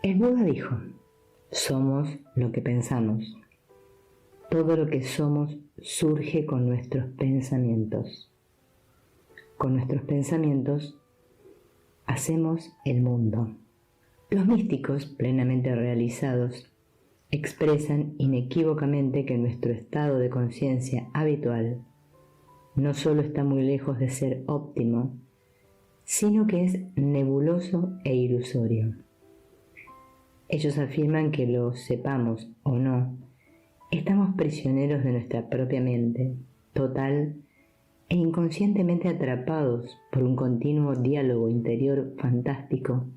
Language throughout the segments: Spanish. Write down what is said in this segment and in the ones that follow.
El Buda dijo: somos lo que pensamos. Todo lo que somos surge con nuestros pensamientos. Con nuestros pensamientos hacemos el mundo. Los místicos, plenamente realizados, expresan inequívocamente que nuestro estado de conciencia habitual no solo está muy lejos de ser óptimo, sino que es nebuloso e ilusorio. Ellos afirman que lo sepamos o no, estamos prisioneros de nuestra propia mente, total e inconscientemente atrapados por un continuo diálogo interior fantástico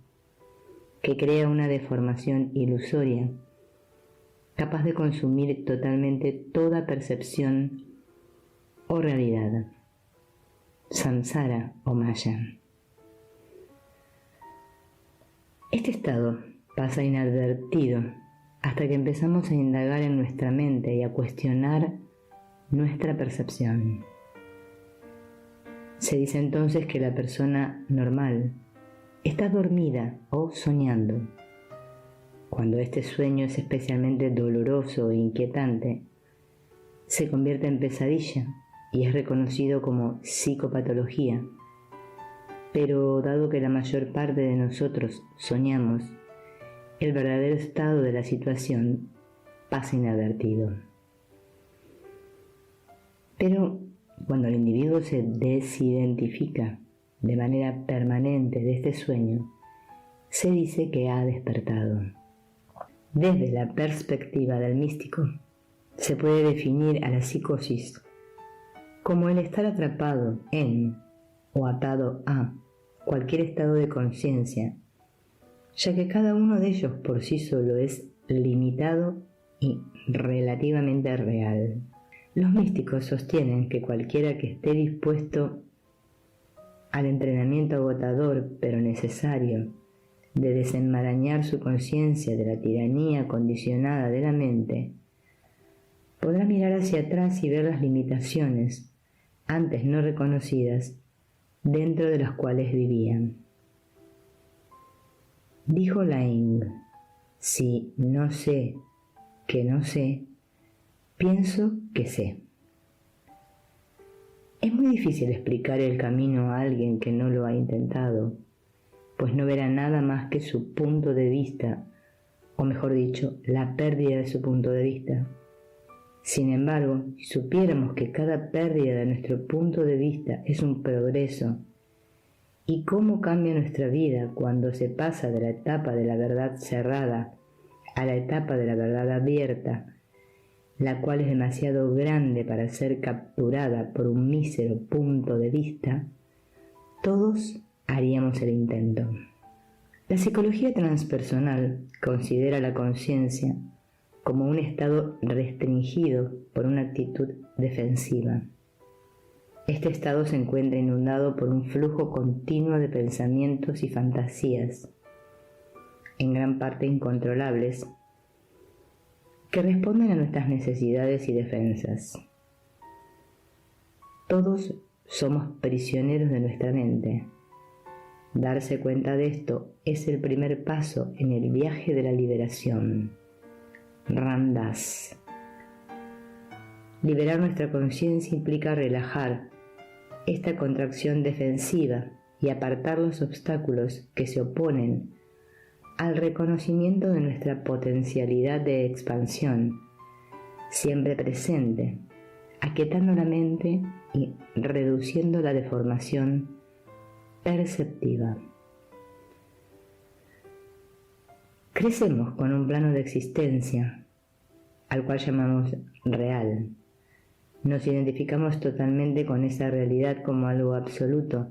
que crea una deformación ilusoria, capaz de consumir totalmente toda percepción o realidad, samsara o maya. Este estado pasa inadvertido hasta que empezamos a indagar en nuestra mente y a cuestionar nuestra percepción. Se dice entonces que la persona normal está dormida o soñando. Cuando este sueño es especialmente doloroso e inquietante, se convierte en pesadilla y es reconocido como psicopatología. Pero dado que la mayor parte de nosotros soñamos, el verdadero estado de la situación pasa inadvertido. Pero cuando el individuo se desidentifica de manera permanente de este sueño, se dice que ha despertado. Desde la perspectiva del místico, se puede definir a la psicosis como el estar atrapado en o atado a cualquier estado de conciencia, ya que cada uno de ellos por sí solo es limitado y relativamente real. Los místicos sostienen que cualquiera que esté dispuesto al entrenamiento agotador pero necesario de desenmarañar su conciencia de la tiranía condicionada de la mente, podrá mirar hacia atrás y ver las limitaciones, antes no reconocidas, dentro de las cuales vivían. Dijo Laing: si no sé que no sé, pienso que sé. Es muy difícil explicar el camino a alguien que no lo ha intentado, pues no verá nada más que su punto de vista, o mejor dicho, la pérdida de su punto de vista. Sin embargo, si supiéramos que cada pérdida de nuestro punto de vista es un progreso, y cómo cambia nuestra vida cuando se pasa de la etapa de la verdad cerrada a la etapa de la verdad abierta, la cual es demasiado grande para ser capturada por un mísero punto de vista, todos haríamos el intento. La psicología transpersonal considera la conciencia como un estado restringido por una actitud defensiva. Este estado se encuentra inundado por un flujo continuo de pensamientos y fantasías, en gran parte incontrolables, que responden a nuestras necesidades y defensas. Todos somos prisioneros de nuestra mente. Darse cuenta de esto es el primer paso en el viaje de la liberación. Ram Dass. Liberar nuestra conciencia implica relajar esta contracción defensiva y apartar los obstáculos que se oponen al reconocimiento de nuestra potencialidad de expansión, siempre presente, aquietando la mente y reduciendo la deformación perceptiva. Crecemos con un plano de existencia, al cual llamamos real. Nos identificamos totalmente con esa realidad como algo absoluto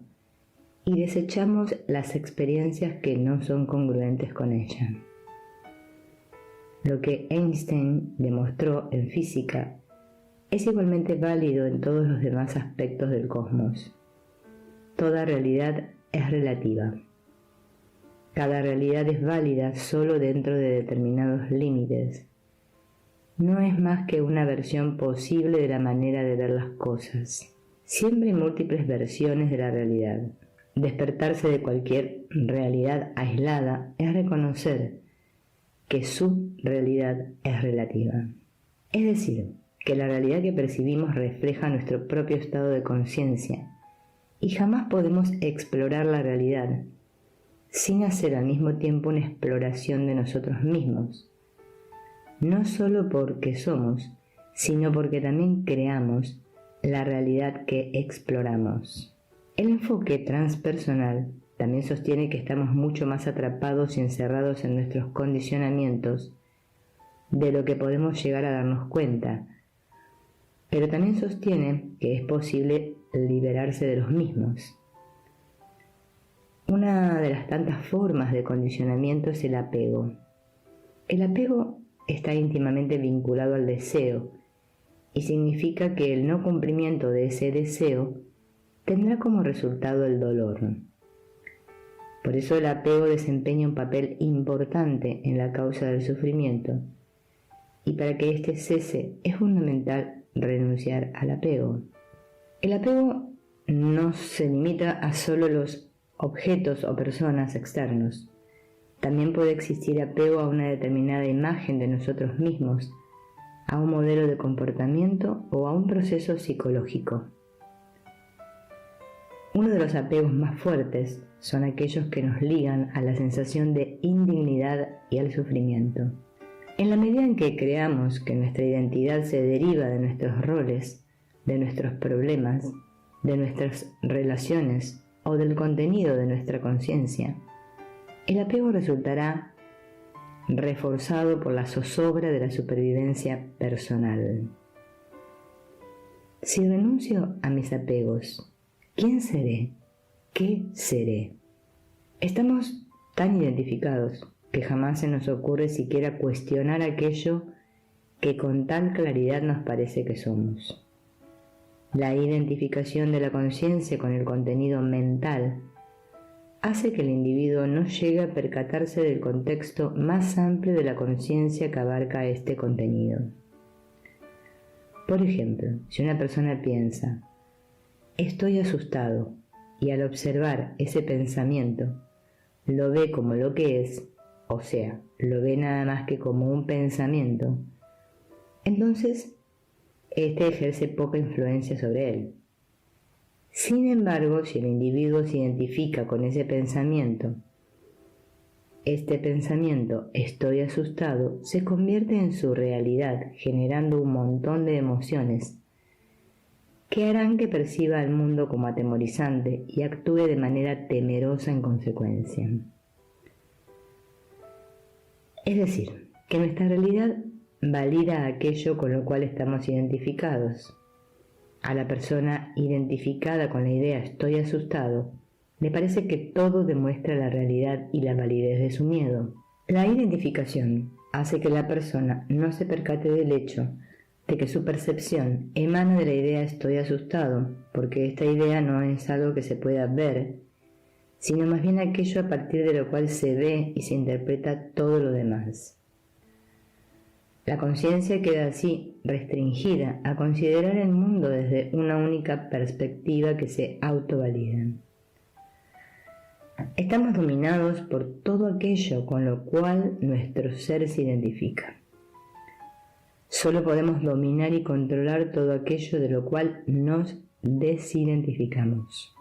y desechamos las experiencias que no son congruentes con ella. Lo que Einstein demostró en física es igualmente válido en todos los demás aspectos del cosmos. Toda realidad es relativa. Cada realidad es válida solo dentro de determinados límites. No es más que una versión posible de la manera de ver las cosas. Siempre hay múltiples versiones de la realidad. Despertarse de cualquier realidad aislada es reconocer que su realidad es relativa. Es decir, que la realidad que percibimos refleja nuestro propio estado de conciencia y jamás podemos explorar la realidad sin hacer al mismo tiempo una exploración de nosotros mismos, no solo porque somos, sino porque también creamos la realidad que exploramos. El enfoque transpersonal también sostiene que estamos mucho más atrapados y encerrados en nuestros condicionamientos de lo que podemos llegar a darnos cuenta, pero también sostiene que es posible liberarse de los mismos. Una de las tantas formas de condicionamiento es el apego. El apego está íntimamente vinculado al deseo y significa que el no cumplimiento de ese deseo tendrá como resultado el dolor. Por eso el apego desempeña un papel importante en la causa del sufrimiento, y para que éste cese es fundamental renunciar al apego. El apego no se limita a solo los objetos o personas externos. También puede existir apego a una determinada imagen de nosotros mismos, a un modelo de comportamiento o a un proceso psicológico. Uno de los apegos más fuertes son aquellos que nos ligan a la sensación de indignidad y al sufrimiento. En la medida en que creamos que nuestra identidad se deriva de nuestros roles, de nuestros problemas, de nuestras relaciones o del contenido de nuestra conciencia, el apego resultará reforzado por la zozobra de la supervivencia personal. Si renuncio a mis apegos, ¿quién seré? ¿Qué seré? Estamos tan identificados que jamás se nos ocurre siquiera cuestionar aquello que con tal claridad nos parece que somos. La identificación de la conciencia con el contenido mental hace que el individuo no llegue a percatarse del contexto más amplio de la conciencia que abarca este contenido. Por ejemplo, si una persona piensa, estoy asustado, y al observar ese pensamiento, lo ve como lo que es, o sea, lo ve nada más que como un pensamiento, entonces este ejerce poca influencia sobre él. Sin embargo, si el individuo se identifica con ese pensamiento, este pensamiento, estoy asustado, se convierte en su realidad, generando un montón de emociones que harán que perciba al mundo como atemorizante y actúe de manera temerosa en consecuencia. Es decir, que nuestra realidad valida aquello con lo cual estamos identificados. A la persona identificada con la idea estoy asustado, le parece que todo demuestra la realidad y la validez de su miedo. La identificación hace que la persona no se percate del hecho de que su percepción emana de la idea estoy asustado, porque esta idea no es algo que se pueda ver, sino más bien aquello a partir de lo cual se ve y se interpreta todo lo demás. La conciencia queda así restringida a considerar el mundo desde una única perspectiva que se autovalida. Estamos dominados por todo aquello con lo cual nuestro ser se identifica. Solo podemos dominar y controlar todo aquello de lo cual nos desidentificamos.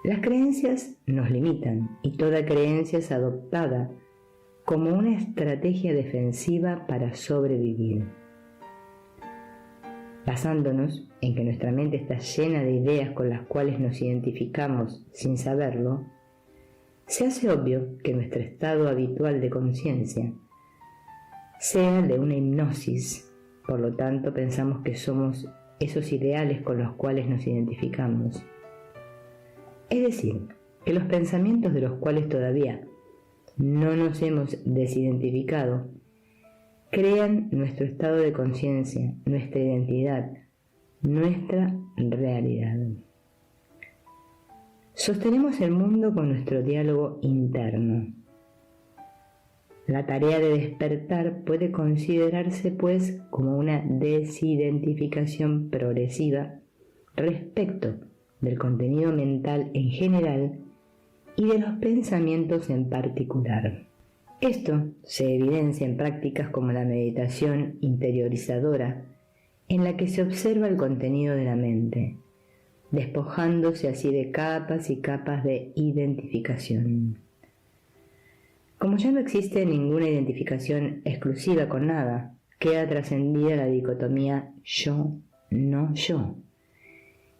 Las creencias nos limitan y toda creencia es adoptada como una estrategia defensiva para sobrevivir. Basándonos en que nuestra mente está llena de ideas con las cuales nos identificamos sin saberlo, se hace obvio que nuestro estado habitual de conciencia sea de una hipnosis, por lo tanto pensamos que somos esos ideales con los cuales nos identificamos. Es decir, que los pensamientos de los cuales todavía no nos hemos desidentificado crean nuestro estado de conciencia, nuestra identidad, nuestra realidad. Sostenemos el mundo con nuestro diálogo interno. La tarea de despertar puede considerarse, pues, como una desidentificación progresiva respecto del contenido mental en general y de los pensamientos en particular. Esto se evidencia en prácticas como la meditación interiorizadora, en la que se observa el contenido de la mente, despojándose así de capas y capas de identificación. Como ya no existe ninguna identificación exclusiva con nada, queda trascendida la dicotomía yo, no yo,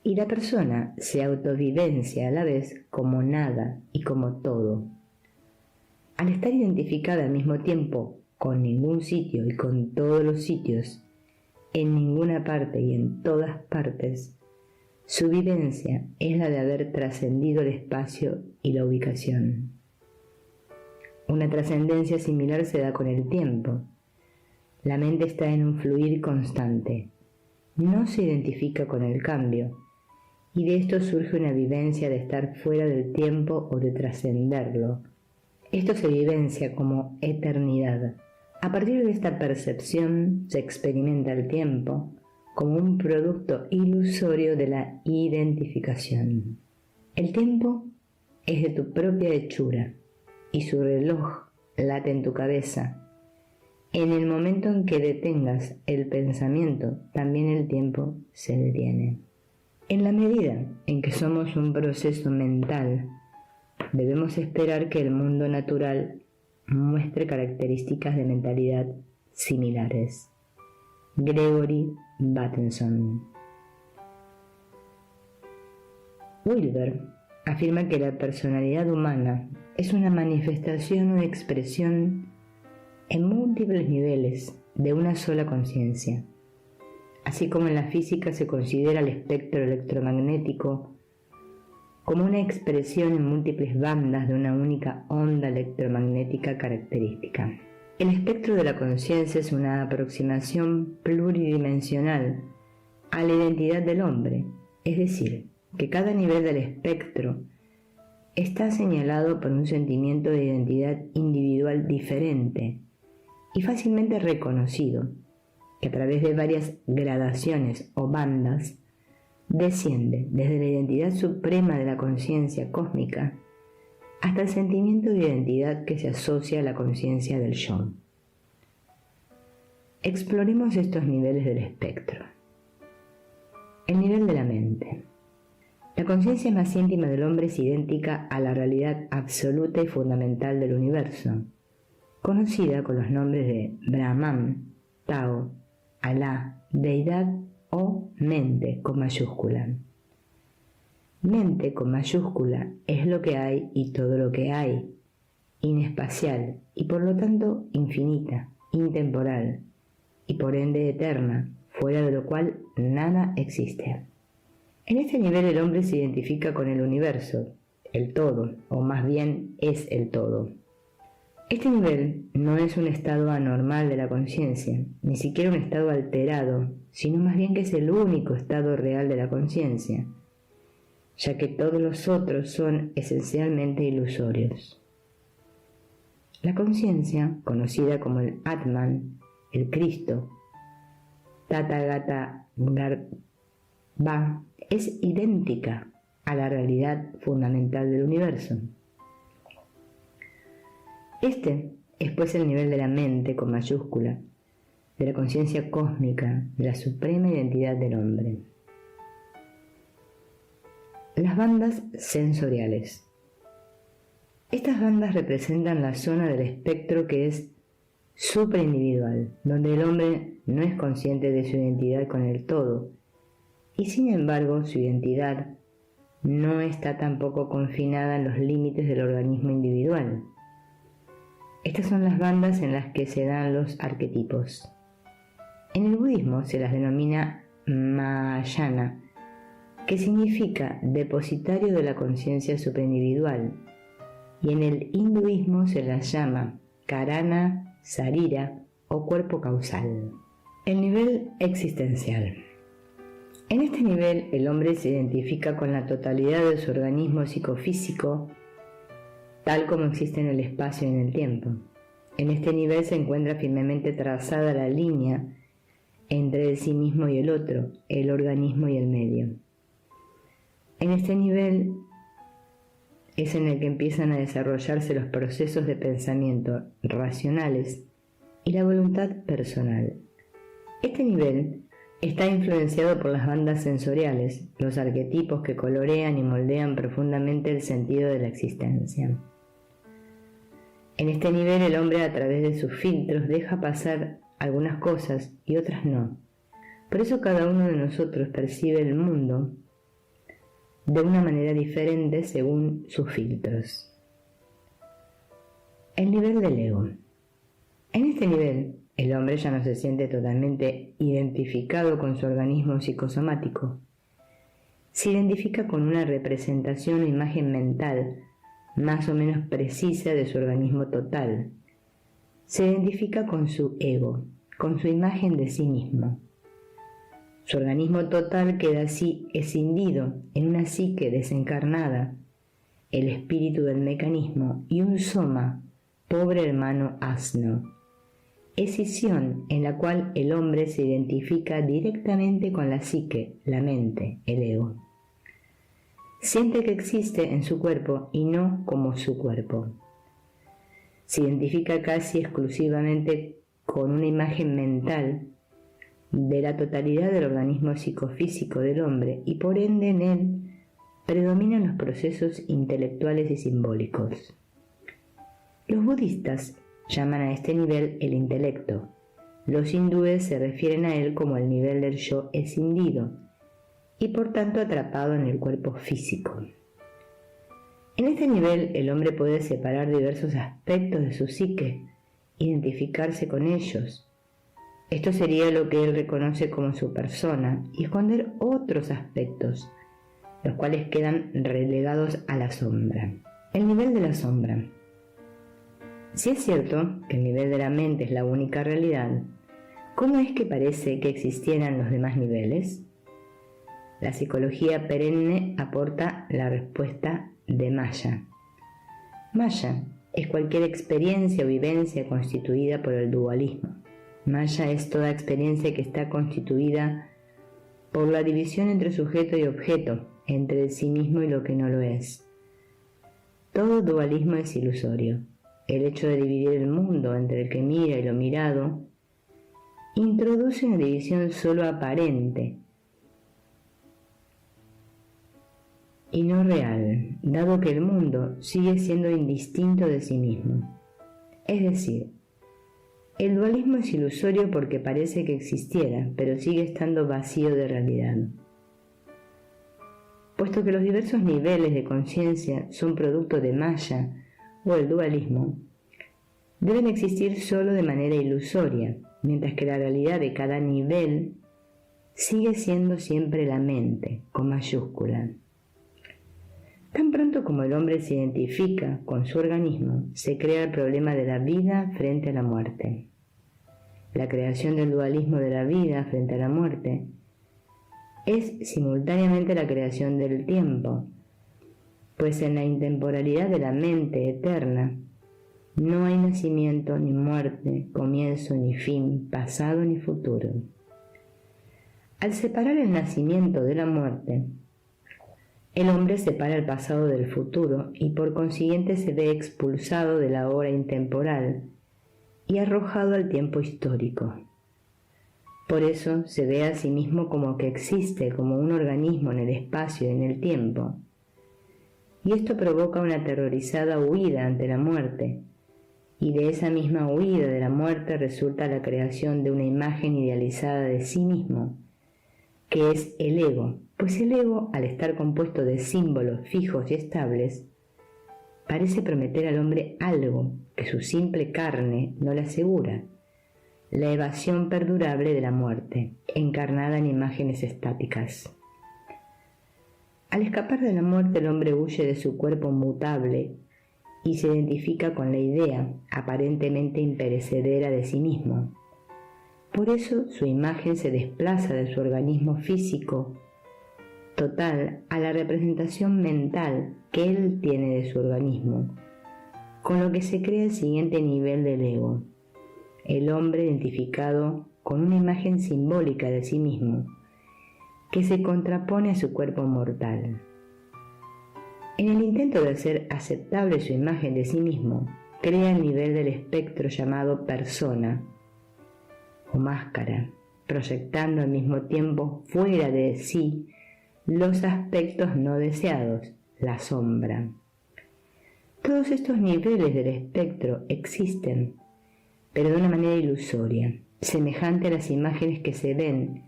y la persona se autovivencia a la vez como nada y como todo. Al estar identificada al mismo tiempo con ningún sitio y con todos los sitios, en ninguna parte y en todas partes, su vivencia es la de haber trascendido el espacio y la ubicación. Una trascendencia similar se da con el tiempo. La mente está en un fluir constante, no se identifica con el cambio, y de esto surge una vivencia de estar fuera del tiempo o de trascenderlo. Esto se vivencia como eternidad. A partir de esta percepción se experimenta el tiempo como un producto ilusorio de la identificación. El tiempo es de tu propia hechura y su reloj late en tu cabeza. En el momento en que detengas el pensamiento, también el tiempo se detiene. En la medida en que somos un proceso mental, debemos esperar que el mundo natural muestre características de mentalidad similares. Gregory Bateson. Wilber afirma que la personalidad humana es una manifestación o expresión en múltiples niveles de una sola conciencia. Así como en la física se considera el espectro electromagnético como una expresión en múltiples bandas de una única onda electromagnética característica. El espectro de la conciencia es una aproximación pluridimensional a la identidad del hombre, es decir, que cada nivel del espectro está señalado por un sentimiento de identidad individual diferente y fácilmente reconocido, que a través de varias gradaciones o bandas desciende desde la identidad suprema de la conciencia cósmica hasta el sentimiento de identidad que se asocia a la conciencia del yo. Exploremos estos niveles del espectro. El nivel de la mente. La conciencia más íntima del hombre es idéntica a la realidad absoluta y fundamental del universo, conocida con los nombres de Brahman, Tao, Alá, Deidad o mente con mayúscula. Mente con mayúscula es lo que hay y todo lo que hay, inespacial y por lo tanto infinita, intemporal y por ende eterna, fuera de lo cual nada existe. En este nivel el hombre se identifica con el universo, el todo, o más bien es el todo. Este nivel no es un estado anormal de la conciencia, ni siquiera un estado alterado, sino más bien que es el único estado real de la conciencia, ya que todos los otros son esencialmente ilusorios. La conciencia, conocida como el Atman, el Cristo, Tathagata Garbha, es idéntica a la realidad fundamental del universo. Este es pues el nivel de la mente con mayúscula, de la conciencia cósmica, de la suprema identidad del hombre. Las bandas sensoriales. Estas bandas representan la zona del espectro que es supraindividual, donde el hombre no es consciente de su identidad con el todo, y sin embargo su identidad no está tampoco confinada en los límites del organismo individual. Estas son las bandas en las que se dan los arquetipos. En el budismo se las denomina Mahayana, que significa depositario de la conciencia supraindividual, y en el hinduismo se las llama Karana, Sarira o cuerpo causal. El nivel existencial. En este nivel el hombre se identifica con la totalidad de su organismo psicofísico, tal como existe en el espacio y en el tiempo. En este nivel se encuentra firmemente trazada la línea entre el sí mismo y el otro, el organismo y el medio. En este nivel, es en el que empiezan a desarrollarse los procesos de pensamiento racionales y la voluntad personal. Este nivel está influenciado por las bandas sensoriales, los arquetipos que colorean y moldean profundamente el sentido de la existencia. En este nivel el hombre, a través de sus filtros, deja pasar algunas cosas y otras no. Por eso cada uno de nosotros percibe el mundo de una manera diferente según sus filtros. El nivel del ego. En este nivel, el hombre ya no se siente totalmente identificado con su organismo psicosomático. Se identifica con una representación o imagen mental más o menos precisa de su organismo total. Se identifica con su ego, con su imagen de sí mismo. Su organismo total queda así escindido en una psique desencarnada, el espíritu del mecanismo y un soma, pobre hermano asno. Escisión en la cual el hombre se identifica directamente con la psique, la mente, el ego. Siente que existe en su cuerpo y no como su cuerpo. Se identifica casi exclusivamente con una imagen mental de la totalidad del organismo psicofísico del hombre y por ende en él predominan los procesos intelectuales y simbólicos. Los budistas llaman a este nivel el intelecto. Los hindúes se refieren a él como el nivel del yo escindido y por tanto atrapado en el cuerpo físico. En este nivel el hombre puede separar diversos aspectos de su psique, identificarse con ellos. Esto sería lo que él reconoce como su persona y esconder otros aspectos, los cuales quedan relegados a la sombra. El nivel de la sombra. Si es cierto que el nivel de la mente es la única realidad, ¿cómo es que parece que existieran los demás niveles? La psicología perenne aporta la respuesta de Maya. Maya es cualquier experiencia o vivencia constituida por el dualismo. Maya es toda experiencia que está constituida por la división entre sujeto y objeto, entre el sí mismo y lo que no lo es. Todo dualismo es ilusorio. El hecho de dividir el mundo entre el que mira y lo mirado introduce una división solo aparente y no real, dado que el mundo sigue siendo indistinto de sí mismo. Es decir, el dualismo es ilusorio porque parece que existiera, pero sigue estando vacío de realidad. Puesto que los diversos niveles de conciencia son producto de Maya o el dualismo, deben existir solo de manera ilusoria, mientras que la realidad de cada nivel sigue siendo siempre la mente, con mayúscula. Tan pronto como el hombre se identifica con su organismo, se crea el problema de la vida frente a la muerte. La creación del dualismo de la vida frente a la muerte es simultáneamente la creación del tiempo, pues en la intemporalidad de la mente eterna no hay nacimiento ni muerte, comienzo ni fin, pasado ni futuro. Al separar el nacimiento de la muerte, el hombre separa el pasado del futuro y por consiguiente se ve expulsado de la hora intemporal y arrojado al tiempo histórico. Por eso se ve a sí mismo como que existe como un organismo en el espacio y en el tiempo. Y esto provoca una aterrorizada huida ante la muerte, y de esa misma huida de la muerte resulta la creación de una imagen idealizada de sí mismo, que es el ego, pues el ego, al estar compuesto de símbolos fijos y estables, parece prometer al hombre algo que su simple carne no le asegura: la evasión perdurable de la muerte, encarnada en imágenes estáticas. Al escapar de la muerte, el hombre huye de su cuerpo mutable y se identifica con la idea aparentemente imperecedera de sí mismo. Por eso su imagen se desplaza de su organismo físico total a la representación mental que él tiene de su organismo, con lo que se crea el siguiente nivel del ego: el hombre identificado con una imagen simbólica de sí mismo, que se contrapone a su cuerpo mortal. En el intento de hacer aceptable su imagen de sí mismo, crea el nivel del espectro llamado persona o máscara, proyectando al mismo tiempo fuera de sí los aspectos no deseados, la sombra. Todos estos niveles del espectro existen, pero de una manera ilusoria, semejante a las imágenes que se ven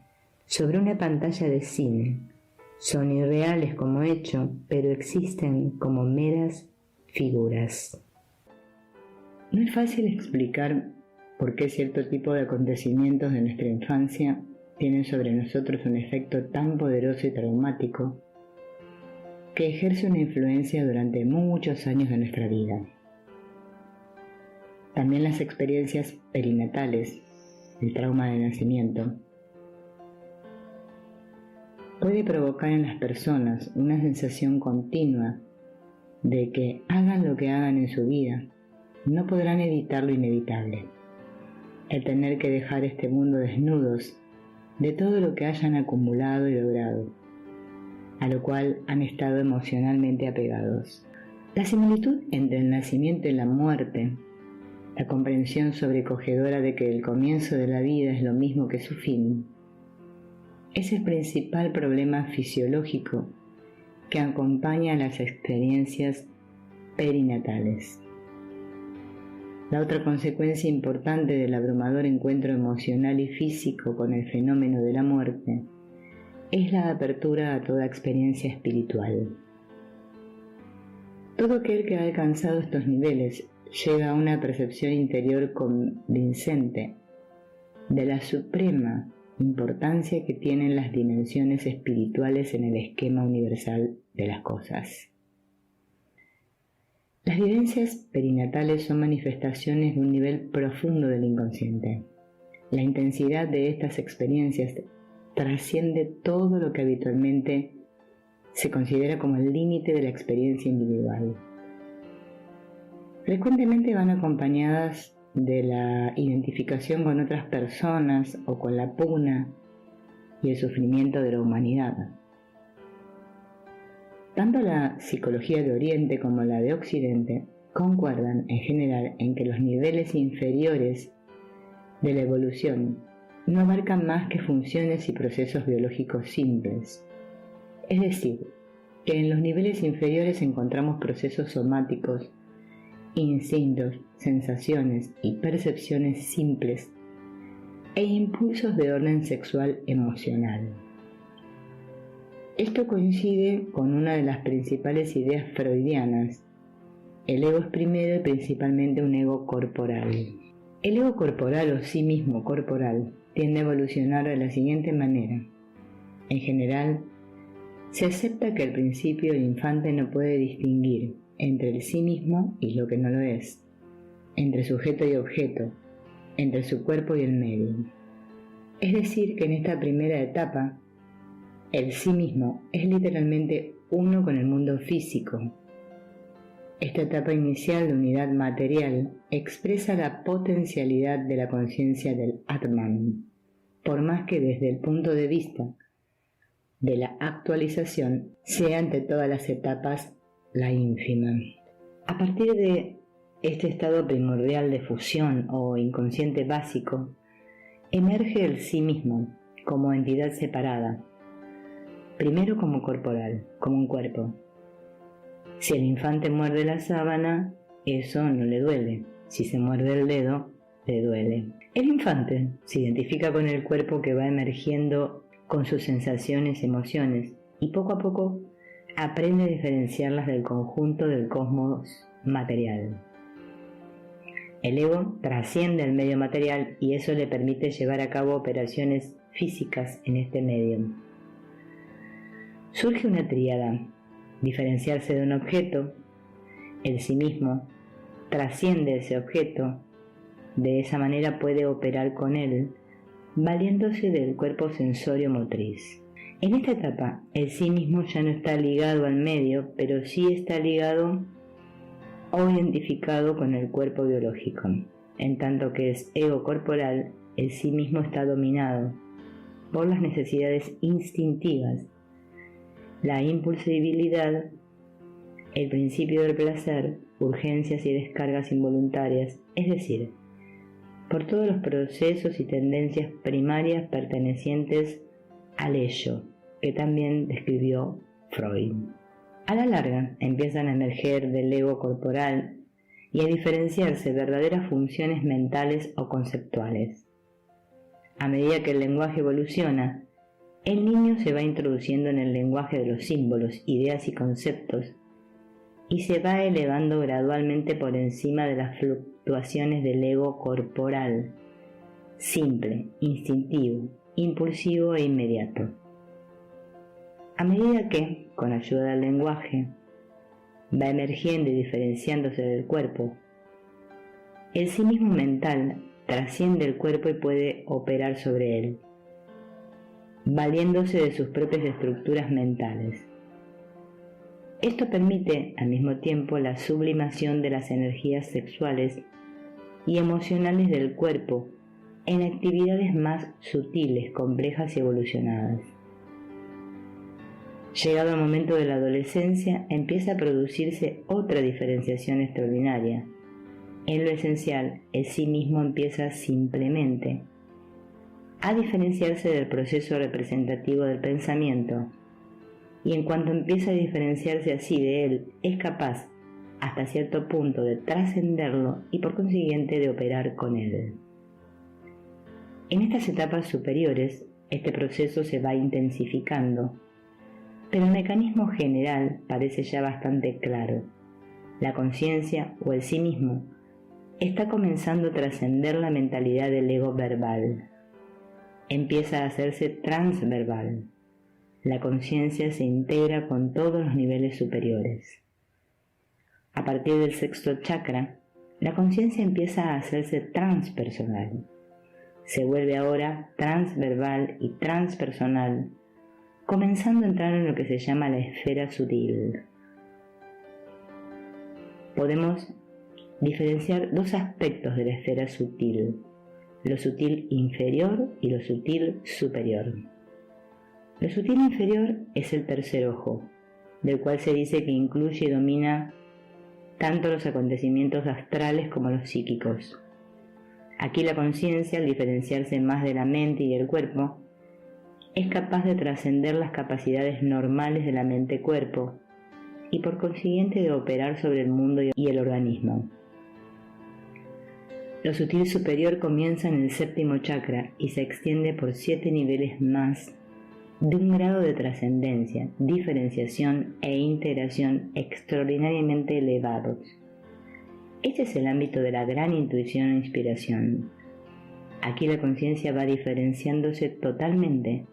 sobre una pantalla de cine. Son irreales como hecho, pero existen como meras figuras. No es fácil explicar por qué cierto tipo de acontecimientos de nuestra infancia tienen sobre nosotros un efecto tan poderoso y traumático que ejerce una influencia durante muchos años de nuestra vida. También las experiencias perinatales, el trauma de nacimiento, puede provocar en las personas una sensación continua de que hagan lo que hagan en su vida, no podrán evitar lo inevitable. El tener que dejar este mundo desnudos de todo lo que hayan acumulado y logrado, a lo cual han estado emocionalmente apegados. La similitud entre el nacimiento y la muerte, la comprensión sobrecogedora de que el comienzo de la vida es lo mismo que su fin, es el principal problema fisiológico que acompaña a las experiencias perinatales. La otra consecuencia importante del abrumador encuentro emocional y físico con el fenómeno de la muerte es la apertura a toda experiencia espiritual. Todo aquel que ha alcanzado estos niveles llega a una percepción interior convincente de la suprema importancia que tienen las dimensiones espirituales en el esquema universal de las cosas. Las vivencias perinatales son manifestaciones de un nivel profundo del inconsciente. La intensidad de estas experiencias trasciende todo lo que habitualmente se considera como el límite de la experiencia individual. Frecuentemente van acompañadas de la identificación con otras personas o con la pugna y el sufrimiento de la humanidad. Tanto la psicología de Oriente como la de Occidente concuerdan en general en que los niveles inferiores de la evolución no abarcan más que funciones y procesos biológicos simples. Es decir, que en los niveles inferiores encontramos procesos somáticos, instintos, sensaciones y percepciones simples e impulsos de orden sexual emocional. Esto coincide con una de las principales ideas freudianas. El ego es primero y principalmente un ego corporal. El ego corporal o sí mismo corporal tiende a evolucionar de la siguiente manera. En general, se acepta que al principio el infante no puede distinguir entre el sí mismo y lo que no lo es, entre sujeto y objeto, entre su cuerpo y el medio. Es decir, que en esta primera etapa, el sí mismo es literalmente uno con el mundo físico. Esta etapa inicial de unidad material expresa la potencialidad de la conciencia del Atman, por más que desde el punto de vista de la actualización sea ante todas las etapas la ínfima. A partir de este estado primordial de fusión o inconsciente básico, emerge el sí mismo como entidad separada, primero como corporal, como un cuerpo. Si el infante muerde la sábana, eso no le duele. Si se muerde el dedo, le duele. El infante se identifica con el cuerpo que va emergiendo con sus sensaciones, emociones, y poco a poco aprende a diferenciarlas del conjunto del cosmos material. El ego trasciende al medio material y eso le permite llevar a cabo operaciones físicas en este medio. Surge una tríada: diferenciarse de un objeto, el sí mismo trasciende ese objeto, de esa manera puede operar con él, valiéndose del cuerpo sensorio motriz. En esta etapa, el sí mismo ya no está ligado al medio, pero sí está ligado o identificado con el cuerpo biológico. En tanto que es ego corporal, el sí mismo está dominado por las necesidades instintivas, la impulsibilidad el principio del placer, urgencias y descargas involuntarias, es decir, por todos los procesos y tendencias primarias pertenecientes al ello, que también describió Freud. A la larga empiezan a emerger del ego corporal y a diferenciarse verdaderas funciones mentales o conceptuales. A medida que el lenguaje evoluciona, el niño se va introduciendo en el lenguaje de los símbolos, ideas y conceptos, y se va elevando gradualmente por encima de las fluctuaciones del ego corporal, simple, instintivo, impulsivo e inmediato. A medida que, con ayuda del lenguaje, va emergiendo y diferenciándose del cuerpo, el sí mismo mental trasciende el cuerpo y puede operar sobre él, valiéndose de sus propias estructuras mentales. Esto permite al mismo tiempo la sublimación de las energías sexuales y emocionales del cuerpo en actividades más sutiles, complejas y evolucionadas. Llegado el momento de la adolescencia, empieza a producirse otra diferenciación extraordinaria. En lo esencial, el sí mismo empieza simplemente a diferenciarse del proceso representativo del pensamiento, y en cuanto empieza a diferenciarse así de él, es capaz, hasta cierto punto, de trascenderlo y por consiguiente de operar con él. En estas etapas superiores, este proceso se va intensificando, pero el mecanismo general parece ya bastante claro. La conciencia o el sí mismo está comenzando a trascender la mentalidad del ego verbal. Empieza a hacerse transverbal. La conciencia se integra con todos los niveles superiores. A partir del sexto chakra, la conciencia empieza a hacerse transpersonal. Se vuelve ahora transverbal y transpersonal, comenzando a entrar en lo que se llama la esfera sutil. Podemos diferenciar dos aspectos de la esfera sutil, lo sutil inferior y lo sutil superior. Lo sutil inferior es el tercer ojo, del cual se dice que incluye y domina tanto los acontecimientos astrales como los psíquicos. Aquí la conciencia, al diferenciarse más de la mente y del cuerpo, es capaz de trascender las capacidades normales de la mente-cuerpo y por consiguiente de operar sobre el mundo y el organismo. Lo sutil superior comienza en el séptimo chakra y se extiende por 7 niveles más de un grado de trascendencia, diferenciación e integración extraordinariamente elevados. Este es el ámbito de la gran intuición o inspiración. Aquí la conciencia va diferenciándose totalmente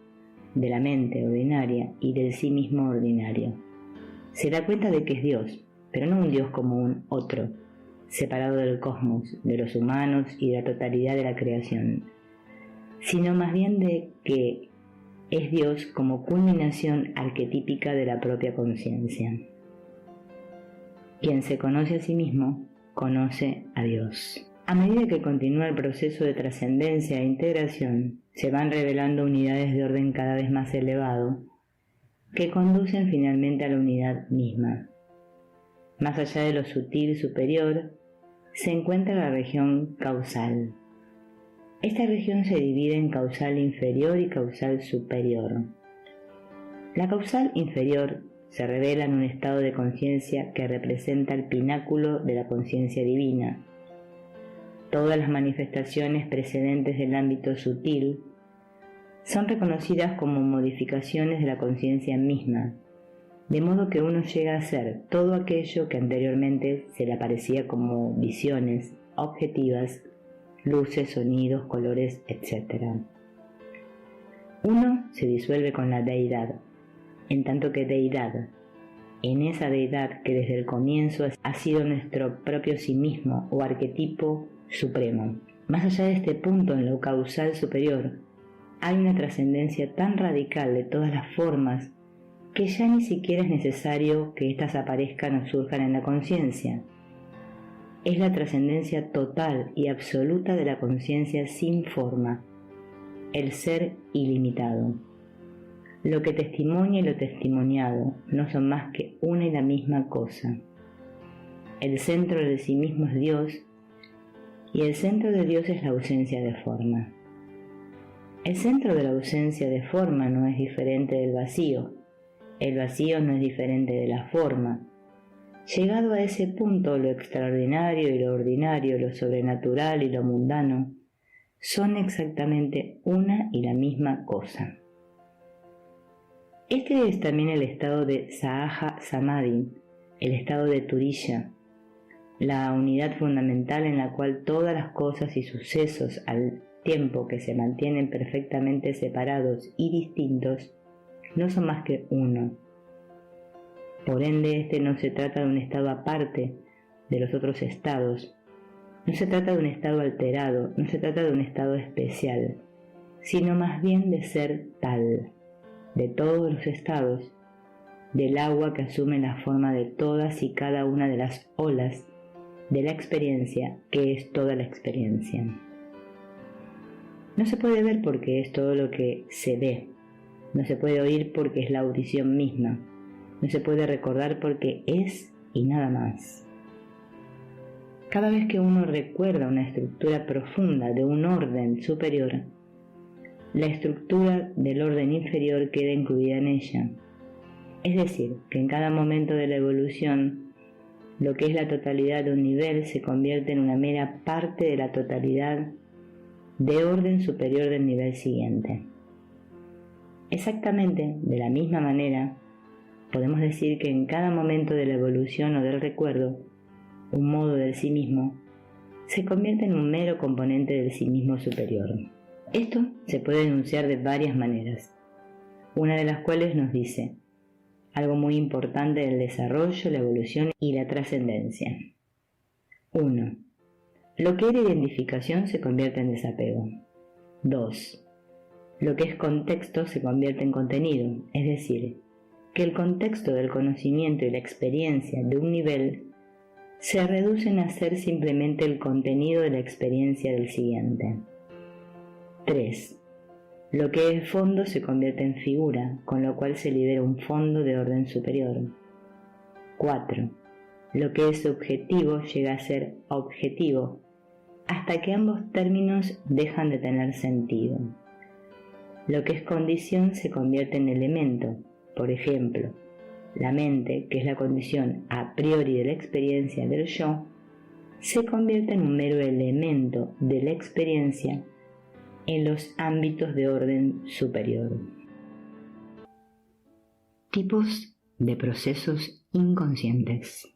de la mente ordinaria y del sí mismo ordinario. Se da cuenta de que es Dios, pero no un Dios como un otro, separado del cosmos, de los humanos y de la totalidad de la creación, sino más bien de que es Dios como culminación arquetípica de la propia conciencia. Quien se conoce a sí mismo, conoce a Dios. A medida que continúa el proceso de trascendencia e integración, se van revelando unidades de orden cada vez más elevado, que conducen finalmente a la unidad misma. Más allá de lo sutil superior, se encuentra la región causal. Esta región se divide en causal inferior y causal superior. La causal inferior se revela en un estado de conciencia que representa el pináculo de la conciencia divina. Todas las manifestaciones precedentes del ámbito sutil son reconocidas como modificaciones de la conciencia misma, de modo que uno llega a ser todo aquello que anteriormente se le aparecía como visiones objetivas, luces, sonidos, colores, etc. Uno se disuelve con la deidad, en tanto que deidad, en esa deidad que desde el comienzo ha sido nuestro propio sí mismo o arquetipo supremo. Más allá de este punto en lo causal superior, hay una trascendencia tan radical de todas las formas que ya ni siquiera es necesario que éstas aparezcan o surjan en la conciencia. Es la trascendencia total y absoluta de la conciencia sin forma, el ser ilimitado. Lo que testimonia y lo testimoniado no son más que una y la misma cosa. El centro de sí mismo es Dios, y el centro de Dios es la ausencia de forma. El centro de la ausencia de forma no es diferente del vacío. El vacío no es diferente de la forma. Llegado a ese punto, lo extraordinario y lo ordinario, lo sobrenatural y lo mundano, son exactamente una y la misma cosa. Este es también el estado de Sahaja Samadhi, el estado de Turiya, la unidad fundamental en la cual todas las cosas y sucesos al tiempo que se mantienen perfectamente separados y distintos, no son más que uno. Por ende, este no se trata de un estado aparte de los otros estados, no se trata de un estado alterado, no se trata de un estado especial, sino más bien de ser tal, de todos los estados, del agua que asume la forma de todas y cada una de las olas de la experiencia, que es toda la experiencia. No se puede ver porque es todo lo que se ve, no se puede oír porque es la audición misma, no se puede recordar porque es y nada más. Cada vez que uno recuerda una estructura profunda de un orden superior, la estructura del orden inferior queda incluida en ella. Es decir, que en cada momento de la evolución, lo que es la totalidad de un nivel se convierte en una mera parte de la totalidad de orden superior del nivel siguiente. Exactamente de la misma manera, podemos decir que en cada momento de la evolución o del recuerdo, un modo del sí mismo se convierte en un mero componente del sí mismo superior. Esto se puede enunciar de varias maneras, una de las cuales nos dice algo muy importante del desarrollo, la evolución y la trascendencia. 1. Lo que era identificación se convierte en desapego. 2. Lo que es contexto se convierte en contenido, es decir, que el contexto del conocimiento y la experiencia de un nivel se reducen a ser simplemente el contenido de la experiencia del siguiente. 3. Lo que es fondo se convierte en figura, con lo cual se libera un fondo de orden superior. 4. Lo que es subjetivo llega a ser objetivo, hasta que ambos términos dejan de tener sentido. Lo que es condición se convierte en elemento, por ejemplo, la mente, que es la condición a priori de la experiencia del yo, se convierte en un mero elemento de la experiencia en los ámbitos de orden superior. Tipos de procesos inconscientes.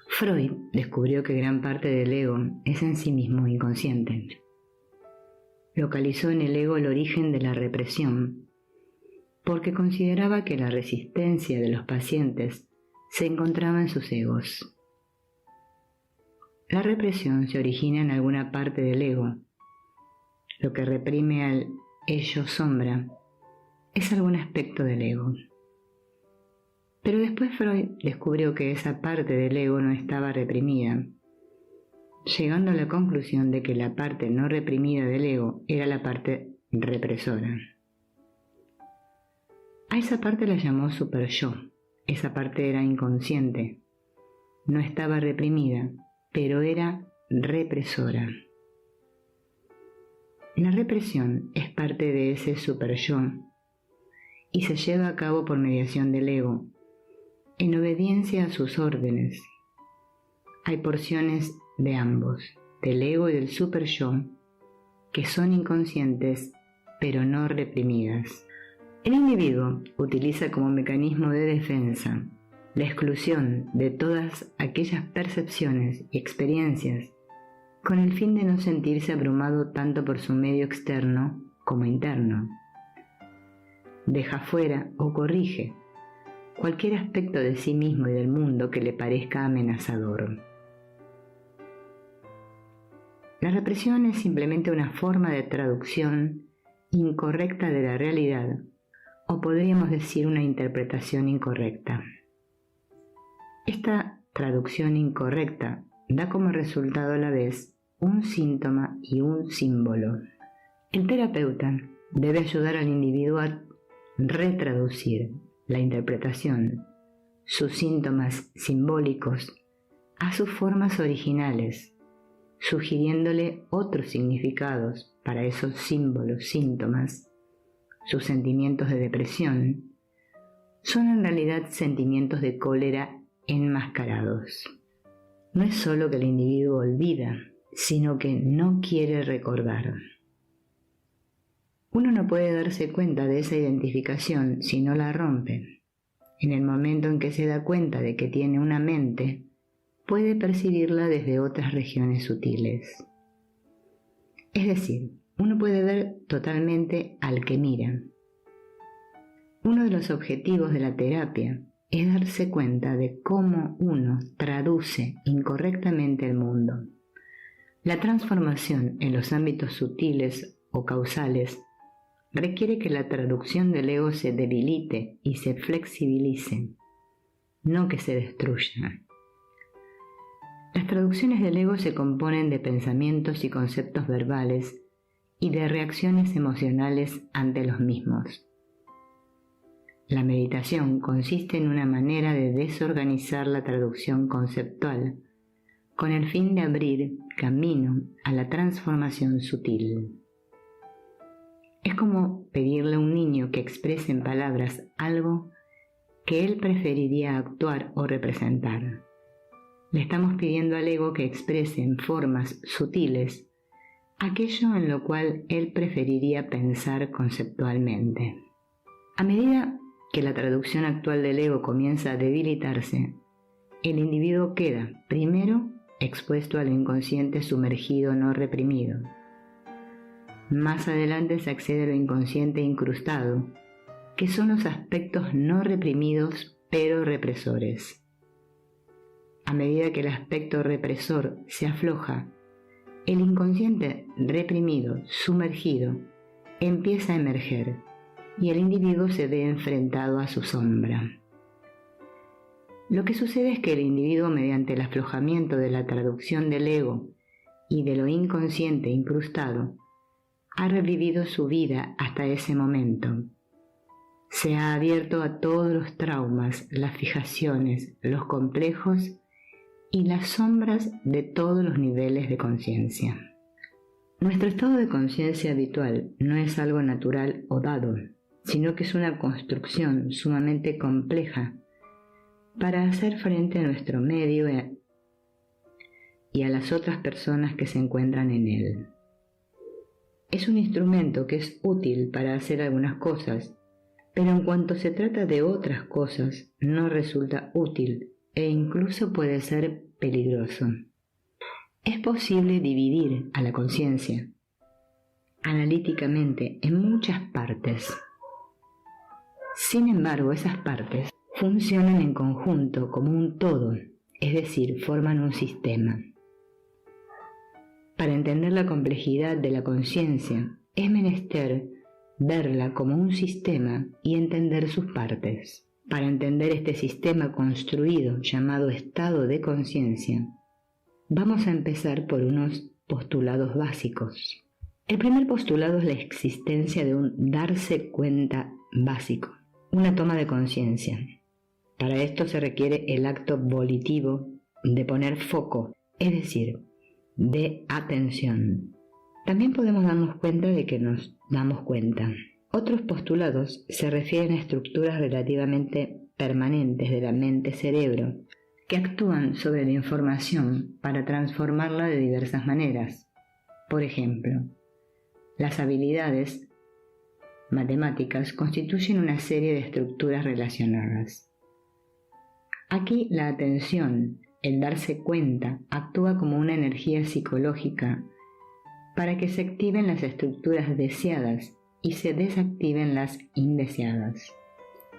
Freud descubrió que gran parte del ego es en sí mismo inconsciente. Localizó en el ego el origen de la represión, porque consideraba que la resistencia de los pacientes se encontraba en sus egos. La represión se origina en alguna parte del ego. Lo que reprime al ello sombra es algún aspecto del ego. Pero después Freud descubrió que esa parte del ego no estaba reprimida, llegando a la conclusión de que la parte no reprimida del ego era la parte represora. A esa parte la llamó superyo. Esa parte era inconsciente, no estaba reprimida, pero era represora. La represión es parte de ese superyo y se lleva a cabo por mediación del ego, en obediencia a sus órdenes. Hay porciones de ambos, del ego y del superyo, que son inconscientes pero no reprimidas. El individuo utiliza como mecanismo de defensa la exclusión de todas aquellas percepciones y experiencias con el fin de no sentirse abrumado tanto por su medio externo como interno. Deja fuera o corrige cualquier aspecto de sí mismo y del mundo que le parezca amenazador. La represión es simplemente una forma de traducción incorrecta de la realidad, o podríamos decir una interpretación incorrecta. Esta traducción incorrecta da como resultado a la vez un síntoma y un símbolo. El terapeuta debe ayudar al individuo retraducir la interpretación, sus síntomas simbólicos, a sus formas originales, sugiriéndole otros significados para esos símbolos, síntomas. Sus sentimientos de depresión son en realidad sentimientos de cólera enmascarados. No es solo que el individuo olvida, sino que no quiere recordar. Uno no puede darse cuenta de esa identificación si no la rompe. En el momento en que se da cuenta de que tiene una mente, puede percibirla desde otras regiones sutiles. Es decir, uno puede ver totalmente al que mira. Uno de los objetivos de la terapia es darse cuenta de cómo uno traduce incorrectamente el mundo. La transformación en los ámbitos sutiles o causales requiere que la traducción del ego se debilite y se flexibilice, no que se destruya. Las traducciones del ego se componen de pensamientos y conceptos verbales y de reacciones emocionales ante los mismos. La meditación consiste en una manera de desorganizar la traducción conceptual con el fin de abrir camino a la transformación sutil. Es como pedirle a un niño que exprese en palabras algo que él preferiría actuar o representar. Le estamos pidiendo al ego que exprese en formas sutiles aquello en lo cual él preferiría pensar conceptualmente. A medida que la traducción actual del ego comienza a debilitarse, el individuo queda, primero, expuesto al inconsciente sumergido no reprimido. Más adelante se accede a lo inconsciente incrustado, que son los aspectos no reprimidos pero represores. A medida que el aspecto represor se afloja, el inconsciente reprimido, sumergido, empieza a emerger y el individuo se ve enfrentado a su sombra. Lo que sucede es que el individuo, mediante el aflojamiento de la traducción del ego y de lo inconsciente incrustado, ha revivido su vida hasta ese momento. Se ha abierto a todos los traumas, las fijaciones, los complejos y las sombras de todos los niveles de conciencia. Nuestro estado de conciencia habitual no es algo natural o dado, sino que es una construcción sumamente compleja para hacer frente a nuestro medio y a las otras personas que se encuentran en él. Es un instrumento que es útil para hacer algunas cosas, pero en cuanto se trata de otras cosas no resulta útil e incluso puede ser peligroso. Es posible dividir a la conciencia analíticamente en muchas partes. Sin embargo, esas partes funcionan en conjunto como un todo, es decir, forman un sistema. Para entender la complejidad de la conciencia, es menester verla como un sistema y entender sus partes. Para entender este sistema construido llamado estado de conciencia, vamos a empezar por unos postulados básicos. El primer postulado es la existencia de un darse cuenta básico, una toma de conciencia. Para esto se requiere el acto volitivo de poner foco, es decir, de atención. También podemos darnos cuenta de que nos damos cuenta. Otros postulados se refieren a estructuras relativamente permanentes de la mente-cerebro que actúan sobre la información para transformarla de diversas maneras. Por ejemplo, las habilidades matemáticas constituyen una serie de estructuras relacionadas. Aquí la atención, el darse cuenta, actúa como una energía psicológica para que se activen las estructuras deseadas y se desactiven las indeseadas.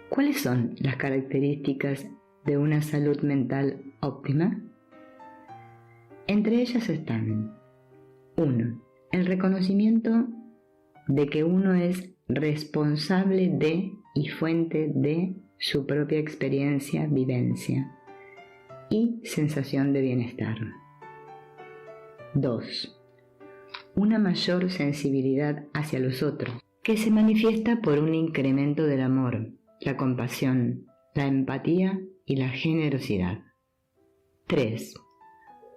¿Cuáles son las características de una salud mental óptima? Entre ellas están: 1. El reconocimiento de que uno es responsable de y fuente de su propia experiencia, vivencia y sensación de bienestar. 2. Una mayor sensibilidad hacia los otros, que se manifiesta por un incremento del amor, la compasión, la empatía y la generosidad. 3.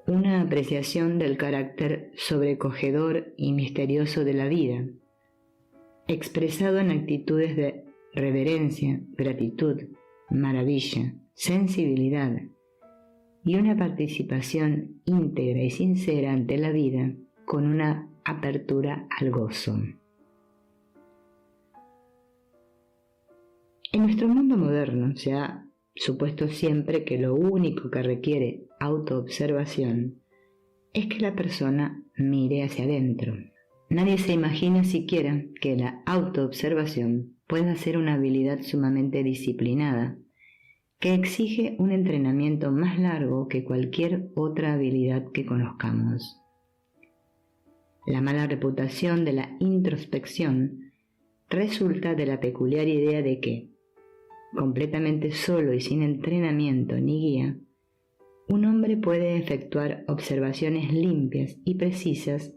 Una apreciación del carácter sobrecogedor y misterioso de la vida, expresado en actitudes de reverencia, gratitud, maravilla, sensibilidad y una participación íntegra y sincera ante la vida con una apertura al gozo. En nuestro mundo moderno se ha supuesto siempre que lo único que requiere autoobservación es que la persona mire hacia adentro. Nadie se imagina siquiera que la autoobservación pueda ser una habilidad sumamente disciplinada, que exige un entrenamiento más largo que cualquier otra habilidad que conozcamos. La mala reputación de la introspección resulta de la peculiar idea de que, completamente solo y sin entrenamiento ni guía, un hombre puede efectuar observaciones limpias y precisas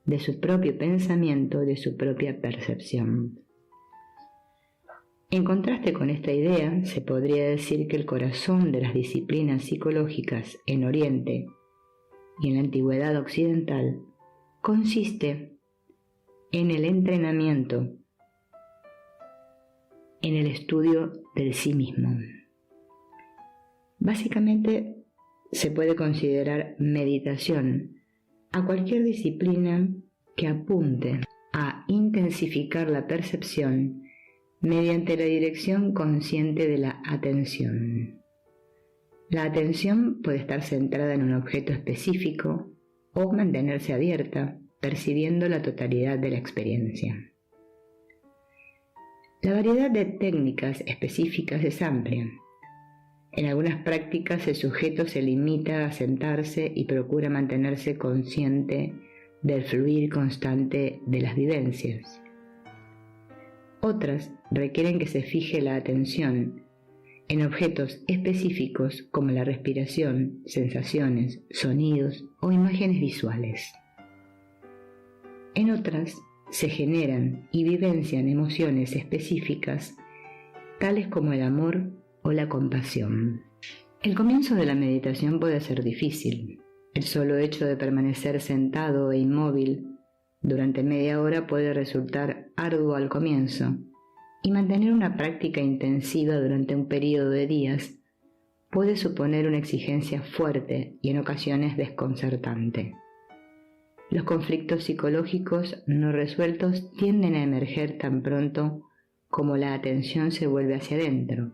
de su propio pensamiento, de su propia percepción. En contraste con esta idea, se podría decir que el corazón de las disciplinas psicológicas en Oriente y en la antigüedad occidental consiste en el entrenamiento, en el estudio del sí mismo. Básicamente se puede considerar meditación a cualquier disciplina que apunte a intensificar la percepción mediante la dirección consciente de la atención. La atención puede estar centrada en un objeto específico o mantenerse abierta, percibiendo la totalidad de la experiencia. La variedad de técnicas específicas es amplia. En algunas prácticas el sujeto se limita a sentarse y procura mantenerse consciente del fluir constante de las vivencias. Otras requieren que se fije la atención en objetos específicos como la respiración, sensaciones, sonidos o imágenes visuales. En otras se generan y vivencian emociones específicas tales como el amor o la compasión. El comienzo de la meditación puede ser difícil. El solo hecho de permanecer sentado e inmóvil durante media hora puede resultar arduo al comienzo, y mantener una práctica intensiva durante un periodo de días puede suponer una exigencia fuerte y en ocasiones desconcertante. Los conflictos psicológicos no resueltos tienden a emerger tan pronto como la atención se vuelve hacia adentro,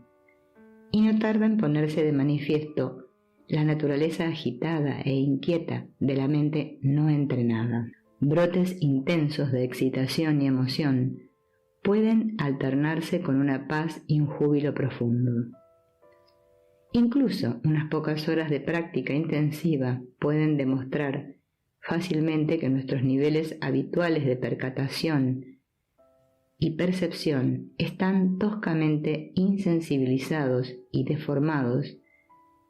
y no tarda en ponerse de manifiesto la naturaleza agitada e inquieta de la mente no entrenada. Brotes intensos de excitación y emoción pueden alternarse con una paz y un júbilo profundo. Incluso unas pocas horas de práctica intensiva pueden demostrar fácilmente que nuestros niveles habituales de percatación y percepción están toscamente insensibilizados y deformados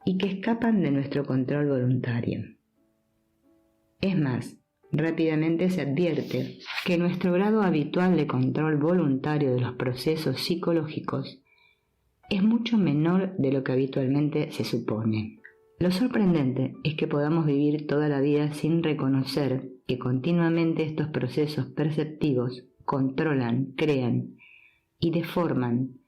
y que escapan de nuestro control voluntario. Es más, rápidamente se advierte que nuestro grado habitual de control voluntario de los procesos psicológicos es mucho menor de lo que habitualmente se supone. Lo sorprendente es que podamos vivir toda la vida sin reconocer que continuamente estos procesos perceptivos controlan, crean y deforman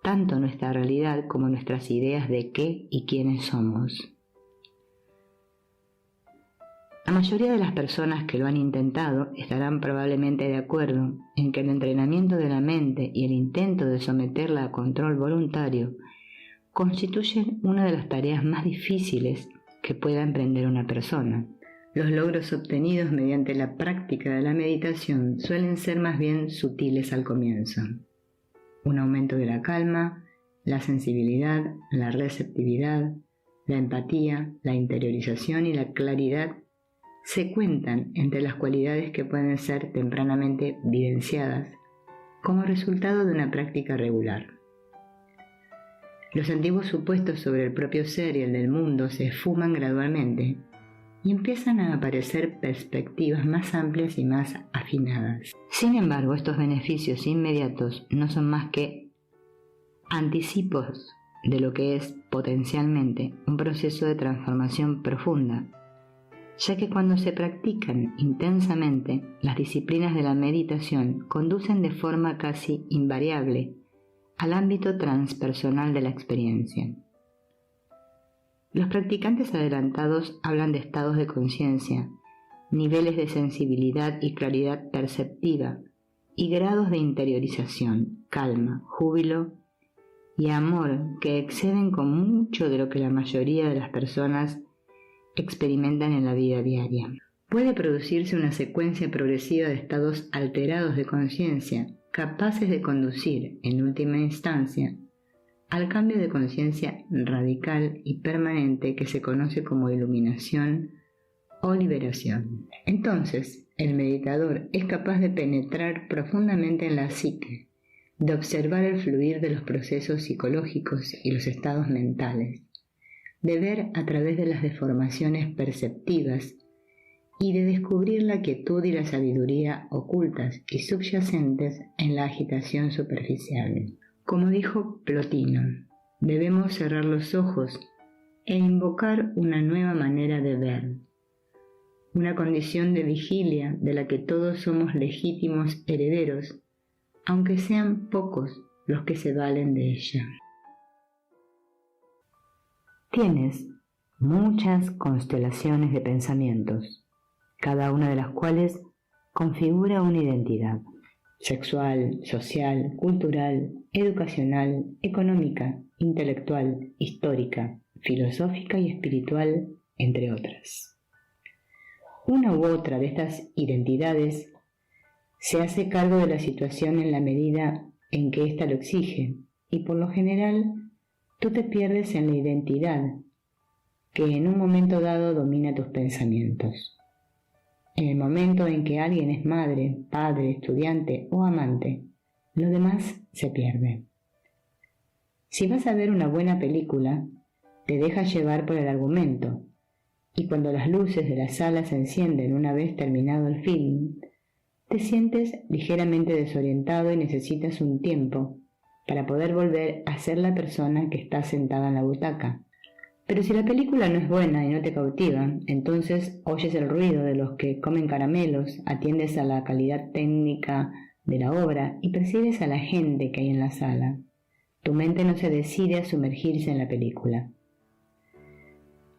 tanto nuestra realidad como nuestras ideas de qué y quiénes somos. La mayoría de las personas que lo han intentado estarán probablemente de acuerdo en que el entrenamiento de la mente y el intento de someterla a control voluntario constituyen una de las tareas más difíciles que pueda emprender una persona. Los logros obtenidos mediante la práctica de la meditación suelen ser más bien sutiles al comienzo. Un aumento de la calma, la sensibilidad, la receptividad, la empatía, la interiorización y la claridad se cuentan entre las cualidades que pueden ser tempranamente vivenciadas como resultado de una práctica regular. Los antiguos supuestos sobre el propio ser y el del mundo se esfuman gradualmente y empiezan a aparecer perspectivas más amplias y más afinadas. Sin embargo, estos beneficios inmediatos no son más que anticipos de lo que es potencialmente un proceso de transformación profunda, ya que cuando se practican intensamente, las disciplinas de la meditación conducen de forma casi invariable al ámbito transpersonal de la experiencia. Los practicantes adelantados hablan de estados de conciencia, niveles de sensibilidad y claridad perceptiva y grados de interiorización, calma, júbilo y amor que exceden con mucho de lo que la mayoría de las personas experimentan en la vida diaria. Puede producirse una secuencia progresiva de estados alterados de conciencia, capaces de conducir, en última instancia, al cambio de conciencia radical y permanente que se conoce como iluminación o liberación. Entonces, el meditador es capaz de penetrar profundamente en la psique, de observar el fluir de los procesos psicológicos y los estados mentales, de ver a través de las deformaciones perceptivas y de descubrir la quietud y la sabiduría ocultas y subyacentes en la agitación superficial. Como dijo Plotino, debemos cerrar los ojos e invocar una nueva manera de ver, una condición de vigilia de la que todos somos legítimos herederos, aunque sean pocos los que se valen de ella. Tienes muchas constelaciones de pensamientos, cada una de las cuales configura una identidad sexual, social, cultural, educacional, económica, intelectual, histórica, filosófica y espiritual, entre otras. Una u otra de estas identidades se hace cargo de la situación en la medida en que ésta lo exige, y por lo general tú te pierdes en la identidad que en un momento dado domina tus pensamientos. En el momento en que alguien es madre, padre, estudiante o amante, lo demás se pierde. Si vas a ver una buena película, te dejas llevar por el argumento, y cuando las luces de la sala se encienden una vez terminado el film, te sientes ligeramente desorientado y necesitas un tiempo para poder volver a ser la persona que está sentada en la butaca. Pero si la película no es buena y no te cautiva, entonces oyes el ruido de los que comen caramelos, atiendes a la calidad técnica de la obra y percibes a la gente que hay en la sala. Tu mente no se decide a sumergirse en la película.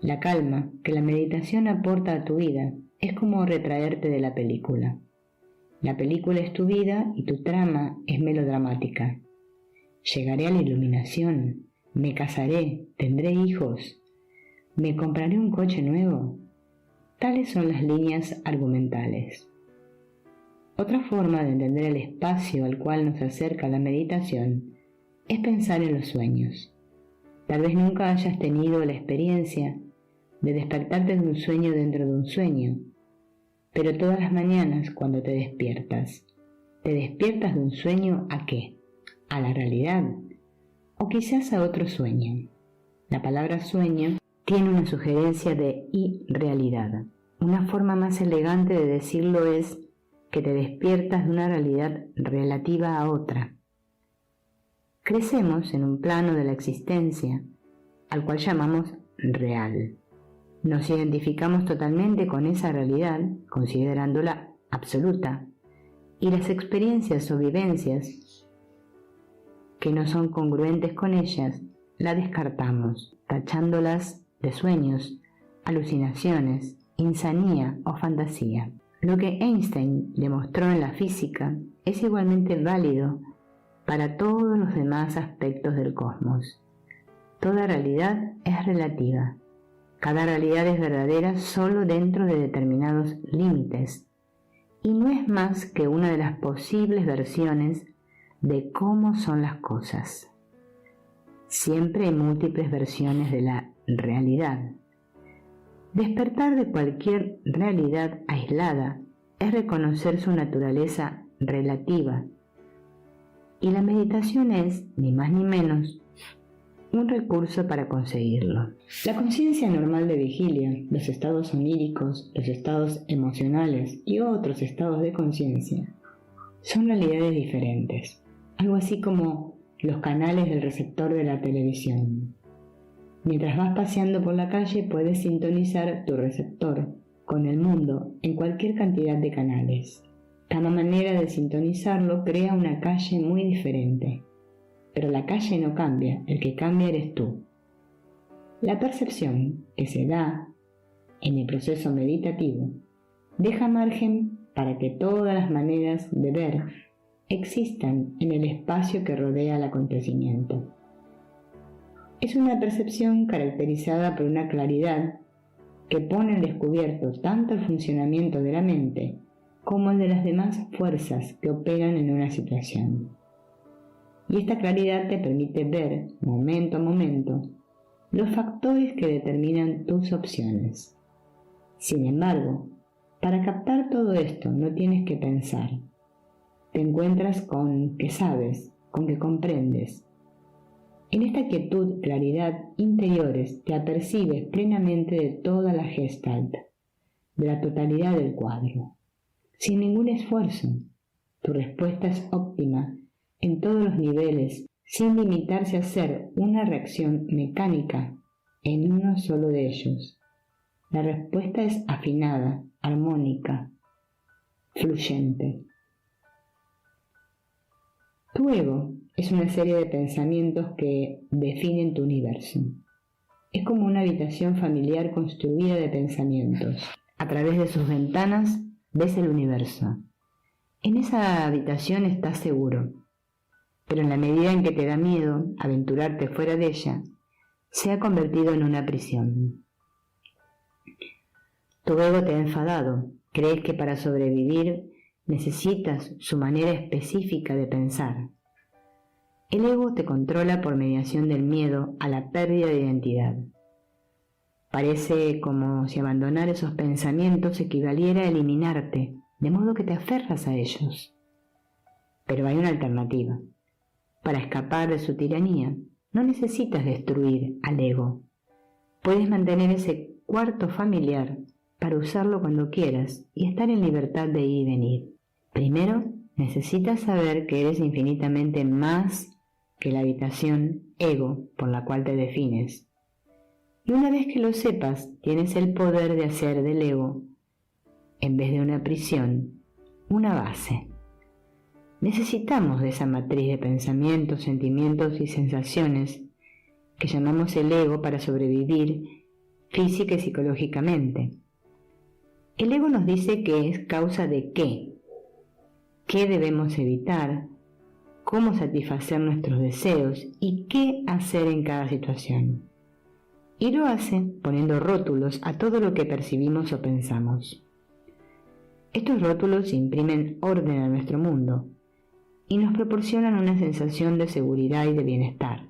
La calma que la meditación aporta a tu vida es como retraerte de la película. La película es tu vida y tu trama es melodramática. Llegaré a la iluminación, me casaré, tendré hijos, me compraré un coche nuevo. Tales son las líneas argumentales. Otra forma de entender el espacio al cual nos acerca la meditación es pensar en los sueños. Tal vez nunca hayas tenido la experiencia de despertarte de un sueño dentro de un sueño, pero todas las mañanas cuando te despiertas de un sueño ¿a qué? ¿A la realidad? O quizás a otro sueño. La palabra sueño tiene una sugerencia de irrealidad. Una forma más elegante de decirlo es que te despiertas de una realidad relativa a otra. Crecemos en un plano de la existencia al cual llamamos real. Nos identificamos totalmente con esa realidad, considerándola absoluta, y las experiencias o vivencias que no son congruentes con ellas, la descartamos, tachándolas de sueños, alucinaciones, insanía o fantasía. Lo que Einstein demostró en la física es igualmente válido para todos los demás aspectos del cosmos. Toda realidad es relativa. Cada realidad es verdadera solo dentro de determinados límites y no es más que una de las posibles versiones de cómo son las cosas. Siempre hay múltiples versiones de la realidad. Despertar de cualquier realidad aislada es reconocer su naturaleza relativa, y la meditación es, ni más ni menos, un recurso para conseguirlo. La conciencia normal de vigilia, los estados oníricos, los estados emocionales y otros estados de conciencia son realidades diferentes, algo así como los canales del receptor de la televisión. Mientras vas paseando por la calle puedes sintonizar tu receptor con el mundo en cualquier cantidad de canales. Cada manera de sintonizarlo crea una calle muy diferente. Pero la calle no cambia, el que cambia eres tú. La percepción que se da en el proceso meditativo deja margen para que todas las maneras de ver existan en el espacio que rodea el acontecimiento. Es una percepción caracterizada por una claridad que pone en descubierto tanto el funcionamiento de la mente como el de las demás fuerzas que operan en una situación. Y esta claridad te permite ver, momento a momento, los factores que determinan tus opciones. Sin embargo, para captar todo esto no tienes que pensar. Te encuentras con que sabes, con que comprendes. En esta quietud, claridad interiores te apercibes plenamente de toda la gestalt, de la totalidad del cuadro. Sin ningún esfuerzo, tu respuesta es óptima en todos los niveles, sin limitarse a hacer una reacción mecánica en uno solo de ellos. La respuesta es afinada, armónica, fluyente. Tu ego es una serie de pensamientos que definen tu universo. Es como una habitación familiar construida de pensamientos. A través de sus ventanas ves el universo. En esa habitación estás seguro. Pero en la medida en que te da miedo aventurarte fuera de ella, se ha convertido en una prisión. Tu ego te ha enfadado, crees que para sobrevivir necesitas su manera específica de pensar. El ego te controla por mediación del miedo a la pérdida de identidad. Parece como si abandonar esos pensamientos equivaliera a eliminarte, de modo que te aferras a ellos. Pero hay una alternativa. Para escapar de su tiranía, no necesitas destruir al ego. Puedes mantener ese cuarto familiar para usarlo cuando quieras y estar en libertad de ir y venir. Primero, necesitas saber que eres infinitamente más que la habitación ego por la cual te defines. Y una vez que lo sepas, tienes el poder de hacer del ego, en vez de una prisión, una base. Necesitamos de esa matriz de pensamientos, sentimientos y sensaciones que llamamos el ego para sobrevivir física y psicológicamente. El ego nos dice que es causa de qué debemos evitar, cómo satisfacer nuestros deseos y qué hacer en cada situación. Y lo hace poniendo rótulos a todo lo que percibimos o pensamos. Estos rótulos imprimen orden a nuestro mundo y nos proporcionan una sensación de seguridad y de bienestar.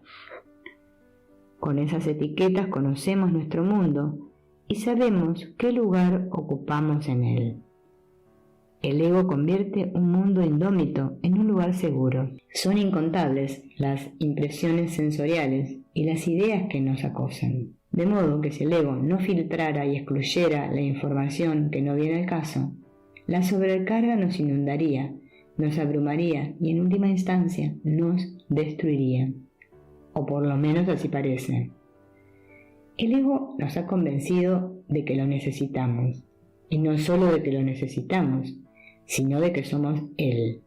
Con esas etiquetas conocemos nuestro mundo y sabemos qué lugar ocupamos en él. El ego convierte un mundo indómito en un lugar seguro. Son incontables las impresiones sensoriales y las ideas que nos acosan. De modo que si el ego no filtrara y excluyera la información que no viene al caso, la sobrecarga nos inundaría, nos abrumaría y en última instancia nos destruiría. O por lo menos así parece. El ego nos ha convencido de que lo necesitamos, y no solo de que lo necesitamos, sino de que somos él.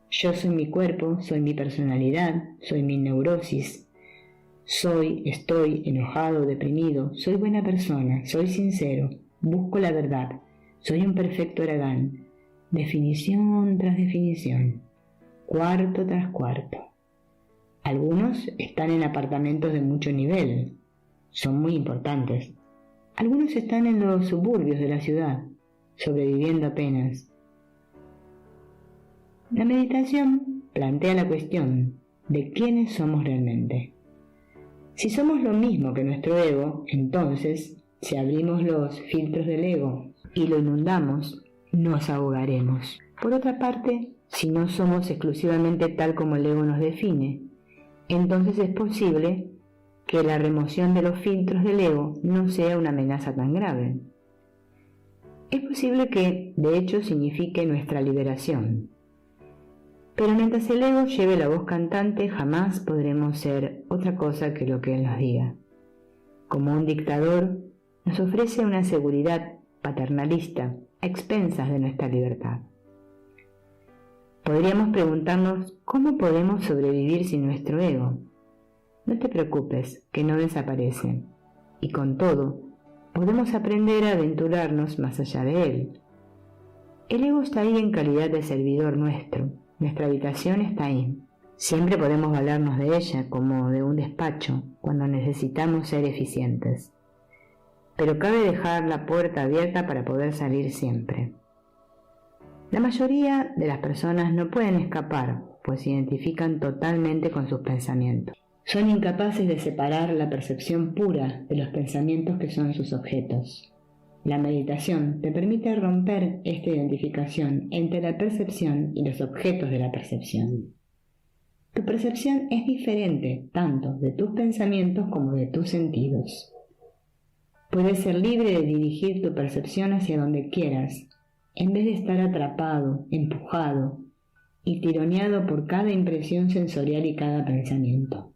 Yo soy mi cuerpo, soy mi personalidad, soy mi neurosis, estoy enojado, deprimido, soy buena persona, soy sincero, busco la verdad, soy un perfecto Aragán, definición tras definición, cuarto tras cuarto. Algunos están en apartamentos de mucho nivel, son muy importantes. Algunos están en los suburbios de la ciudad, sobreviviendo apenas. La meditación plantea la cuestión de quiénes somos realmente. Si somos lo mismo que nuestro ego, entonces, si abrimos los filtros del ego y lo inundamos, nos ahogaremos. Por otra parte, si no somos exclusivamente tal como el ego nos define, entonces es posible que la remoción de los filtros del ego no sea una amenaza tan grave. Es posible que, de hecho, signifique nuestra liberación. Pero mientras el ego lleve la voz cantante, jamás podremos ser otra cosa que lo que él nos diga. Como un dictador, nos ofrece una seguridad paternalista a expensas de nuestra libertad. Podríamos preguntarnos cómo podemos sobrevivir sin nuestro ego. No te preocupes, que no desaparece. Y con todo, podemos aprender a aventurarnos más allá de él. El ego está ahí en calidad de servidor nuestro. Nuestra habitación está ahí. Siempre podemos valernos de ella como de un despacho cuando necesitamos ser eficientes. Pero cabe dejar la puerta abierta para poder salir siempre. La mayoría de las personas no pueden escapar, pues se identifican totalmente con sus pensamientos. Son incapaces de separar la percepción pura de los pensamientos que son sus objetos. La meditación te permite romper esta identificación entre la percepción y los objetos de la percepción. Tu percepción es diferente tanto de tus pensamientos como de tus sentidos. Puedes ser libre de dirigir tu percepción hacia donde quieras, en vez de estar atrapado, empujado y tironeado por cada impresión sensorial y cada pensamiento.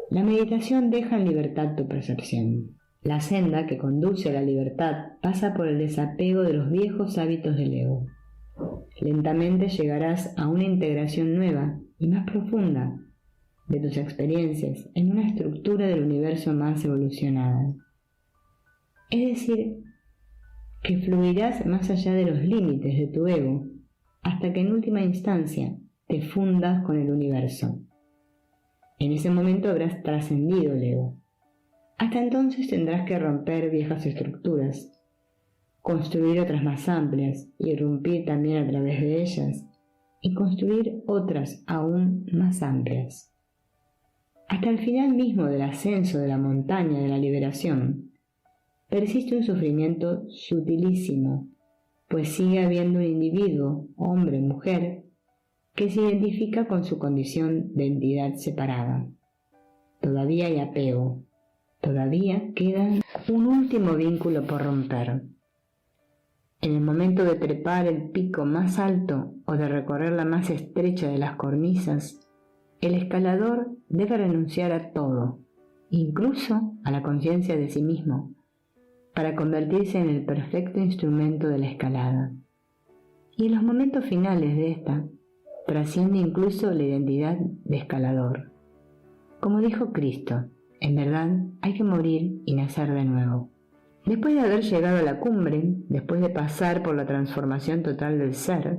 La meditación deja en libertad tu percepción. La senda que conduce a la libertad pasa por el desapego de los viejos hábitos del ego. Lentamente llegarás a una integración nueva y más profunda de tus experiencias en una estructura del universo más evolucionada. Es decir, que fluirás más allá de los límites de tu ego hasta que en última instancia te fundas con el universo. En ese momento habrás trascendido el ego. Hasta entonces tendrás que romper viejas estructuras, construir otras más amplias, irrumpir también a través de ellas y construir otras aún más amplias. Hasta el final mismo del ascenso de la montaña de la liberación, persiste un sufrimiento sutilísimo, pues sigue habiendo un individuo, hombre o mujer, que se identifica con su condición de entidad separada. Todavía hay apego, todavía queda un último vínculo por romper. En el momento de trepar el pico más alto o de recorrer la más estrecha de las cornisas, el escalador debe renunciar a todo, incluso a la conciencia de sí mismo, para convertirse en el perfecto instrumento de la escalada. Y en los momentos finales de esta, trasciende incluso la identidad de escalador. Como dijo Cristo, en verdad hay que morir y nacer de nuevo. Después de haber llegado a la cumbre, después de pasar por la transformación total del ser,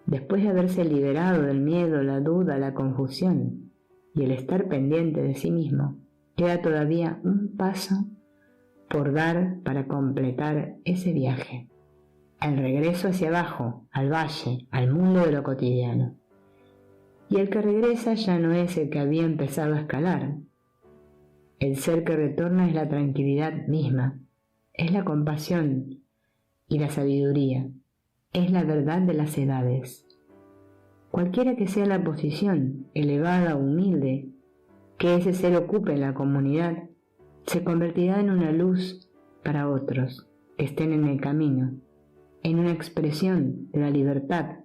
después de haberse liberado del miedo, la duda, la confusión y el estar pendiente de sí mismo, queda todavía un paso por dar para completar ese viaje. El regreso hacia abajo, al valle, al mundo de lo cotidiano. Y el que regresa ya no es el que había empezado a escalar. El ser que retorna es la tranquilidad misma, es la compasión y la sabiduría, es la verdad de las edades. Cualquiera que sea la posición, elevada o humilde, que ese ser ocupe en la comunidad, se convertirá en una luz para otros que estén en el camino, en una expresión de la libertad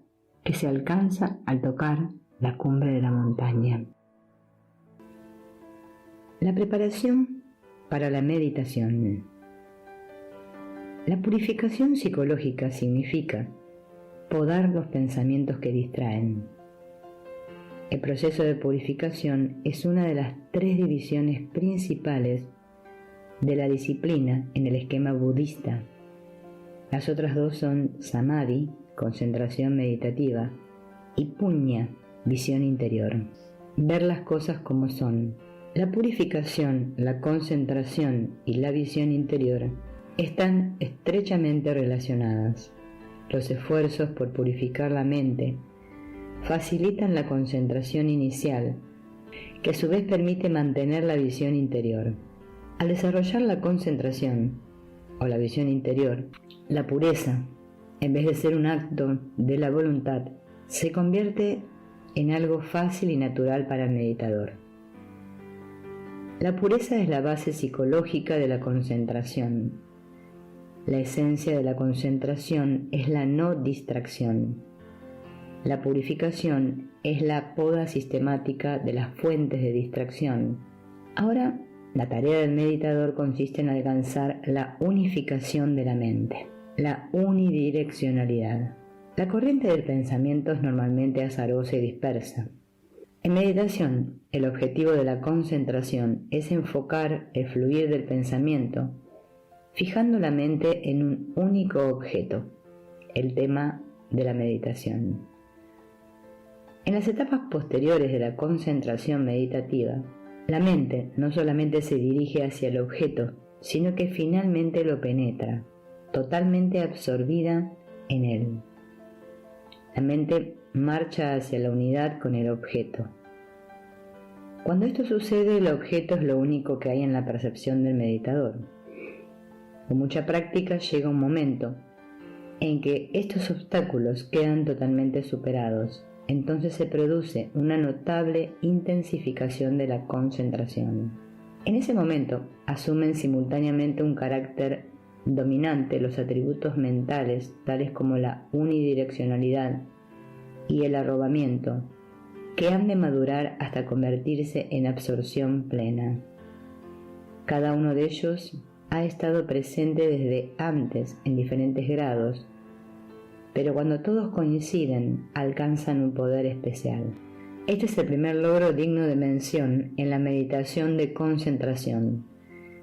que se alcanza al tocar la cumbre de la montaña. La preparación para la meditación. La purificación psicológica significa podar los pensamientos que distraen. El proceso de purificación es una de las 3 divisiones principales de la disciplina en el esquema budista. Las otras 2 son samadhi, concentración meditativa, y puña, visión interior. Ver las cosas como son. La purificación, la concentración y la visión interior están estrechamente relacionadas. Los esfuerzos por purificar la mente facilitan la concentración inicial, que a su vez permite mantener la visión interior. Al desarrollar la concentración o la visión interior, la pureza, en vez de ser un acto de la voluntad, se convierte en algo fácil y natural para el meditador. La pureza es la base psicológica de la concentración. La esencia de la concentración es la no distracción. La purificación es la poda sistemática de las fuentes de distracción. Ahora, la tarea del meditador consiste en alcanzar la unificación de la mente, la unidireccionalidad. La corriente del pensamiento es normalmente azarosa y dispersa. En meditación, el objetivo de la concentración es enfocar el fluir del pensamiento, fijando la mente en un único objeto, el tema de la meditación. En las etapas posteriores de la concentración meditativa, la mente no solamente se dirige hacia el objeto, sino que finalmente lo penetra, totalmente absorbida en él. La mente marcha hacia la unidad con el objeto. Cuando esto sucede, el objeto es lo único que hay en la percepción del meditador. Con mucha práctica llega un momento en que estos obstáculos quedan totalmente superados. Entonces se produce una notable intensificación de la concentración. En ese momento asumen simultáneamente un carácter dominante los atributos mentales, tales como la unidireccionalidad y el arrobamiento, que han de madurar hasta convertirse en absorción plena. Cada uno de ellos ha estado presente desde antes en diferentes grados, pero cuando todos coinciden, alcanzan un poder especial. Este es el primer logro digno de mención en la meditación de concentración,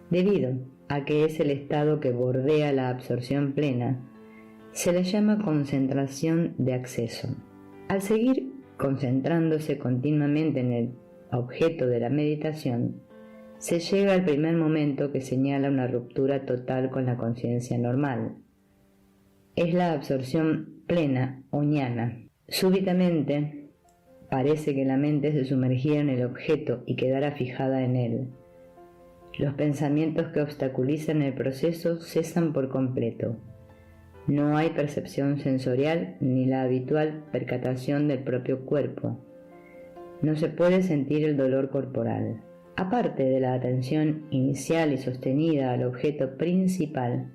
debido a que es el estado que bordea la absorción plena. Se le llama concentración de acceso. Al seguir concentrándose continuamente en el objeto de la meditación, se llega al primer momento que señala una ruptura total con la conciencia normal. Es la absorción plena o jnana. Súbitamente parece que la mente se sumergiera en el objeto y quedara fijada en él. Los pensamientos que obstaculizan el proceso cesan por completo. No hay percepción sensorial ni la habitual percatación del propio cuerpo. No se puede sentir el dolor corporal. Aparte de la atención inicial y sostenida al objeto principal,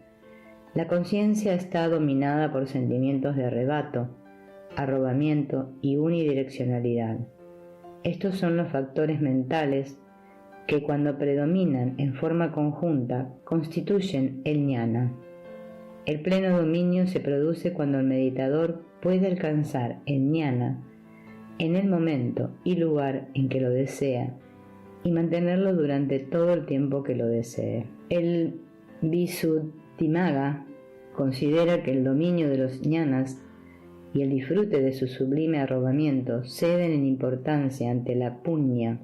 la conciencia está dominada por sentimientos de arrebato, arrobamiento y unidireccionalidad. Estos son los factores mentales que cuando predominan en forma conjunta constituyen el jnana. El pleno dominio se produce cuando el meditador puede alcanzar el jnana en el momento y lugar en que lo desea y mantenerlo durante todo el tiempo que lo desee. El Visuddhimagga considera que el dominio de los jnanas y el disfrute de su sublime arrobamiento ceden en importancia ante la punya,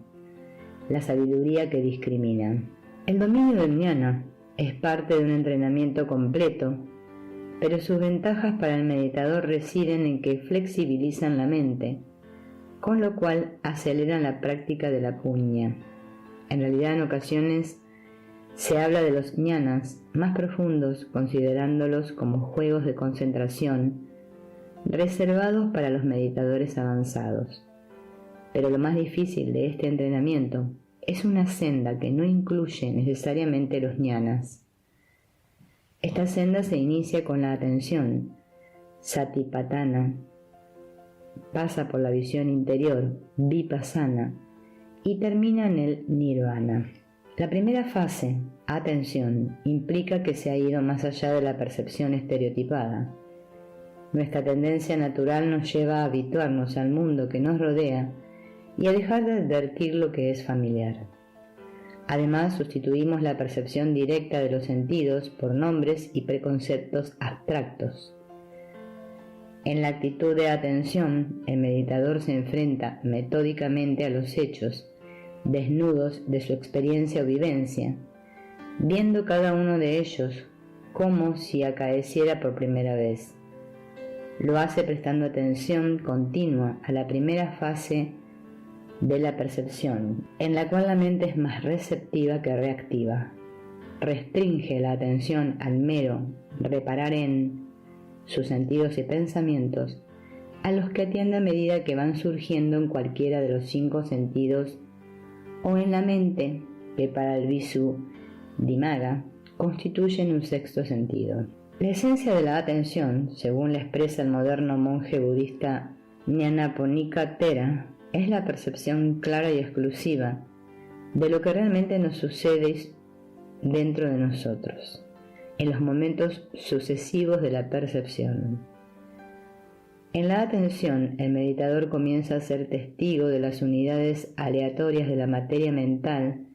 la sabiduría que discrimina. El dominio del jnana es parte de un entrenamiento completo, pero sus ventajas para el meditador residen en que flexibilizan la mente, con lo cual aceleran la práctica de la punya. En realidad, en ocasiones se habla de los jnanas más profundos, considerándolos como juegos de concentración reservados para los meditadores avanzados. Pero lo más difícil de este entrenamiento es una senda que no incluye necesariamente los jnanas. Esta senda se inicia con la atención, satipatthana, pasa por la visión interior, vipassana, y termina en el nirvana. La primera fase, atención, implica que se ha ido más allá de la percepción estereotipada. Nuestra tendencia natural nos lleva a habituarnos al mundo que nos rodea y a dejar de advertir lo que es familiar. Además, sustituimos la percepción directa de los sentidos por nombres y preconceptos abstractos. En la actitud de atención, el meditador se enfrenta metódicamente a los hechos, desnudos de su experiencia o vivencia, viendo cada uno de ellos como si acaeciera por primera vez. Lo hace prestando atención continua a la primera fase de la percepción, en la cual la mente es más receptiva que reactiva. Restringe la atención al mero reparar en sus sentidos y pensamientos, a los que atiende a medida que van surgiendo en cualquiera de los 5 sentidos o en la mente que para el Visuddhimagga constituyen un sexto sentido. La esencia de la atención, según la expresa el moderno monje budista Nyanaponika Thera, es la percepción clara y exclusiva de lo que realmente nos sucede dentro de nosotros, en los momentos sucesivos de la percepción. En la atención, el meditador comienza a ser testigo de las unidades aleatorias de la materia mental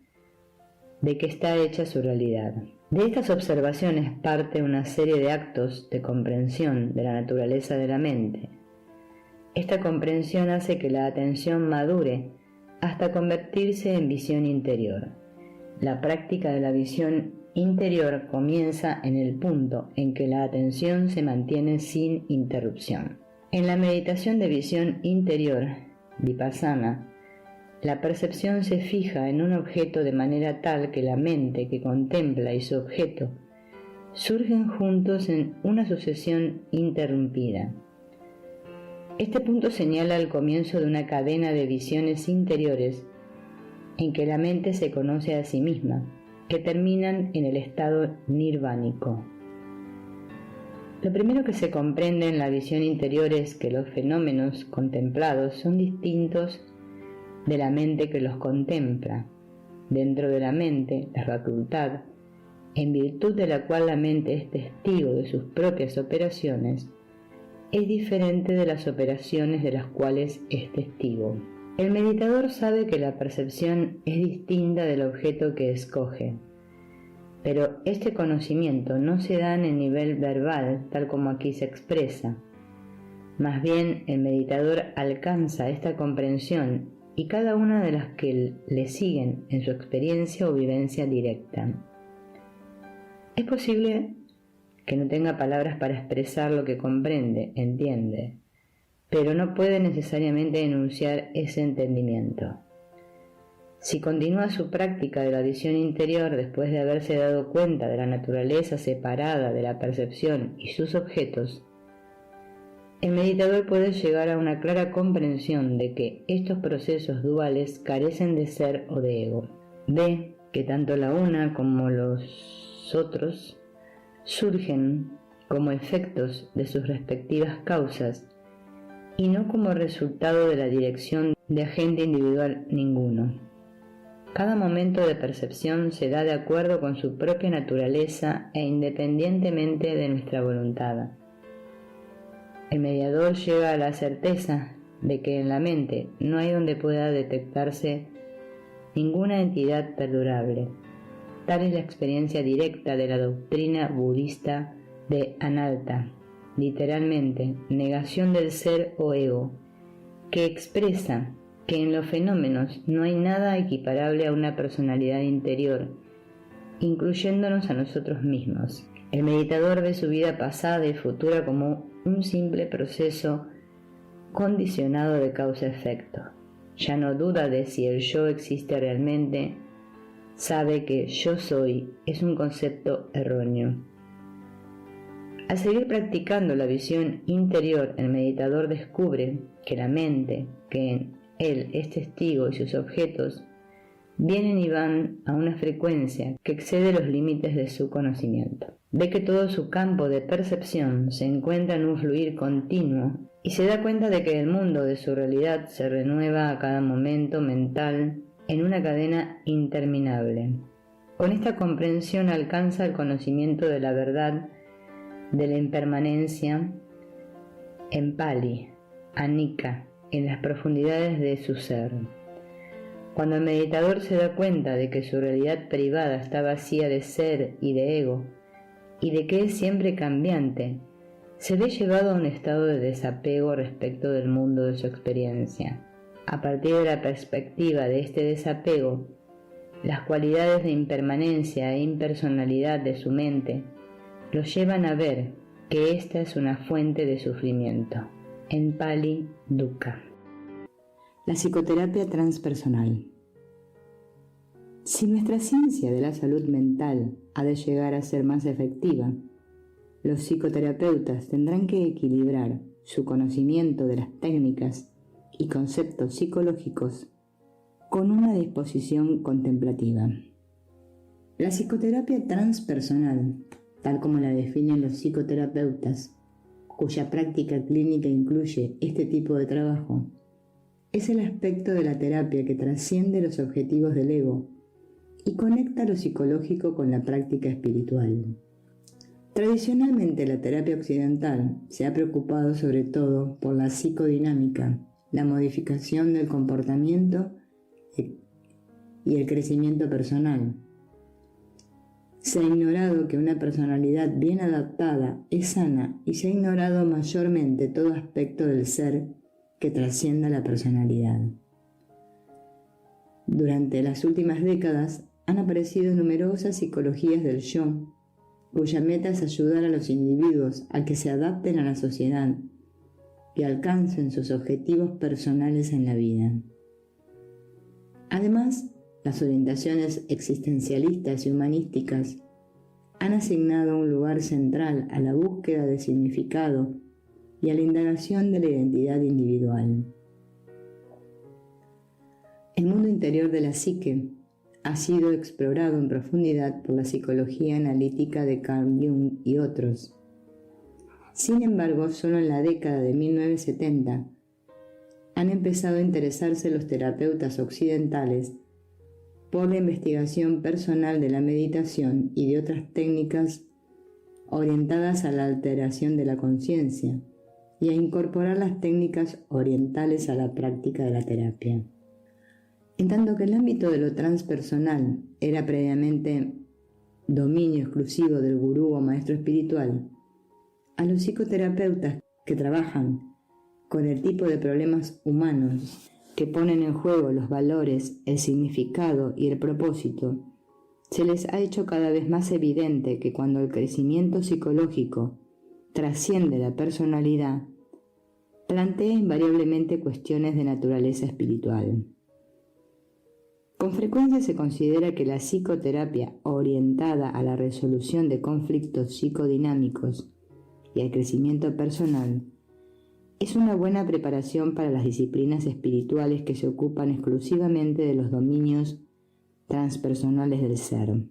de que está hecha su realidad. De estas observaciones parte una serie de actos de comprensión de la naturaleza de la mente. Esta comprensión hace que la atención madure hasta convertirse en visión interior. La práctica de la visión interior comienza en el punto en que la atención se mantiene sin interrupción. En la meditación de visión interior, Vipassana, la percepción se fija en un objeto de manera tal que la mente que contempla y su objeto surgen juntos en una sucesión interrumpida. Este punto señala el comienzo de una cadena de visiones interiores en que la mente se conoce a sí misma, que terminan en el estado nirvánico. Lo primero que se comprende en la visión interior es que los fenómenos contemplados son distintos de la mente que los contempla. Dentro de la mente, la facultad, en virtud de la cual la mente es testigo de sus propias operaciones, es diferente de las operaciones de las cuales es testigo. El meditador sabe que la percepción es distinta del objeto que escoge, pero este conocimiento no se da en el nivel verbal tal como aquí se expresa. Más bien, el meditador alcanza esta comprensión y cada una de las que le siguen en su experiencia o vivencia directa. Es posible que no tenga palabras para expresar lo que comprende, entiende, pero no puede necesariamente enunciar ese entendimiento. Si continúa su práctica de la visión interior después de haberse dado cuenta de la naturaleza separada de la percepción y sus objetos, el meditador puede llegar a una clara comprensión de que estos procesos duales carecen de ser o de ego. Ve que tanto la una como los otros surgen como efectos de sus respectivas causas y no como resultado de la dirección de agente individual ninguno. Cada momento de percepción se da de acuerdo con su propia naturaleza e independientemente de nuestra voluntad. El mediador llega a la certeza de que en la mente no hay donde pueda detectarse ninguna entidad perdurable. Tal es la experiencia directa de la doctrina budista de Anatta, literalmente negación del ser o ego, que expresa que en los fenómenos no hay nada equiparable a una personalidad interior, incluyéndonos a nosotros mismos. El meditador ve su vida pasada y futura como un simple proceso condicionado de causa-efecto. Ya no duda de si el yo existe realmente, sabe que yo soy es un concepto erróneo. Al seguir practicando la visión interior, el meditador descubre que la mente, que en él es testigo y sus objetos, vienen y van a una frecuencia que excede los límites de su conocimiento. Ve que todo su campo de percepción se encuentra en un fluir continuo y se da cuenta de que el mundo de su realidad se renueva a cada momento mental en una cadena interminable. Con esta comprensión alcanza el conocimiento de la verdad de la impermanencia en Pali, Anicca, en las profundidades de su ser. Cuando el meditador se da cuenta de que su realidad privada está vacía de ser y de ego, y de que es siempre cambiante, se ve llevado a un estado de desapego respecto del mundo de su experiencia. A partir de la perspectiva de este desapego, las cualidades de impermanencia e impersonalidad de su mente lo llevan a ver que esta es una fuente de sufrimiento. En Pali, dukkha. La psicoterapia transpersonal. Si nuestra ciencia de la salud mental ha de llegar a ser más efectiva, los psicoterapeutas tendrán que equilibrar su conocimiento de las técnicas y conceptos psicológicos con una disposición contemplativa. La psicoterapia transpersonal, tal como la definen los psicoterapeutas, cuya práctica clínica incluye este tipo de trabajo, es el aspecto de la terapia que trasciende los objetivos del ego y conecta lo psicológico con la práctica espiritual. Tradicionalmente la terapia occidental se ha preocupado sobre todo por la psicodinámica, la modificación del comportamiento y el crecimiento personal. Se ha ignorado que una personalidad bien adaptada es sana y se ha ignorado mayormente todo aspecto del ser que trascienda la personalidad. Durante las últimas décadas han aparecido numerosas psicologías del yo, cuya meta es ayudar a los individuos a que se adapten a la sociedad y alcancen sus objetivos personales en la vida. Además, las orientaciones existencialistas y humanísticas han asignado un lugar central a la búsqueda de significado y a la indagación de la identidad individual. El mundo interior de la psique ha sido explorado en profundidad por la psicología analítica de Carl Jung y otros. Sin embargo, solo en la década de 1970 han empezado a interesarse los terapeutas occidentales por la investigación personal de la meditación y de otras técnicas orientadas a la alteración de la conciencia y a incorporar las técnicas orientales a la práctica de la terapia. En tanto que el ámbito de lo transpersonal era previamente dominio exclusivo del gurú o maestro espiritual, a los psicoterapeutas que trabajan con el tipo de problemas humanos que ponen en juego los valores, el significado y el propósito, se les ha hecho cada vez más evidente que cuando el crecimiento psicológico trasciende la personalidad, plantea invariablemente cuestiones de naturaleza espiritual. Con frecuencia se considera que la psicoterapia orientada a la resolución de conflictos psicodinámicos y al crecimiento personal es una buena preparación para las disciplinas espirituales que se ocupan exclusivamente de los dominios transpersonales del ser.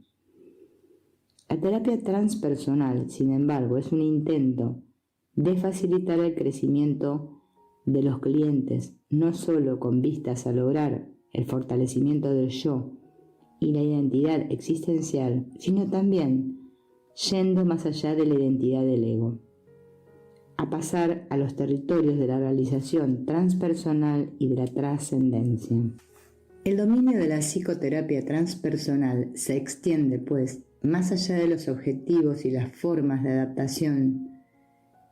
La terapia transpersonal, sin embargo, es un intento de facilitar el crecimiento de los clientes, no solo con vistas a lograr el fortalecimiento del yo y la identidad existencial, sino también yendo más allá de la identidad del ego, a pasar a los territorios de la realización transpersonal y de la trascendencia. El dominio de la psicoterapia transpersonal se extiende, pues, más allá de los objetivos y las formas de adaptación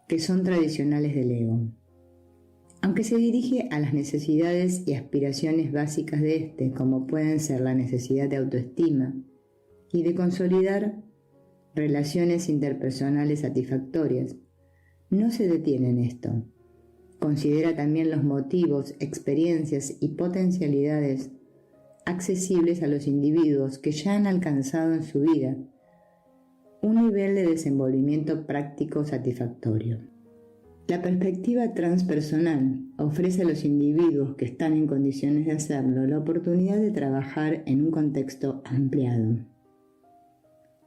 que son tradicionales del ego. Aunque se dirige a las necesidades y aspiraciones básicas de éste, como pueden ser la necesidad de autoestima y de consolidar relaciones interpersonales satisfactorias, no se detiene en esto. Considera también los motivos, experiencias y potencialidades accesibles a los individuos que ya han alcanzado en su vida un nivel de desenvolvimiento práctico satisfactorio. La perspectiva transpersonal ofrece a los individuos que están en condiciones de hacerlo la oportunidad de trabajar en un contexto ampliado.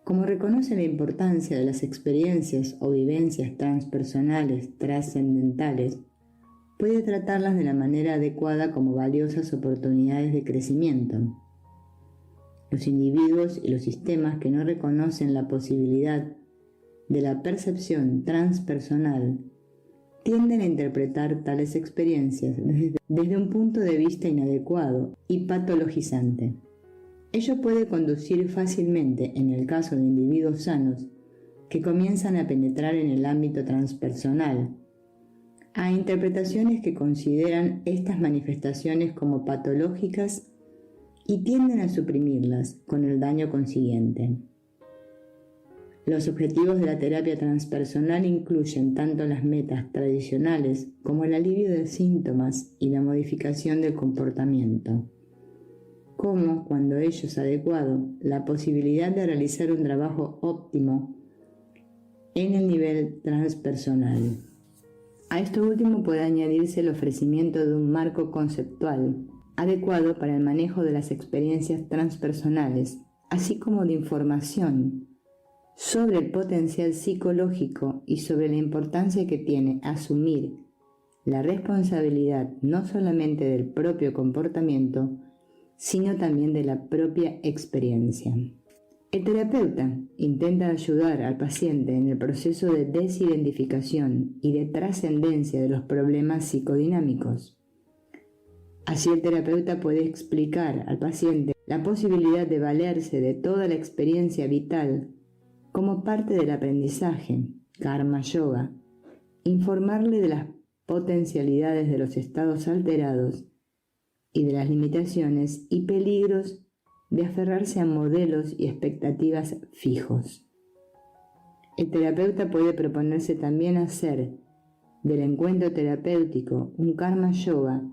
Como reconoce la importancia de las experiencias o vivencias transpersonales trascendentales, puede tratarlas de la manera adecuada como valiosas oportunidades de crecimiento. Los individuos y los sistemas que no reconocen la posibilidad de la percepción transpersonal tienden a interpretar tales experiencias desde un punto de vista inadecuado y patologizante. Ello puede conducir fácilmente, en el caso de individuos sanos que comienzan a penetrar en el ámbito transpersonal, a interpretaciones que consideran estas manifestaciones como patológicas y tienden a suprimirlas, con el daño consiguiente. Los objetivos de la terapia transpersonal incluyen tanto las metas tradicionales como el alivio de síntomas y la modificación del comportamiento, como, cuando ello es adecuado, la posibilidad de realizar un trabajo óptimo en el nivel transpersonal. A esto último puede añadirse el ofrecimiento de un marco conceptual adecuado para el manejo de las experiencias transpersonales, así como de información sobre el potencial psicológico y sobre la importancia que tiene asumir la responsabilidad no solamente del propio comportamiento, sino también de la propia experiencia. El terapeuta intenta ayudar al paciente en el proceso de desidentificación y de trascendencia de los problemas psicodinámicos. Así el terapeuta puede explicar al paciente la posibilidad de valerse de toda la experiencia vital como parte del aprendizaje, karma yoga, informarle de las potencialidades de los estados alterados y de las limitaciones y peligros de aferrarse a modelos y expectativas fijos. El terapeuta puede proponerse también hacer del encuentro terapéutico un karma yoga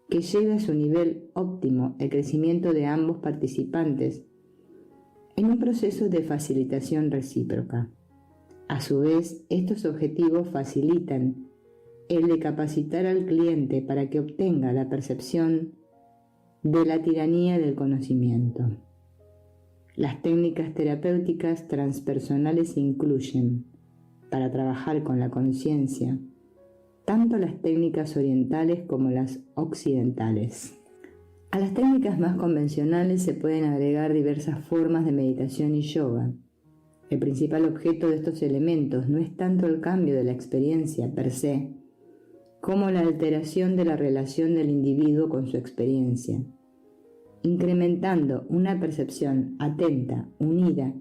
que lleve a su nivel óptimo el crecimiento de ambos participantes en un proceso de facilitación recíproca. A su vez, estos objetivos facilitan el de capacitar al cliente para que obtenga la percepción de la tiranía del conocimiento. Las técnicas terapéuticas transpersonales incluyen, para trabajar con la conciencia, tanto las técnicas orientales como las occidentales. A las técnicas más convencionales se pueden agregar diversas formas de meditación y yoga. El principal objeto de estos elementos no es tanto el cambio de la experiencia per se, como la alteración de la relación del individuo con su experiencia, incrementando una percepción atenta, unida,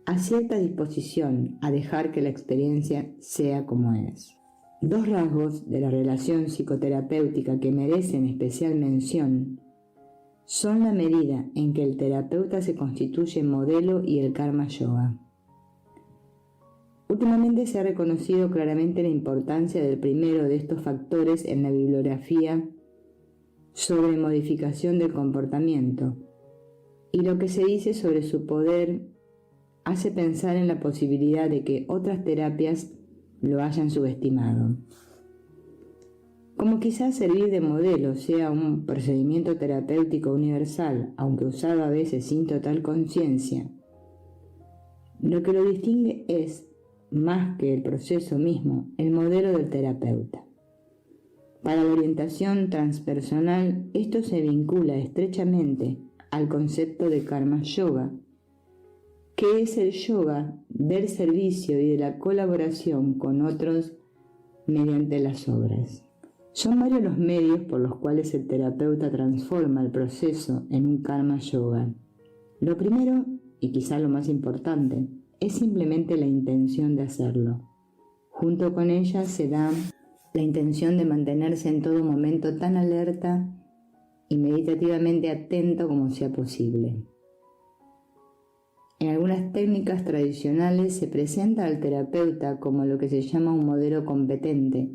a cierta disposición a dejar que la experiencia sea como es. Dos rasgos de la relación psicoterapéutica que merecen especial mención son la medida en que el terapeuta se constituye modelo y el karma yoga. Últimamente se ha reconocido claramente la importancia del primero de estos factores en la bibliografía sobre modificación del comportamiento, y lo que se dice sobre su poder hace pensar en la posibilidad de que otras terapias lo hayan subestimado. Como quizás servir de modelo sea un procedimiento terapéutico universal, aunque usado a veces sin total conciencia, lo que lo distingue es, más que el proceso mismo, el modelo del terapeuta. Para la orientación transpersonal, esto se vincula estrechamente al concepto de karma yoga, que es el yoga del servicio y de la colaboración con otros mediante las obras. Son varios los medios por los cuales el terapeuta transforma el proceso en un karma yoga. Lo primero, y quizá lo más importante, es simplemente la intención de hacerlo. Junto con ella se da la intención de mantenerse en todo momento tan alerta y meditativamente atento como sea posible. En algunas técnicas tradicionales se presenta al terapeuta como lo que se llama un modelo competente,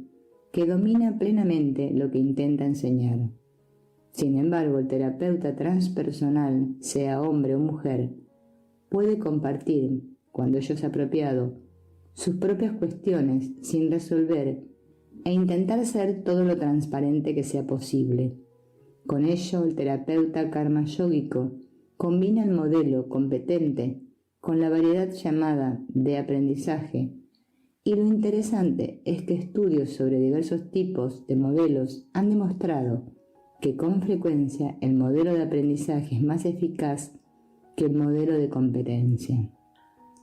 que domina plenamente lo que intenta enseñar. Sin embargo, el terapeuta transpersonal, sea hombre o mujer, puede compartir, cuando ello es apropiado, sus propias cuestiones sin resolver e intentar ser todo lo transparente que sea posible. Con ello, el terapeuta karma yógico combina el modelo competente con la variedad llamada de aprendizaje, y lo interesante es que estudios sobre diversos tipos de modelos han demostrado que con frecuencia el modelo de aprendizaje es más eficaz que el modelo de competencia.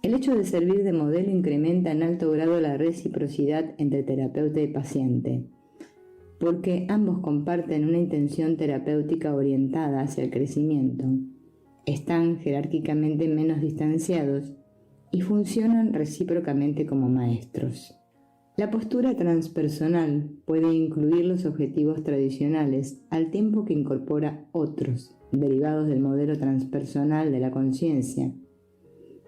El hecho de servir de modelo incrementa en alto grado la reciprocidad entre terapeuta y paciente, porque ambos comparten una intención terapéutica orientada hacia el crecimiento, están jerárquicamente menos distanciados y funcionan recíprocamente como maestros. La postura transpersonal puede incluir los objetivos tradicionales al tiempo que incorpora otros, derivados del modelo transpersonal de la conciencia,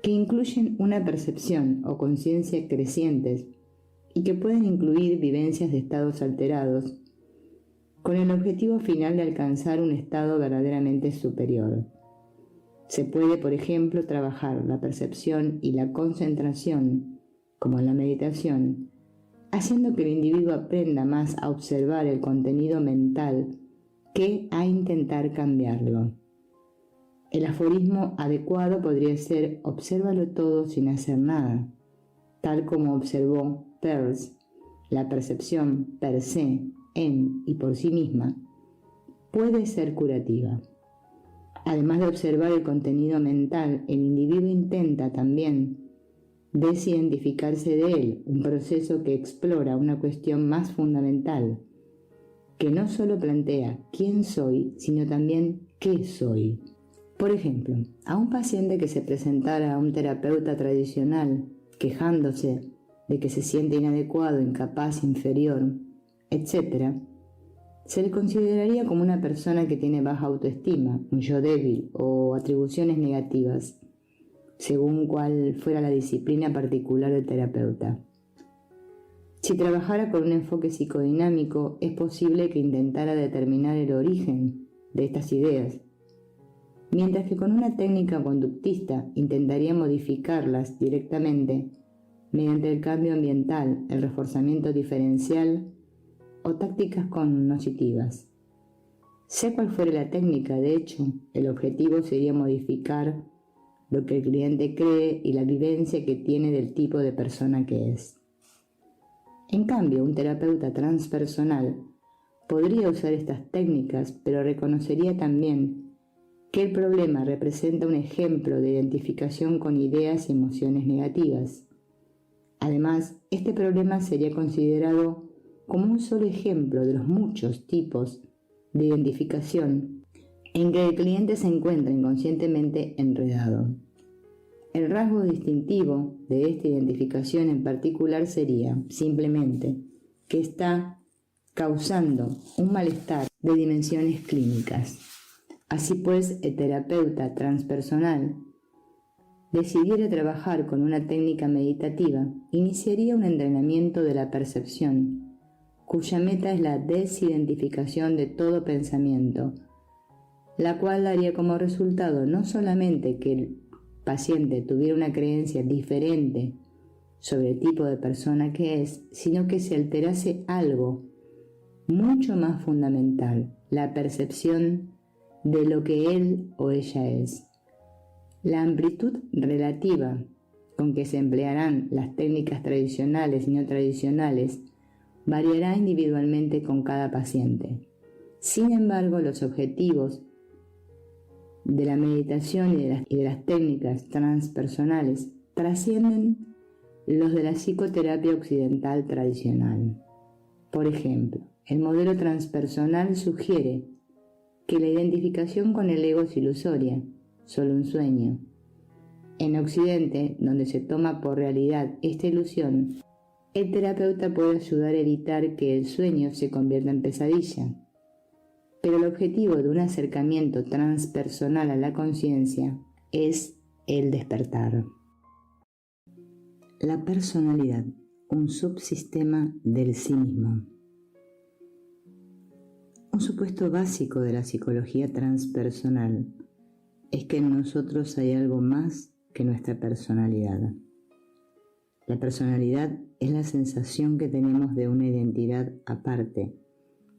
que incluyen una percepción o conciencia crecientes y que pueden incluir vivencias de estados alterados, con el objetivo final de alcanzar un estado verdaderamente superior. Se puede, por ejemplo, trabajar la percepción y la concentración, como en la meditación, haciendo que el individuo aprenda más a observar el contenido mental que a intentar cambiarlo. El aforismo adecuado podría ser: obsérvalo todo sin hacer nada, tal como observó Peirce. La percepción per se, en y por sí misma, puede ser curativa. Además de observar el contenido mental, el individuo intenta también desidentificarse de él, un proceso que explora una cuestión más fundamental, que no solo plantea quién soy, sino también qué soy. Por ejemplo, a un paciente que se presentara a un terapeuta tradicional quejándose de que se siente inadecuado, incapaz, inferior, etc., se le consideraría como una persona que tiene baja autoestima, un yo débil o atribuciones negativas, según cuál fuera la disciplina particular del terapeuta. Si trabajara con un enfoque psicodinámico, es posible que intentara determinar el origen de estas ideas, mientras que con una técnica conductista intentaría modificarlas directamente mediante el cambio ambiental, el reforzamiento diferencial o tácticas cognitivas. Sea cual fuere la técnica, de hecho, el objetivo sería modificar lo que el cliente cree y la vivencia que tiene del tipo de persona que es. En cambio, un terapeuta transpersonal podría usar estas técnicas, pero reconocería también que el problema representa un ejemplo de identificación con ideas y emociones negativas. Además, este problema sería considerado como un solo ejemplo de los muchos tipos de identificación en que el cliente se encuentra inconscientemente enredado. El rasgo distintivo de esta identificación en particular sería, simplemente, que está causando un malestar de dimensiones clínicas. Así pues, el terapeuta transpersonal decidiera trabajar con una técnica meditativa, iniciaría un entrenamiento de la percepción, cuya meta es la desidentificación de todo pensamiento, la cual daría como resultado no solamente que el paciente tuviera una creencia diferente sobre el tipo de persona que es, sino que se alterase algo mucho más fundamental, la percepción de lo que él o ella es. La amplitud relativa con que se emplearán las técnicas tradicionales y no tradicionales variará individualmente con cada paciente. Sin embargo, los objetivos de la meditación y de las técnicas transpersonales trascienden los de la psicoterapia occidental tradicional. Por ejemplo, el modelo transpersonal sugiere que la identificación con el ego es ilusoria, solo un sueño. En Occidente, donde se toma por realidad esta ilusión, el terapeuta puede ayudar a evitar que el sueño se convierta en pesadilla. Pero el objetivo de un acercamiento transpersonal a la conciencia es el despertar. La personalidad, un subsistema del sí mismo. Un supuesto básico de la psicología transpersonal es que en nosotros hay algo más que nuestra personalidad. La personalidad es la sensación que tenemos de una identidad aparte,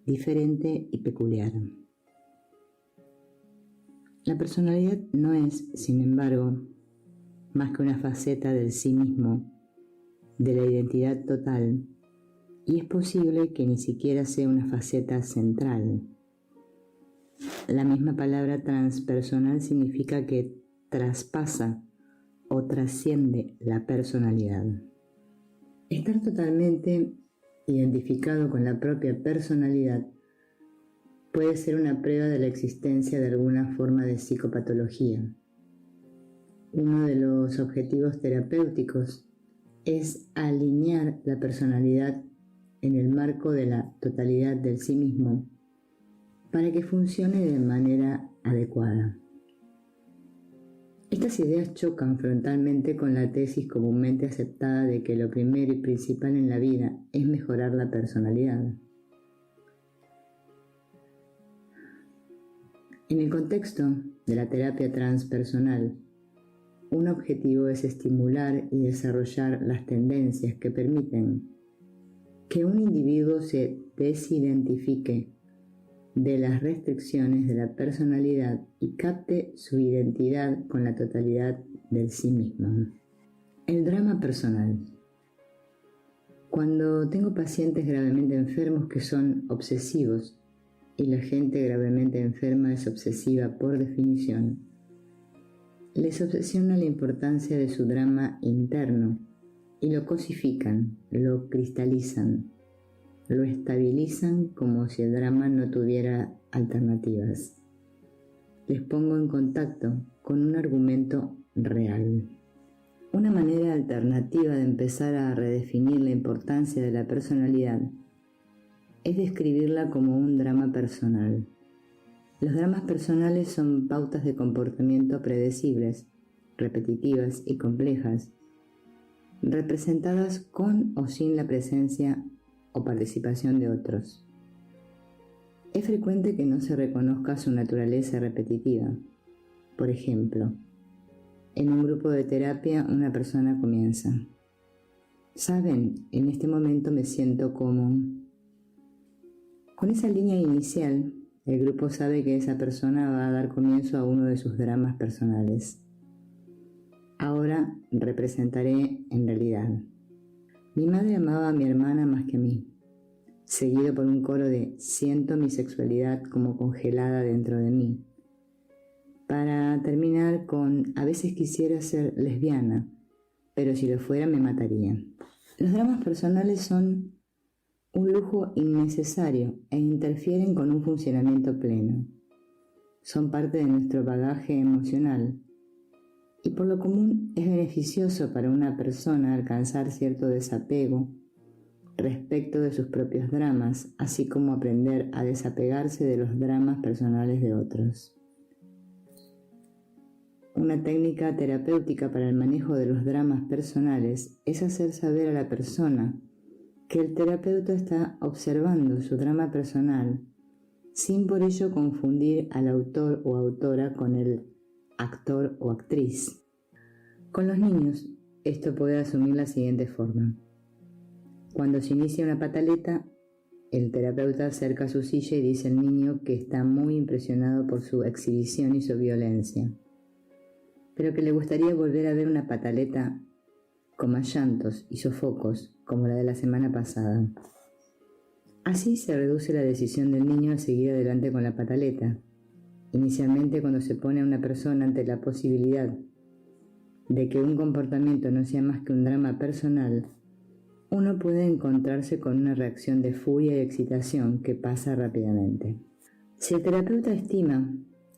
diferente y peculiar. La personalidad no es, sin embargo, más que una faceta del sí mismo, de la identidad total, y es posible que ni siquiera sea una faceta central. La misma palabra transpersonal significa que traspasa o trasciende la personalidad. Estar totalmente identificado con la propia personalidad puede ser una prueba de la existencia de alguna forma de psicopatología. Uno de los objetivos terapéuticos es alinear la personalidad en el marco de la totalidad del sí mismo para que funcione de manera adecuada. Estas ideas chocan frontalmente con la tesis comúnmente aceptada de que lo primero y principal en la vida es mejorar la personalidad. En el contexto de la terapia transpersonal, un objetivo es estimular y desarrollar las tendencias que permiten que un individuo se desidentifique de las restricciones de la personalidad y capte su identidad con la totalidad del sí mismo. El drama personal. Cuando tengo pacientes gravemente enfermos que son obsesivos, y la gente gravemente enferma es obsesiva por definición, les obsesiona la importancia de su drama interno y lo cosifican, lo cristalizan, lo estabilizan como si el drama no tuviera alternativas. Les pongo en contacto con un argumento real. Una manera alternativa de empezar a redefinir la importancia de la personalidad es describirla como un drama personal. Los dramas personales son pautas de comportamiento predecibles, repetitivas y complejas, representadas con o sin la presencia o participación de otros. Es frecuente que no se reconozca su naturaleza repetitiva. Por ejemplo, en un grupo de terapia una persona comienza: ¿saben? En este momento me siento como... Con esa línea inicial, el grupo sabe que esa persona va a dar comienzo a uno de sus dramas personales. Ahora representaré en realidad. Mi madre amaba a mi hermana más que a mí, seguido por un coro de siento mi sexualidad como congelada dentro de mí, para terminar con a veces quisiera ser lesbiana, pero si lo fuera me mataría. Los dramas personales son un lujo innecesario e interfieren con un funcionamiento pleno. Son parte de nuestro bagaje emocional y por lo común es beneficioso para una persona alcanzar cierto desapego respecto de sus propios dramas, así como aprender a desapegarse de los dramas personales de otros. Una técnica terapéutica para el manejo de los dramas personales es hacer saber a la persona que el terapeuta está observando su drama personal sin por ello confundir al autor o autora con el actor o actriz. Con los niños, esto puede asumir la siguiente forma. Cuando se inicia una pataleta, el terapeuta acerca su silla y dice al niño que está muy impresionado por su exhibición y su violencia, pero que le gustaría volver a ver una pataleta con más llantos y sofocos como la de la semana pasada. Así se reduce la decisión del niño a seguir adelante con la pataleta. Inicialmente, cuando se pone a una persona ante la posibilidad de que un comportamiento no sea más que un drama personal, uno puede encontrarse con una reacción de furia y excitación que pasa rápidamente. Si el terapeuta estima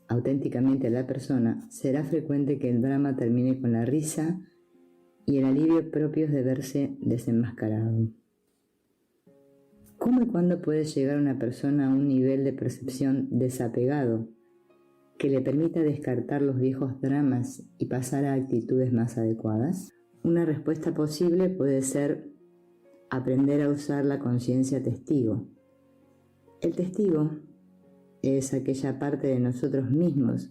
auténticamente a la persona, será frecuente que el drama termine con la risa y el alivio propios de verse desenmascarado. ¿Cómo y cuándo puede llegar una persona a un nivel de percepción desapegado que le permita descartar los viejos dramas y pasar a actitudes más adecuadas? Una respuesta posible puede ser aprender a usar la conciencia testigo. El testigo es aquella parte de nosotros mismos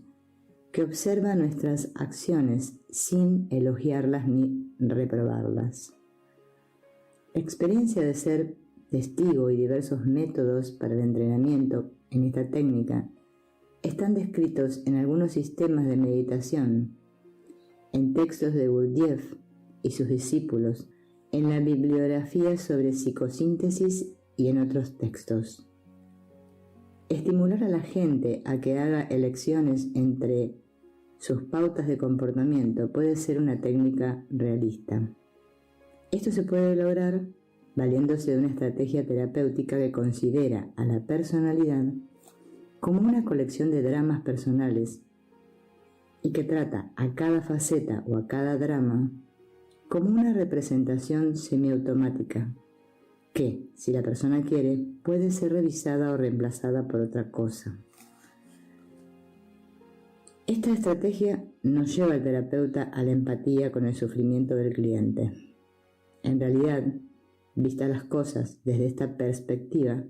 que observa nuestras acciones sin elogiarlas ni reprobarlas. La experiencia de ser testigo y diversos métodos para el entrenamiento en esta técnica están descritos en algunos sistemas de meditación, en textos de Gurdjieff y sus discípulos, en la bibliografía sobre psicosíntesis y en otros textos. Estimular a la gente a que haga elecciones entre sus pautas de comportamiento puede ser una técnica realista. Esto se puede lograr valiéndose de una estrategia terapéutica que considera a la personalidad como una colección de dramas personales y que trata a cada faceta o a cada drama como una representación semiautomática que, si la persona quiere, puede ser revisada o reemplazada por otra cosa. Esta estrategia nos lleva al terapeuta a la empatía con el sufrimiento del cliente. En realidad, vistas las cosas desde esta perspectiva,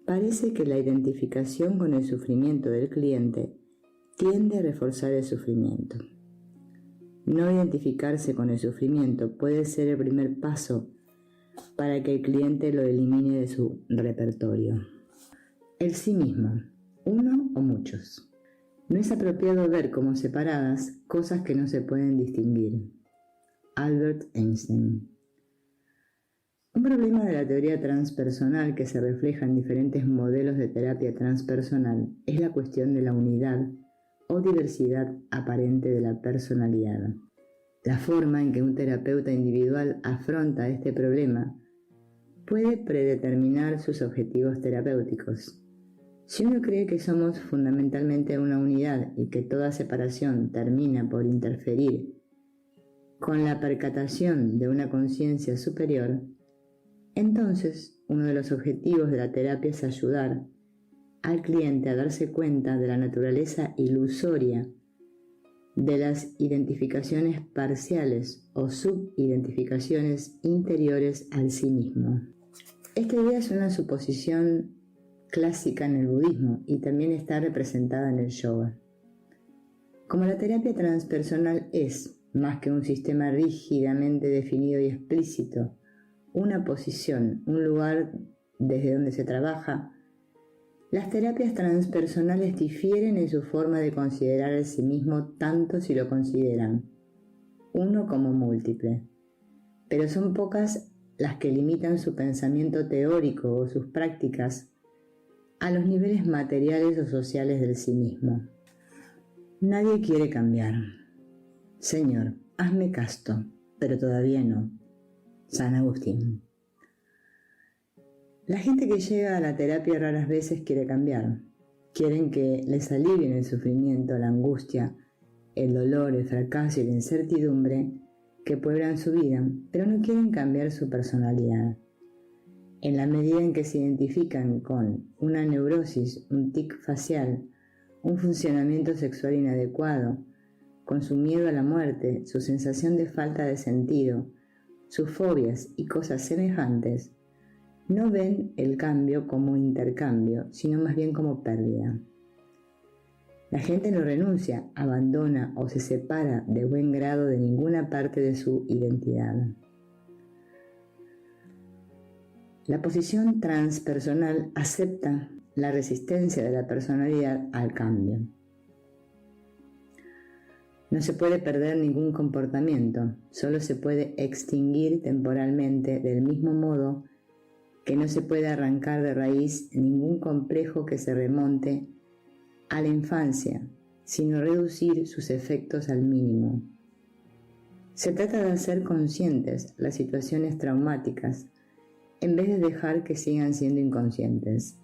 parece que la identificación con el sufrimiento del cliente tiende a reforzar el sufrimiento. No identificarse con el sufrimiento puede ser el primer paso para que el cliente lo elimine de su repertorio. El sí mismo, uno o muchos. No es apropiado ver como separadas cosas que no se pueden distinguir. Albert Einstein. Un problema de la teoría transpersonal que se refleja en diferentes modelos de terapia transpersonal es la cuestión de la unidad o diversidad aparente de la personalidad. La forma en que un terapeuta individual afronta este problema puede predeterminar sus objetivos terapéuticos. Si uno cree que somos fundamentalmente una unidad y que toda separación termina por interferir con la percatación de una conciencia superior, entonces uno de los objetivos de la terapia es ayudar al cliente a darse cuenta de la naturaleza ilusoria de las identificaciones parciales o subidentificaciones interiores al sí mismo. Esta idea es una suposición clásica en el budismo y también está representada en el yoga. Como la terapia transpersonal es, más que un sistema rígidamente definido y explícito, una posición, un lugar desde donde se trabaja, las terapias transpersonales difieren en su forma de considerar el sí mismo tanto si lo consideran uno como múltiple, pero son pocas las que limitan su pensamiento teórico o sus prácticas a los niveles materiales o sociales del sí mismo. Nadie quiere cambiar. Señor, hazme casto, pero todavía no. San Agustín. La gente que llega a la terapia raras veces quiere cambiar. Quieren que les alivien el sufrimiento, la angustia, el dolor, el fracaso y la incertidumbre que pueblan su vida, pero no quieren cambiar su personalidad. En la medida en que se identifican con una neurosis, un tic facial, un funcionamiento sexual inadecuado, con su miedo a la muerte, su sensación de falta de sentido, sus fobias y cosas semejantes, no ven el cambio como intercambio, sino más bien como pérdida. La gente no renuncia, abandona o se separa de buen grado de ninguna parte de su identidad. La posición transpersonal acepta la resistencia de la personalidad al cambio. No se puede perder ningún comportamiento, solo se puede extinguir temporalmente del mismo modo que no se puede arrancar de raíz ningún complejo que se remonte a la infancia, sino reducir sus efectos al mínimo. Se trata de hacer conscientes las situaciones traumáticas en vez de dejar que sigan siendo inconscientes,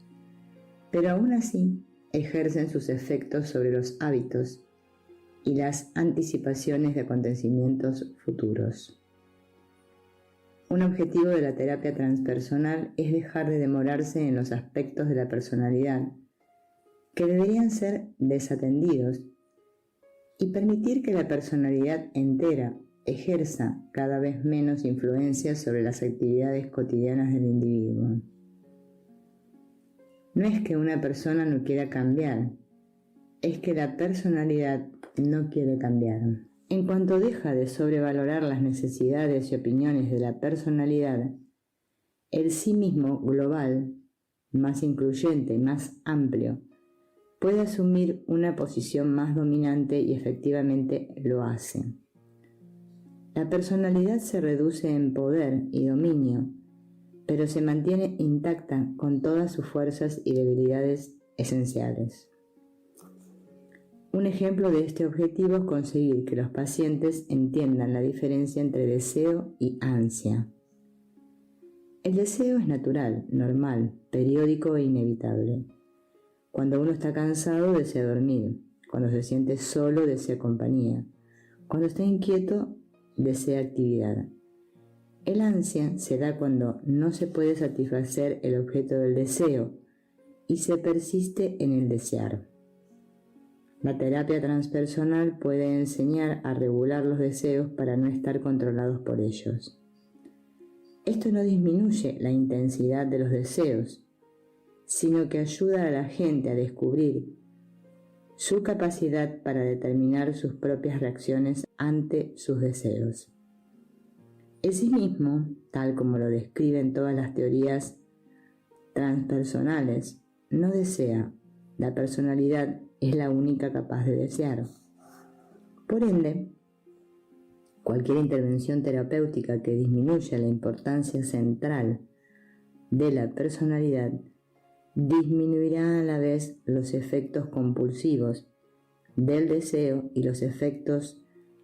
pero aún así ejercen sus efectos sobre los hábitos y las anticipaciones de acontecimientos futuros. Un objetivo de la terapia transpersonal es dejar de demorarse en los aspectos de la personalidad que deberían ser desatendidos y permitir que la personalidad entera ejerza cada vez menos influencia sobre las actividades cotidianas del individuo. No es que una persona no quiera cambiar, es que la personalidad no quiere cambiar. En cuanto deja de sobrevalorar las necesidades y opiniones de la personalidad, el sí mismo global, más incluyente y más amplio, puede asumir una posición más dominante y efectivamente lo hace. La personalidad se reduce en poder y dominio, pero se mantiene intacta con todas sus fuerzas y debilidades esenciales. Un ejemplo de este objetivo es conseguir que los pacientes entiendan la diferencia entre deseo y ansia. El deseo es natural, normal, periódico e inevitable. Cuando uno está cansado, desea dormir. Cuando se siente solo, desea compañía. Cuando está inquieto, desea actividad. El ansia se da cuando no se puede satisfacer el objeto del deseo y se persiste en el desear. La terapia transpersonal puede enseñar a regular los deseos para no estar controlados por ellos. Esto no disminuye la intensidad de los deseos, sino que ayuda a la gente a descubrir su capacidad para determinar sus propias reacciones ante sus deseos. El sí mismo, tal como lo describen todas las teorías transpersonales, no desea, la personalidad es la única capaz de desear. Por ende, cualquier intervención terapéutica que disminuya la importancia central de la personalidad disminuirá a la vez los efectos compulsivos del deseo y los efectos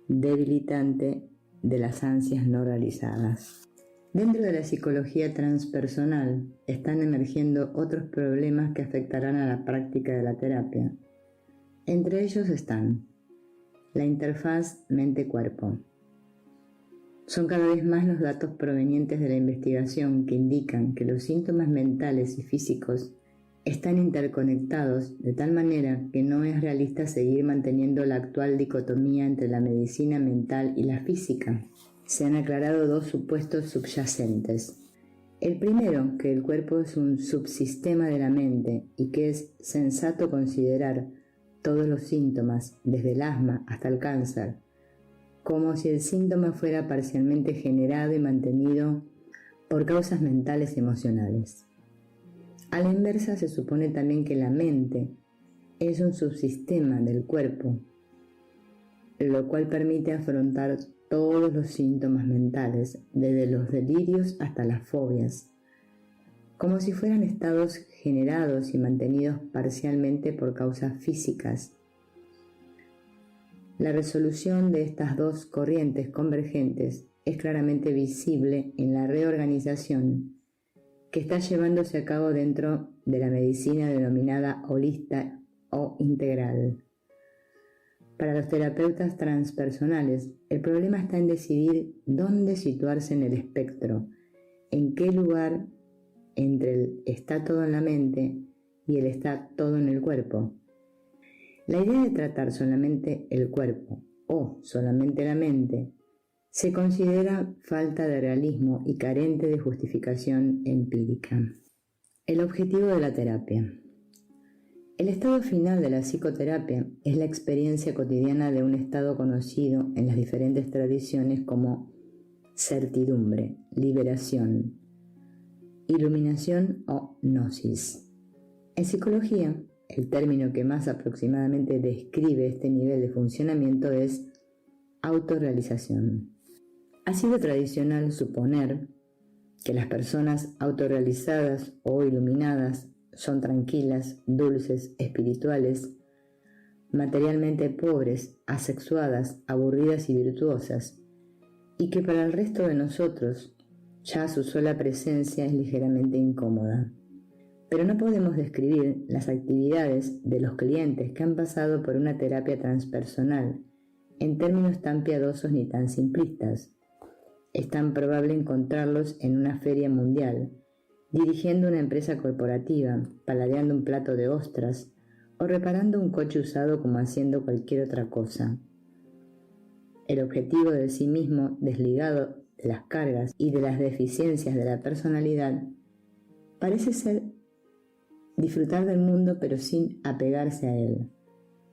debilitantes de las ansias no realizadas. Dentro de la psicología transpersonal están emergiendo otros problemas que afectarán a la práctica de la terapia. Entre ellos están la interfaz mente-cuerpo. Son cada vez más los datos provenientes de la investigación que indican que los síntomas mentales y físicos están interconectados de tal manera que no es realista seguir manteniendo la actual dicotomía entre la medicina mental y la física. Se han aclarado dos supuestos subyacentes. El primero, que el cuerpo es un subsistema de la mente y que es sensato considerar todos los síntomas, desde el asma hasta el cáncer, como si el síntoma fuera parcialmente generado y mantenido por causas mentales y emocionales. A la inversa, se supone también que la mente es un subsistema del cuerpo, lo cual permite afrontar todos los síntomas mentales, desde los delirios hasta las fobias, como si fueran estados generados y mantenidos parcialmente por causas físicas. La resolución de estas dos corrientes convergentes es claramente visible en la reorganización que está llevándose a cabo dentro de la medicina denominada holista o integral. Para los terapeutas transpersonales, el problema está en decidir dónde situarse en el espectro, en qué lugar entre el está todo en la mente y el está todo en el cuerpo. La idea de tratar solamente el cuerpo o solamente la mente se considera falta de realismo y carente de justificación empírica. El objetivo de la terapia. El estado final de la psicoterapia es la experiencia cotidiana de un estado conocido en las diferentes tradiciones como certidumbre, liberación, iluminación o gnosis. En psicología, el término que más aproximadamente describe este nivel de funcionamiento es autorrealización. Ha sido tradicional suponer que las personas autorrealizadas o iluminadas son tranquilas, dulces, espirituales, materialmente pobres, asexuadas, aburridas y virtuosas, y que para el resto de nosotros ya su sola presencia es ligeramente incómoda. Pero no podemos describir las actividades de los clientes que han pasado por una terapia transpersonal en términos tan piadosos ni tan simplistas. Es tan probable encontrarlos en una feria mundial, dirigiendo una empresa corporativa, paladeando un plato de ostras o reparando un coche usado como haciendo cualquier otra cosa. El objetivo de sí mismo, desligado de las cargas y de las deficiencias de la personalidad, parece ser disfrutar del mundo pero sin apegarse a él,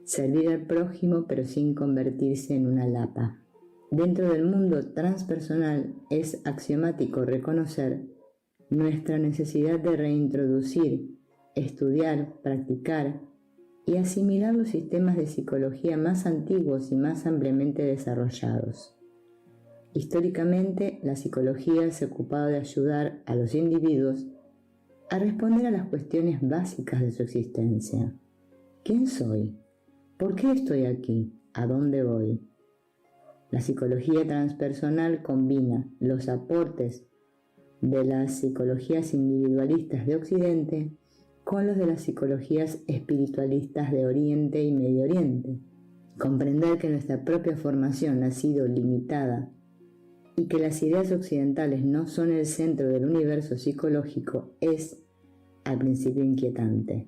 servir al prójimo pero sin convertirse en una lapa. Dentro del mundo transpersonal es axiomático reconocer nuestra necesidad de reintroducir, estudiar, practicar y asimilar los sistemas de psicología más antiguos y más ampliamente desarrollados. Históricamente, la psicología se ha ocupado de ayudar a los individuos a responder a las cuestiones básicas de su existencia. ¿Quién soy? ¿Por qué estoy aquí? ¿A dónde voy? La psicología transpersonal combina los aportes de las psicologías individualistas de Occidente con los de las psicologías espiritualistas de Oriente y Medio Oriente. Comprender que nuestra propia formación ha sido limitada y que las ideas occidentales no son el centro del universo psicológico es, al principio, inquietante.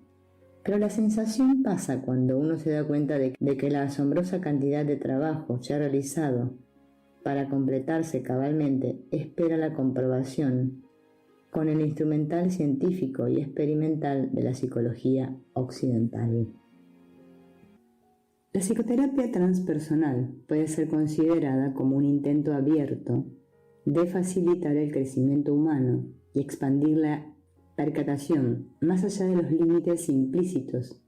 Pero la sensación pasa cuando uno se da cuenta de que la asombrosa cantidad de trabajo ya realizado para completarse cabalmente espera la comprobación con el instrumental científico y experimental de la psicología occidental. La psicoterapia transpersonal puede ser considerada como un intento abierto de facilitar el crecimiento humano y expandir la percatación más allá de los límites implícitos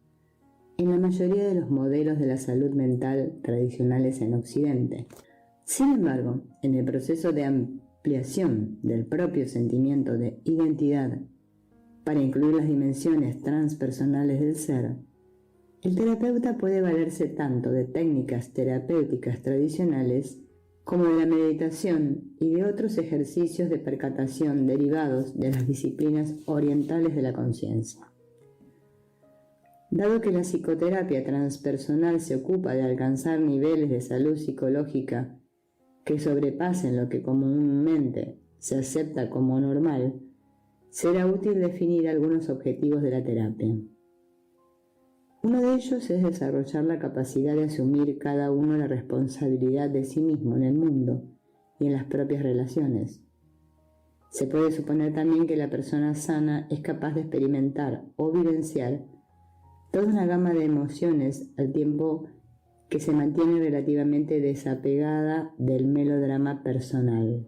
en la mayoría de los modelos de la salud mental tradicionales en Occidente. Sin embargo, en el proceso de ampliación del propio sentimiento de identidad para incluir las dimensiones transpersonales del ser, el terapeuta puede valerse tanto de técnicas terapéuticas tradicionales como de la meditación y de otros ejercicios de percatación derivados de las disciplinas orientales de la conciencia. Dado que la psicoterapia transpersonal se ocupa de alcanzar niveles de salud psicológica que sobrepasen lo que comúnmente se acepta como normal, será útil definir algunos objetivos de la terapia. Uno de ellos es desarrollar la capacidad de asumir cada uno la responsabilidad de sí mismo en el mundo y en las propias relaciones. Se puede suponer también que la persona sana es capaz de experimentar o vivenciar toda una gama de emociones al tiempo que se mantiene relativamente desapegada del melodrama personal.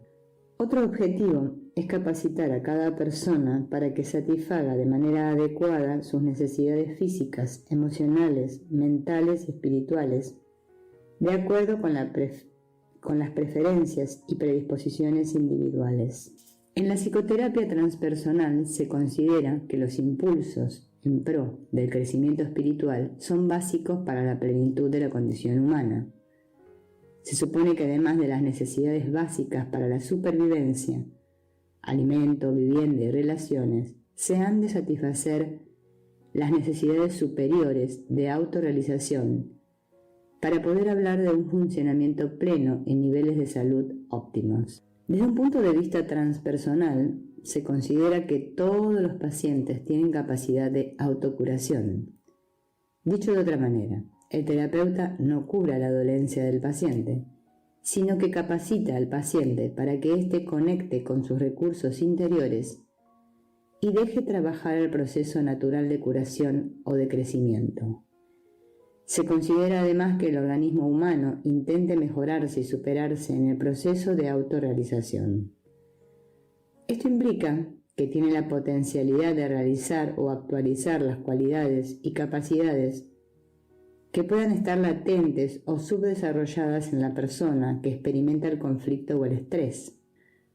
Otro objetivo es capacitar a cada persona para que satisfaga de manera adecuada sus necesidades físicas, emocionales, mentales y espirituales, de acuerdo con las preferencias y predisposiciones individuales. En la psicoterapia transpersonal se considera que los impulsos en pro del crecimiento espiritual son básicos para la plenitud de la condición humana. Se supone que además de las necesidades básicas para la supervivencia, alimento, vivienda y relaciones, se han de satisfacer las necesidades superiores de autorrealización para poder hablar de un funcionamiento pleno en niveles de salud óptimos. Desde un punto de vista transpersonal, se considera que todos los pacientes tienen capacidad de autocuración. Dicho de otra manera, el terapeuta no cura la dolencia del paciente, sino que capacita al paciente para que éste conecte con sus recursos interiores y deje trabajar el proceso natural de curación o de crecimiento. Se considera además que el organismo humano intente mejorarse y superarse en el proceso de autorrealización. Esto implica que tiene la potencialidad de realizar o actualizar las cualidades y capacidades que puedan estar latentes o subdesarrolladas en la persona que experimenta el conflicto o el estrés.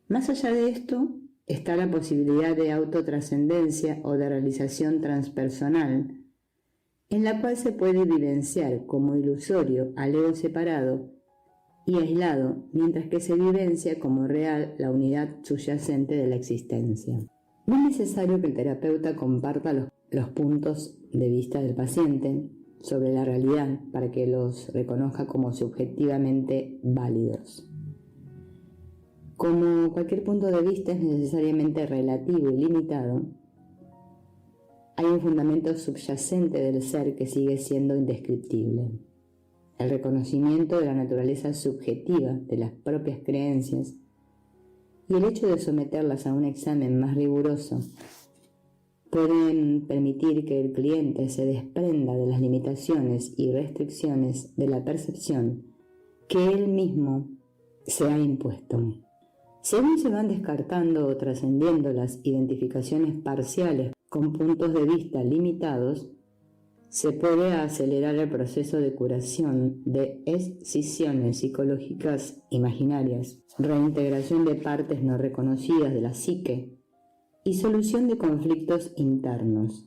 Más allá de esto, está la posibilidad de autotrascendencia o de realización transpersonal, en la cual se puede vivenciar como ilusorio al ego separado y aislado, mientras que se vivencia como real la unidad subyacente de la existencia. No es necesario que el terapeuta comparta los puntos de vista del paciente sobre la realidad para que los reconozca como subjetivamente válidos. Como cualquier punto de vista es necesariamente relativo y limitado, hay un fundamento subyacente del ser que sigue siendo indescriptible. El reconocimiento de la naturaleza subjetiva de las propias creencias y el hecho de someterlas a un examen más riguroso pueden permitir que el cliente se desprenda de las limitaciones y restricciones de la percepción que él mismo se ha impuesto. Según se van descartando o trascendiendo las identificaciones parciales con puntos de vista limitados, se puede acelerar el proceso de curación de escisiones psicológicas imaginarias, reintegración de partes no reconocidas de la psique y solución de conflictos internos.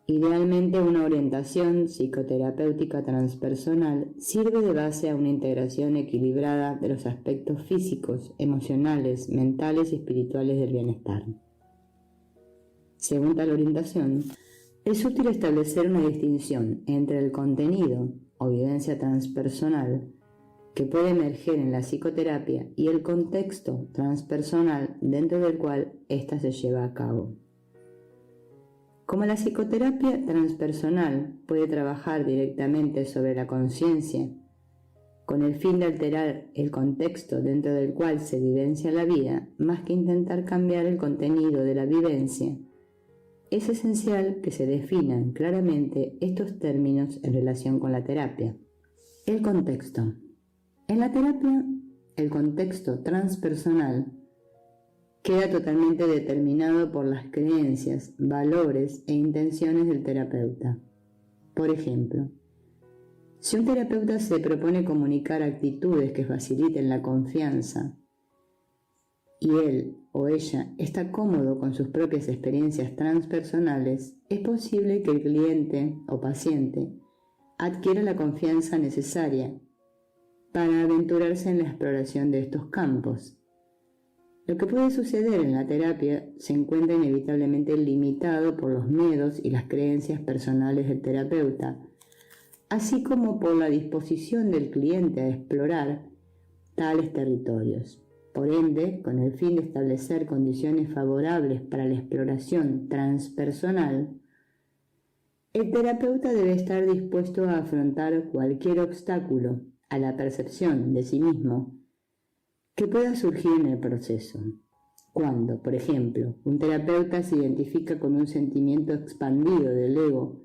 Idealmente, una orientación psicoterapéutica transpersonal sirve de base a una integración equilibrada de los aspectos físicos, emocionales, mentales y espirituales del bienestar. Según tal orientación, es útil establecer una distinción entre el contenido o vivencia transpersonal que puede emerger en la psicoterapia y el contexto transpersonal dentro del cual ésta se lleva a cabo. Como la psicoterapia transpersonal puede trabajar directamente sobre la conciencia con el fin de alterar el contexto dentro del cual se vivencia la vida, más que intentar cambiar el contenido de la vivencia, es esencial que se definan claramente estos términos en relación con la terapia. El contexto. En la terapia, el contexto transpersonal queda totalmente determinado por las creencias, valores e intenciones del terapeuta. Por ejemplo, si un terapeuta se propone comunicar actitudes que faciliten la confianza y él o ella está cómodo con sus propias experiencias transpersonales, es posible que el cliente o paciente adquiera la confianza necesaria para aventurarse en la exploración de estos campos. Lo que puede suceder en la terapia se encuentra inevitablemente limitado por los miedos y las creencias personales del terapeuta, así como por la disposición del cliente a explorar tales territorios. Por ende, con el fin de establecer condiciones favorables para la exploración transpersonal, el terapeuta debe estar dispuesto a afrontar cualquier obstáculo a la percepción de sí mismo que pueda surgir en el proceso. Cuando, por ejemplo, un terapeuta se identifica con un sentimiento expandido del ego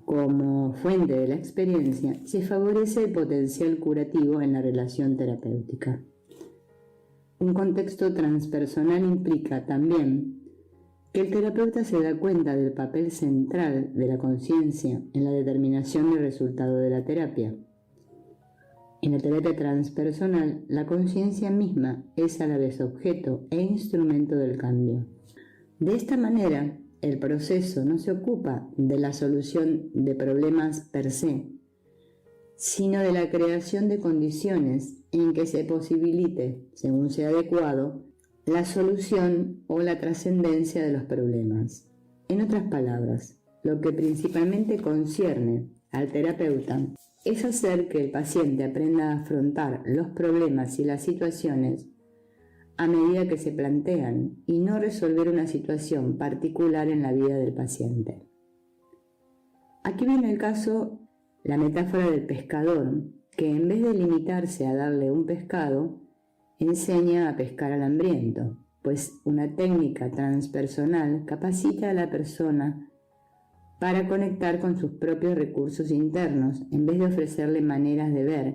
como fuente de la experiencia, se favorece el potencial curativo en la relación terapéutica. Un contexto transpersonal implica también que el terapeuta se da cuenta del papel central de la conciencia en la determinación del resultado de la terapia. En la terapia transpersonal, la conciencia misma es a la vez objeto e instrumento del cambio. De esta manera, el proceso no se ocupa de la solución de problemas per se, sino de la creación de condiciones en que se posibilite, según sea adecuado, la solución o la trascendencia de los problemas. En otras palabras, lo que principalmente concierne al terapeuta es hacer que el paciente aprenda a afrontar los problemas y las situaciones a medida que se plantean y no resolver una situación particular en la vida del paciente. Aquí viene el caso, la metáfora del pescador, que en vez de limitarse a darle un pescado, enseña a pescar al hambriento, pues una técnica transpersonal capacita a la persona para conectar con sus propios recursos internos en vez de ofrecerle maneras de ver,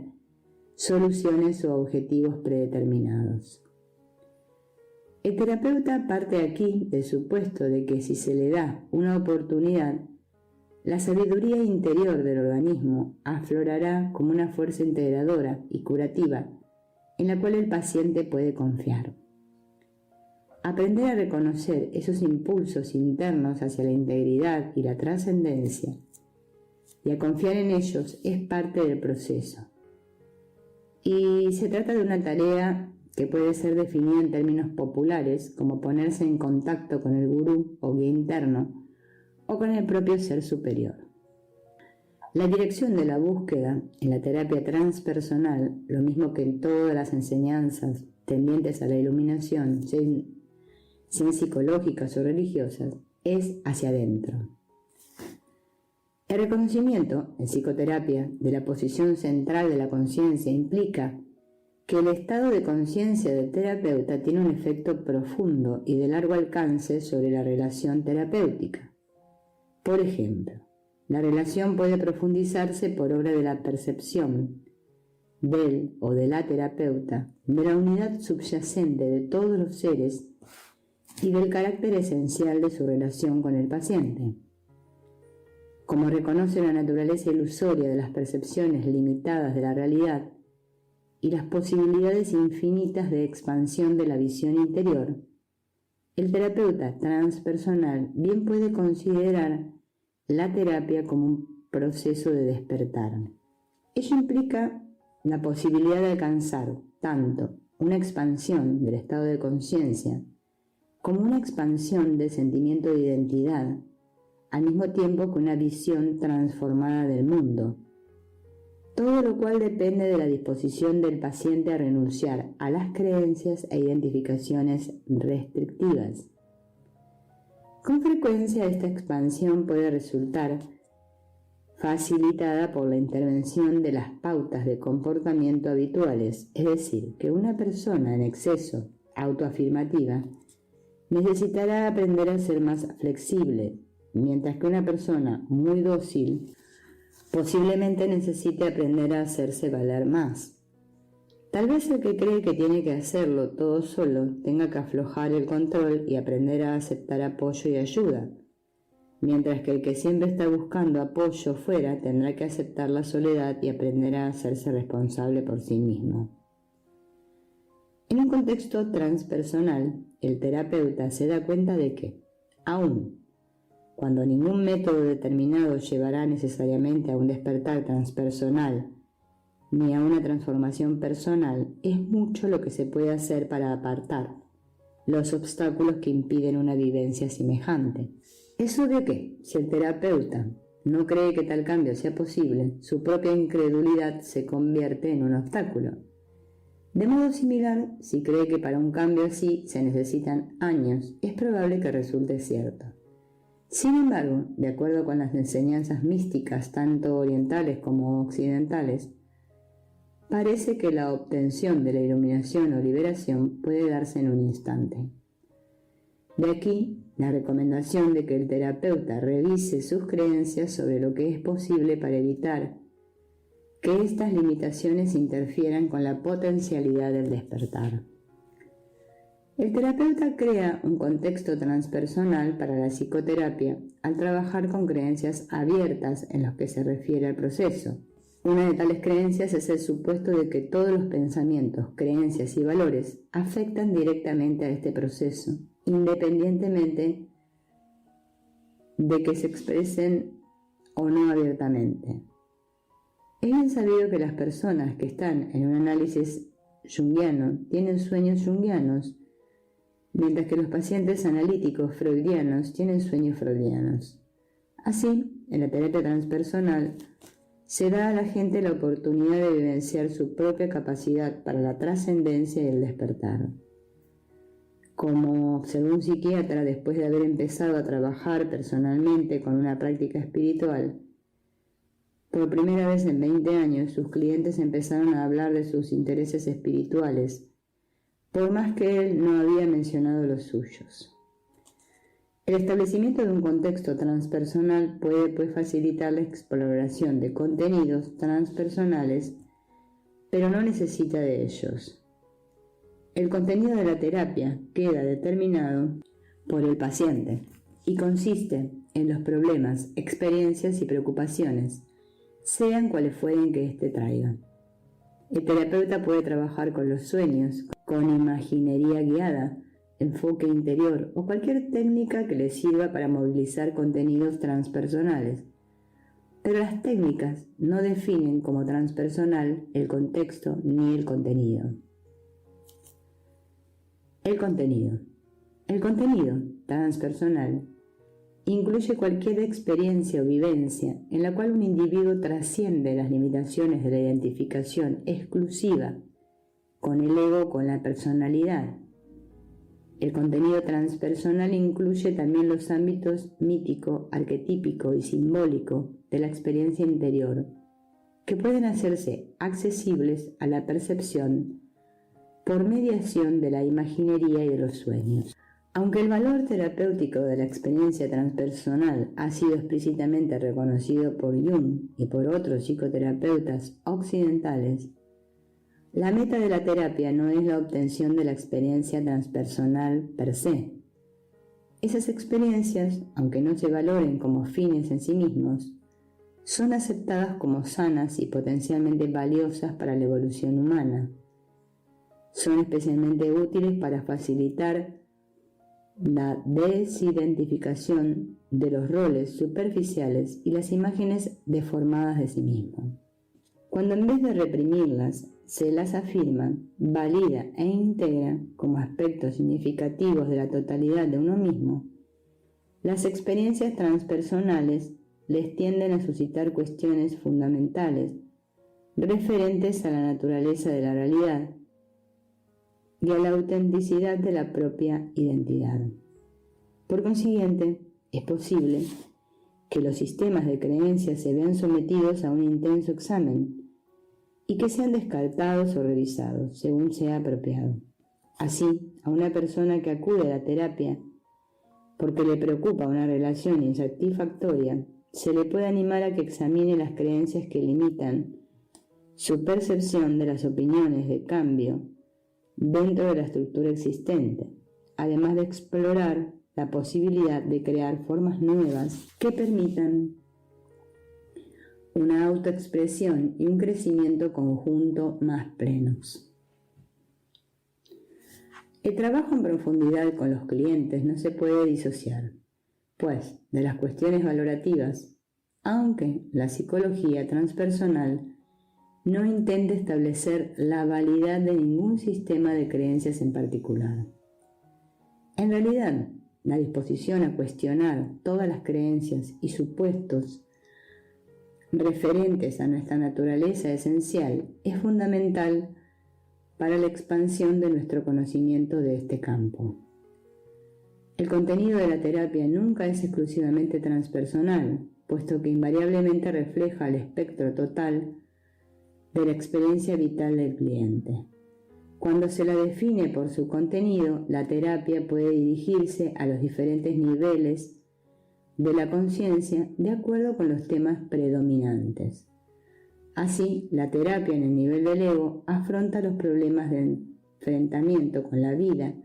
soluciones o objetivos predeterminados. El terapeuta parte aquí del supuesto de que si se le da una oportunidad, la sabiduría interior del organismo aflorará como una fuerza integradora y curativa en la cual el paciente puede confiar. Aprender a reconocer esos impulsos internos hacia la integridad y la trascendencia y a confiar en ellos es parte del proceso. Y se trata de una tarea que puede ser definida en términos populares como ponerse en contacto con el gurú o guía interno o con el propio ser superior. La dirección de la búsqueda en la terapia transpersonal, lo mismo que en todas las enseñanzas tendientes a la iluminación, sean psicológicas o religiosas, es hacia adentro. El reconocimiento, en psicoterapia, de la posición central de la conciencia implica que el estado de conciencia del terapeuta tiene un efecto profundo y de largo alcance sobre la relación terapéutica. Por ejemplo, la relación puede profundizarse por obra de la percepción del o de la terapeuta de la unidad subyacente de todos los seres y del carácter esencial de su relación con el paciente. Como reconoce la naturaleza ilusoria de las percepciones limitadas de la realidad y las posibilidades infinitas de expansión de la visión interior, el terapeuta transpersonal bien puede considerar la terapia como un proceso de despertar. Ello implica la posibilidad de alcanzar tanto una expansión del estado de conciencia como una expansión del sentimiento de identidad, al mismo tiempo que una visión transformada del mundo, todo lo cual depende de la disposición del paciente a renunciar a las creencias e identificaciones restrictivas. Con frecuencia esta expansión puede resultar facilitada por la intervención de las pautas de comportamiento habituales, es decir, que una persona en exceso autoafirmativa necesitará aprender a ser más flexible, mientras que una persona muy dócil posiblemente necesite aprender a hacerse valer más. Tal vez el que cree que tiene que hacerlo todo solo tenga que aflojar el control y aprender a aceptar apoyo y ayuda, mientras que el que siempre está buscando apoyo fuera tendrá que aceptar la soledad y aprender a hacerse responsable por sí mismo. En un contexto transpersonal, el terapeuta se da cuenta de que, aun cuando ningún método determinado llevará necesariamente a un despertar transpersonal ni a una transformación personal, es mucho lo que se puede hacer para apartar los obstáculos que impiden una vivencia semejante. Es obvio que, si el terapeuta no cree que tal cambio sea posible, su propia incredulidad se convierte en un obstáculo. De modo similar, si cree que para un cambio así se necesitan años, es probable que resulte cierto. Sin embargo, de acuerdo con las enseñanzas místicas tanto orientales como occidentales, parece que la obtención de la iluminación o liberación puede darse en un instante. De aquí la recomendación de que el terapeuta revise sus creencias sobre lo que es posible para evitar que estas limitaciones interfieran con la potencialidad del despertar. El terapeuta crea un contexto transpersonal para la psicoterapia al trabajar con creencias abiertas en lo que se refiere al proceso. Una de tales creencias es el supuesto de que todos los pensamientos, creencias y valores afectan directamente a este proceso, independientemente de que se expresen o no abiertamente. Es bien sabido que las personas que están en un análisis junguiano tienen sueños junguianos, mientras que los pacientes analíticos freudianos tienen sueños freudianos. Así, en la terapia transpersonal, se da a la gente la oportunidad de vivenciar su propia capacidad para la trascendencia y el despertar. Como observó un psiquiatra después de haber empezado a trabajar personalmente con una práctica espiritual, por primera vez en 20 años sus clientes empezaron a hablar de sus intereses espirituales, por más que él no había mencionado los suyos. El establecimiento de un contexto transpersonal puede pues facilitar la exploración de contenidos transpersonales, pero no necesita de ellos. El contenido de la terapia queda determinado por el paciente y consiste en los problemas, experiencias y preocupaciones, sean cuales fueren que éste traiga. El terapeuta puede trabajar con los sueños, con imaginería guiada, enfoque interior o cualquier técnica que le sirva para movilizar contenidos transpersonales. Pero las técnicas no definen como transpersonal el contexto ni el contenido. El contenido transpersonal incluye cualquier experiencia o vivencia en la cual un individuo trasciende las limitaciones de la identificación exclusiva con el ego o con la personalidad. El contenido transpersonal incluye también los ámbitos mítico, arquetípico y simbólico de la experiencia interior, que pueden hacerse accesibles a la percepción por mediación de la imaginería y de los sueños. Aunque el valor terapéutico de la experiencia transpersonal ha sido explícitamente reconocido por Jung y por otros psicoterapeutas occidentales, la meta de la terapia no es la obtención de la experiencia transpersonal per se. Esas experiencias, aunque no se valoren como fines en sí mismos, son aceptadas como sanas y potencialmente valiosas para la evolución humana. Son especialmente útiles para facilitar la desidentificación de los roles superficiales y las imágenes deformadas de sí mismo. Cuando en vez de reprimirlas, se las afirma, valida e integra como aspectos significativos de la totalidad de uno mismo, las experiencias transpersonales les tienden a suscitar cuestiones fundamentales referentes a la naturaleza de la realidad y a la autenticidad de la propia identidad. Por consiguiente, es posible que los sistemas de creencias se vean sometidos a un intenso examen y que sean descartados o revisados, según sea apropiado. Así, a una persona que acude a la terapia porque le preocupa una relación insatisfactoria, se le puede animar a que examine las creencias que limitan su percepción de las opiniones de cambio dentro de la estructura existente, además de explorar la posibilidad de crear formas nuevas que permitan una autoexpresión y un crecimiento conjunto más plenos. El trabajo en profundidad con los clientes no se puede disociar, pues, de las cuestiones valorativas, aunque la psicología transpersonal no intenta establecer la validad de ningún sistema de creencias en particular. En realidad, la disposición a cuestionar todas las creencias y supuestos referentes a nuestra naturaleza esencial es fundamental para la expansión de nuestro conocimiento de este campo. El contenido de la terapia nunca es exclusivamente transpersonal, puesto que invariablemente refleja el espectro total de la experiencia vital del cliente. Cuando se la define por su contenido, la terapia puede dirigirse a los diferentes niveles de la conciencia de acuerdo con los temas predominantes. Así, la terapia en el nivel del ego afronta los problemas de enfrentamiento con la vida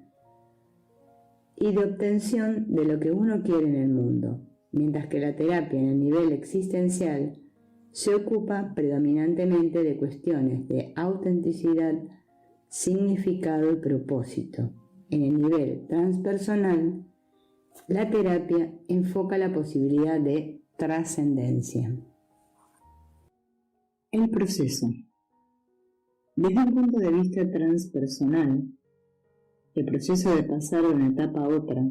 y de obtención de lo que uno quiere en el mundo, mientras que la terapia en el nivel existencial se ocupa predominantemente de cuestiones de autenticidad, significado y propósito. En el nivel transpersonal, la terapia enfoca la posibilidad de trascendencia. El proceso. Desde un punto de vista transpersonal, el proceso de pasar de una etapa a otra,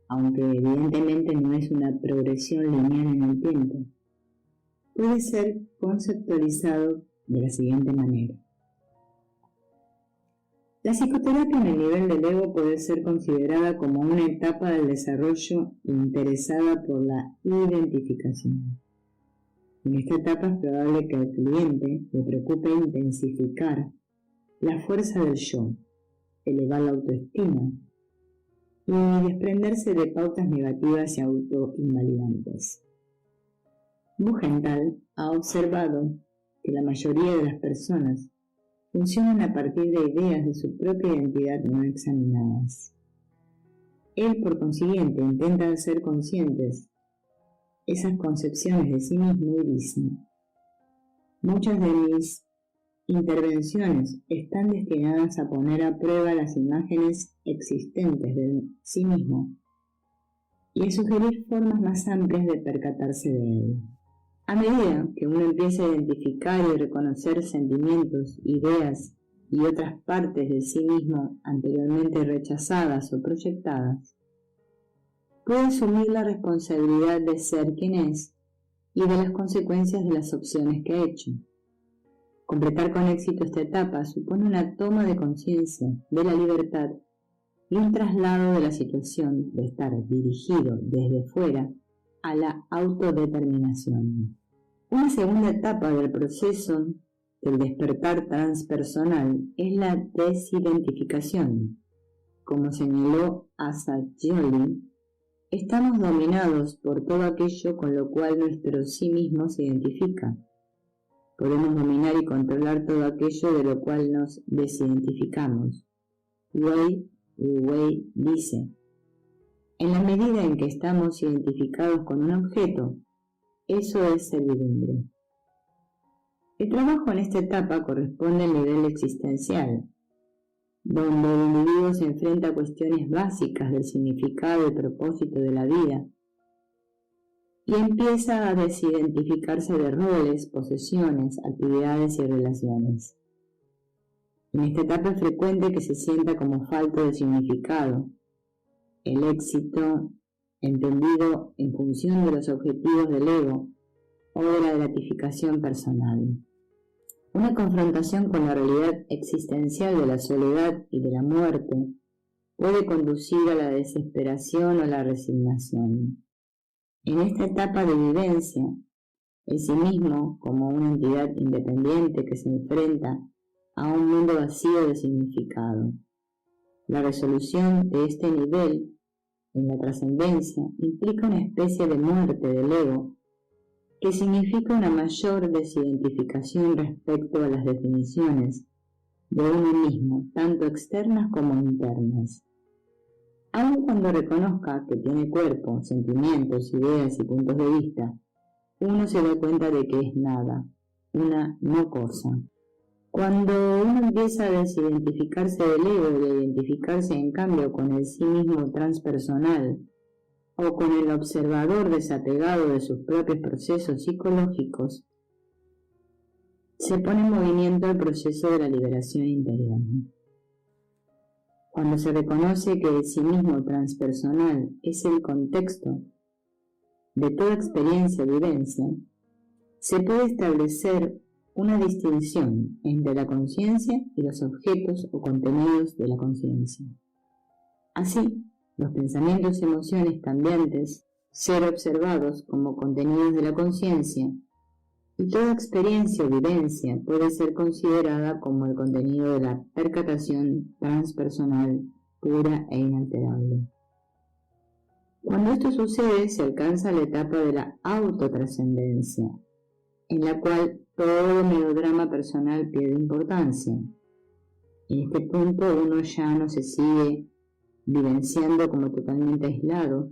aunque evidentemente no es una progresión lineal en el tiempo, puede ser conceptualizado de la siguiente manera. La psicoterapia en el nivel del ego puede ser considerada como una etapa del desarrollo interesada por la identificación. En esta etapa es probable que al cliente le preocupe intensificar la fuerza del yo, elevar la autoestima y desprenderse de pautas negativas y autoinvalidantes. Buchenthal ha observado que la mayoría de las personas funcionan a partir de ideas de su propia identidad no examinadas. Él, por consiguiente, intenta hacer conscientes esas concepciones de sí mismo y dice: muchas de mis intervenciones están destinadas a poner a prueba las imágenes existentes de sí mismo y a sugerir formas más amplias de percatarse de él. A medida que uno empieza a identificar y reconocer sentimientos, ideas y otras partes de sí mismo anteriormente rechazadas o proyectadas, puede asumir la responsabilidad de ser quien es y de las consecuencias de las opciones que ha hecho. Completar con éxito esta etapa supone una toma de conciencia de la libertad y un traslado de la situación de estar dirigido desde fuera a la autodeterminación. Una segunda etapa del proceso del despertar transpersonal es la desidentificación. Como señaló Assagioli, estamos dominados por todo aquello con lo cual nuestro sí mismo se identifica. Podemos dominar y controlar todo aquello de lo cual nos desidentificamos. Wei dice: en la medida en que estamos identificados con un objeto, eso es servidumbre. El trabajo en esta etapa corresponde al nivel existencial, donde el individuo se enfrenta a cuestiones básicas del significado y propósito de la vida y empieza a desidentificarse de roles, posesiones, actividades y relaciones. En esta etapa es frecuente que se sienta como falto de significado. El éxito, entendido en función de los objetivos del ego o de la gratificación personal. Una confrontación con la realidad existencial de la soledad y de la muerte puede conducir a la desesperación o la resignación. En esta etapa de vivencia, el sí mismo, como una entidad independiente que se enfrenta a un mundo vacío de significado. La resolución de este nivel en la trascendencia implica una especie de muerte del ego que significa una mayor desidentificación respecto a las definiciones de uno mismo, tanto externas como internas. Aun cuando reconozca que tiene cuerpo, sentimientos, ideas y puntos de vista, uno se da cuenta de que es nada, una no cosa. Cuando uno empieza a desidentificarse del ego y a identificarse en cambio con el sí mismo transpersonal o con el observador desapegado de sus propios procesos psicológicos, se pone en movimiento el proceso de la liberación interior. Cuando se reconoce que el sí mismo transpersonal es el contexto de toda experiencia o vivencia, se puede establecer una distinción entre la conciencia y los objetos o contenidos de la conciencia. Así, los pensamientos y emociones cambiantes ser observados como contenidos de la conciencia, y toda experiencia o vivencia puede ser considerada como el contenido de la percatación transpersonal pura e inalterable. Cuando esto sucede, se alcanza la etapa de la autotrascendencia, en la cual todo melodrama personal pierde importancia. En este punto uno ya no se sigue vivenciando como totalmente aislado,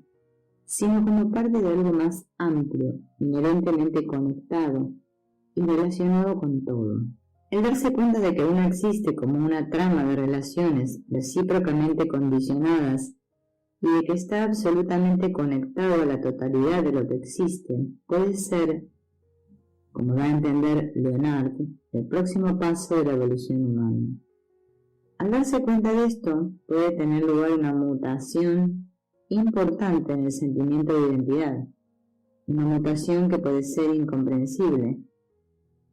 sino como parte de algo más amplio, inherentemente conectado y relacionado con todo. El darse cuenta de que uno existe como una trama de relaciones recíprocamente condicionadas y de que está absolutamente conectado a la totalidad de lo que existe, puede ser, como da a entender Leonard, el próximo paso de la evolución humana. Al darse cuenta de esto, puede tener lugar una mutación importante en el sentimiento de identidad, una mutación que puede ser incomprensible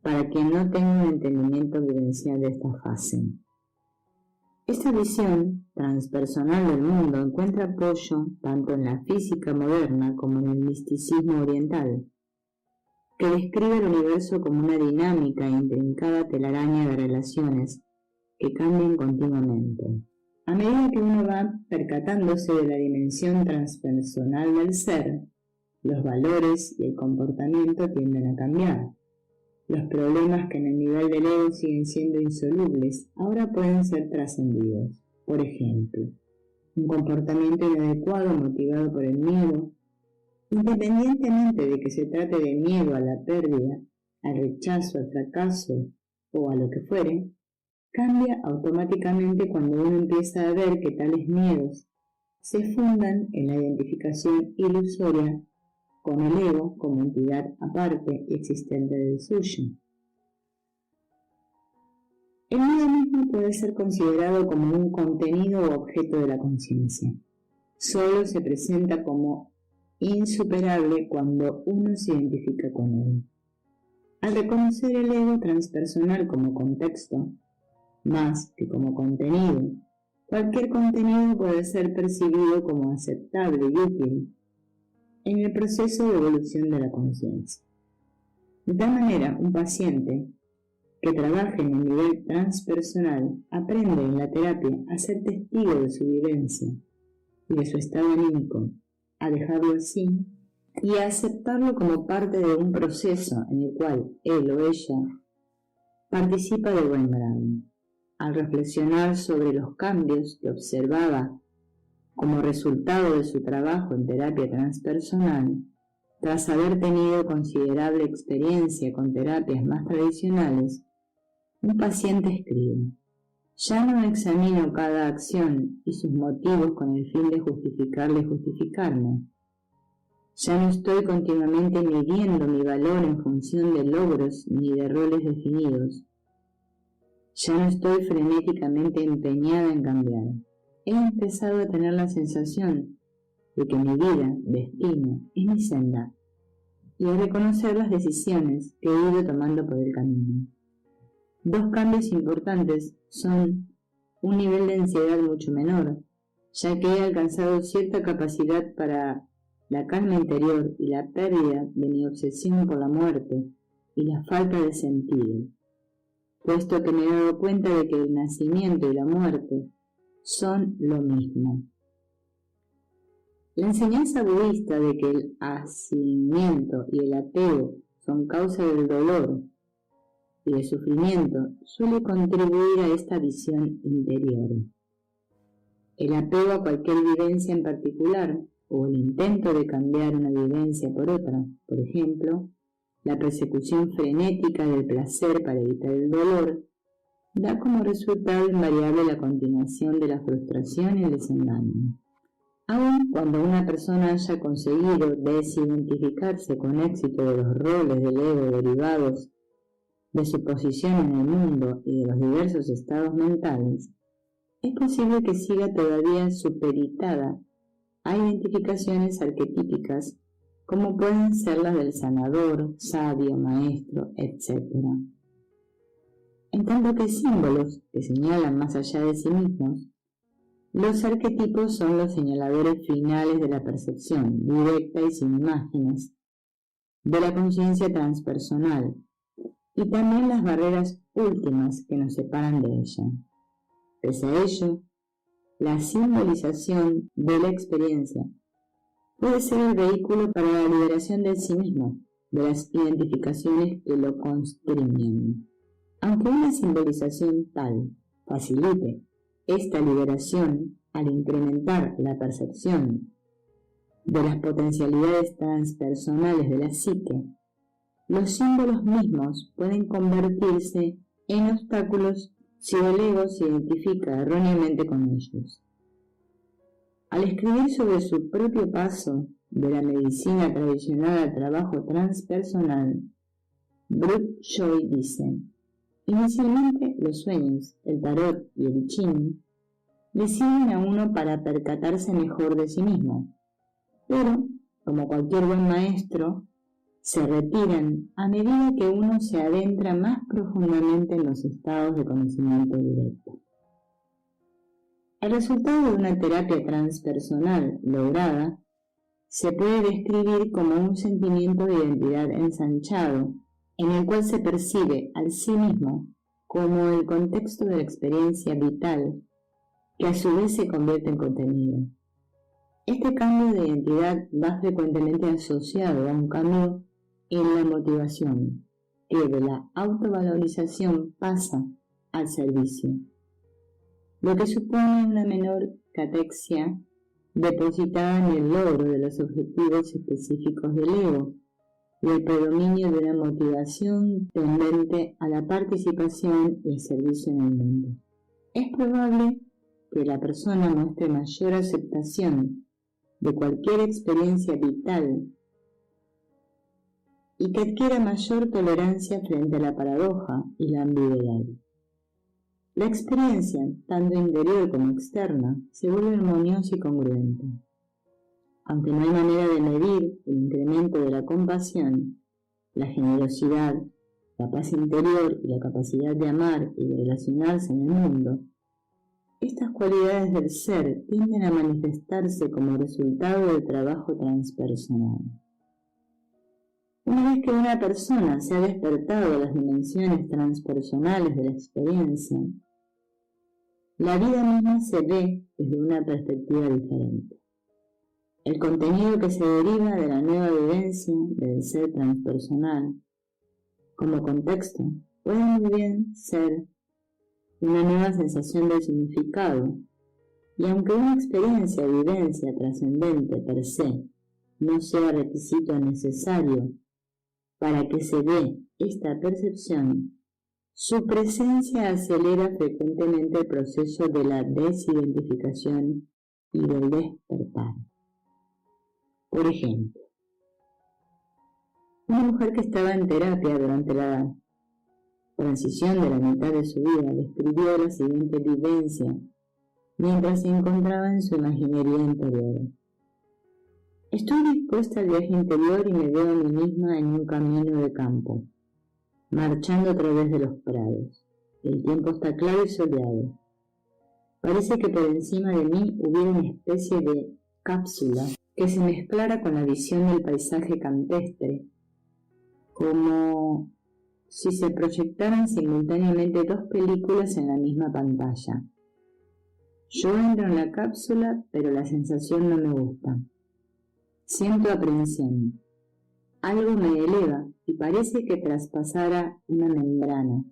para quien no tenga un entendimiento vivencial de esta fase. Esta visión transpersonal del mundo encuentra apoyo tanto en la física moderna como en el misticismo oriental, que describe el universo como una dinámica e intrincada telaraña de relaciones que cambian continuamente. A medida que uno va percatándose de la dimensión transpersonal del ser, los valores y el comportamiento tienden a cambiar. Los problemas que en el nivel del ego siguen siendo insolubles, ahora pueden ser trascendidos. Por ejemplo, un comportamiento inadecuado motivado por el miedo, independientemente de que se trate de miedo a la pérdida, al rechazo, al fracaso o a lo que fuere, cambia automáticamente cuando uno empieza a ver que tales miedos se fundan en la identificación ilusoria con el ego como entidad aparte y existente del suyo. El miedo mismo puede ser considerado como un contenido o objeto de la conciencia. Solo se presenta como insuperable cuando uno se identifica con él. Al reconocer el ego transpersonal como contexto, más que como contenido, cualquier contenido puede ser percibido como aceptable y útil en el proceso de evolución de la conciencia. De tal manera, un paciente que trabaje en el nivel transpersonal aprende en la terapia a ser testigo de su vivencia y de su estado anímico, a dejarlo así y a aceptarlo como parte de un proceso en el cual él o ella participa de buen grado. Al reflexionar sobre los cambios que observaba como resultado de su trabajo en terapia transpersonal, tras haber tenido considerable experiencia con terapias más tradicionales, un paciente escribe: ya no examino cada acción y sus motivos con el fin de justificarle y justificarme. Ya no estoy continuamente midiendo mi valor en función de logros ni de roles definidos. Ya no estoy frenéticamente empeñada en cambiar. He empezado a tener la sensación de que mi vida, destino, es mi senda, y a reconocer las decisiones que he ido tomando por el camino. Dos cambios importantes son un nivel de ansiedad mucho menor, ya que he alcanzado cierta capacidad para la calma interior y la pérdida de mi obsesión por la muerte y la falta de sentido, puesto que me he dado cuenta de que el nacimiento y la muerte son lo mismo. La enseñanza budista de que el asimiento y el apego son causa del dolor y del sufrimiento suele contribuir a esta visión interior. El apego a cualquier vivencia en particular o el intento de cambiar una vivencia por otra, por ejemplo, la persecución frenética del placer para evitar el dolor, da como resultado invariable la continuación de la frustración y el desengaño. Aun cuando una persona haya conseguido desidentificarse con éxito de los roles del ego derivados de su posición en el mundo y de los diversos estados mentales, es posible que siga todavía supeditada a identificaciones arquetípicas como pueden ser las del sanador, sabio, maestro, etc. En tanto que símbolos que señalan más allá de sí mismos, los arquetipos son los señaladores finales de la percepción, directa y sin imágenes, de la conciencia transpersonal, y también las barreras últimas que nos separan de ella. Pese a ello, la simbolización de la experiencia puede ser el vehículo para la liberación del sí mismo, de las identificaciones que lo constriñen. Aunque una simbolización tal facilite esta liberación al incrementar la percepción de las potencialidades transpersonales de la psique, los símbolos mismos pueden convertirse en obstáculos si el ego se identifica erróneamente con ellos. Al escribir sobre su propio paso de la medicina tradicional al trabajo transpersonal, Bruce Joy dice: inicialmente los sueños, el tarot y el I Ching le sirven a uno para percatarse mejor de sí mismo, pero, como cualquier buen maestro, se retiran a medida que uno se adentra más profundamente en los estados de conocimiento directo. El resultado de una terapia transpersonal lograda se puede describir como un sentimiento de identidad ensanchado, en el cual se percibe al sí mismo como el contexto de la experiencia vital, que a su vez se convierte en contenido. Este cambio de identidad va frecuentemente asociado a un cambio en la motivación, que de la autovalorización pasa al servicio, lo que supone una menor catexia depositada en el logro de los objetivos específicos del ego y el predominio de una motivación tendente a la participación y el servicio en el mundo. Es probable que la persona muestre mayor aceptación de cualquier experiencia vital y que adquiera mayor tolerancia frente a la paradoja y la ambigüedad. La experiencia, tanto interior como externa, se vuelve armoniosa y congruente. Aunque no hay manera de medir el incremento de la compasión, la generosidad, la paz interior y la capacidad de amar y de relacionarse en el mundo, estas cualidades del ser tienden a manifestarse como resultado del trabajo transpersonal. Una vez que una persona se ha despertado a las dimensiones transpersonales de la experiencia, la vida misma se ve desde una perspectiva diferente. El contenido que se deriva de la nueva vivencia del ser transpersonal como contexto puede muy bien ser una nueva sensación de significado, y aunque una experiencia o vivencia trascendente per se no sea requisito necesario para que se dé esta percepción, su presencia acelera frecuentemente el proceso de la desidentificación y del despertar. Por ejemplo, una mujer que estaba en terapia durante la transición de la mitad de su vida describió la siguiente vivencia mientras se encontraba en su imaginería interior. Estoy dispuesta al viaje interior y me veo a mí misma en un camino de campo, marchando a través de los prados. El tiempo está claro y soleado. Parece que por encima de mí hubiera una especie de cápsula que se mezclara con la visión del paisaje campestre, como si se proyectaran simultáneamente dos películas en la misma pantalla. Yo entro en la cápsula, pero la sensación no me gusta. Siento aprensión. Algo me eleva y parece que traspasara una membrana,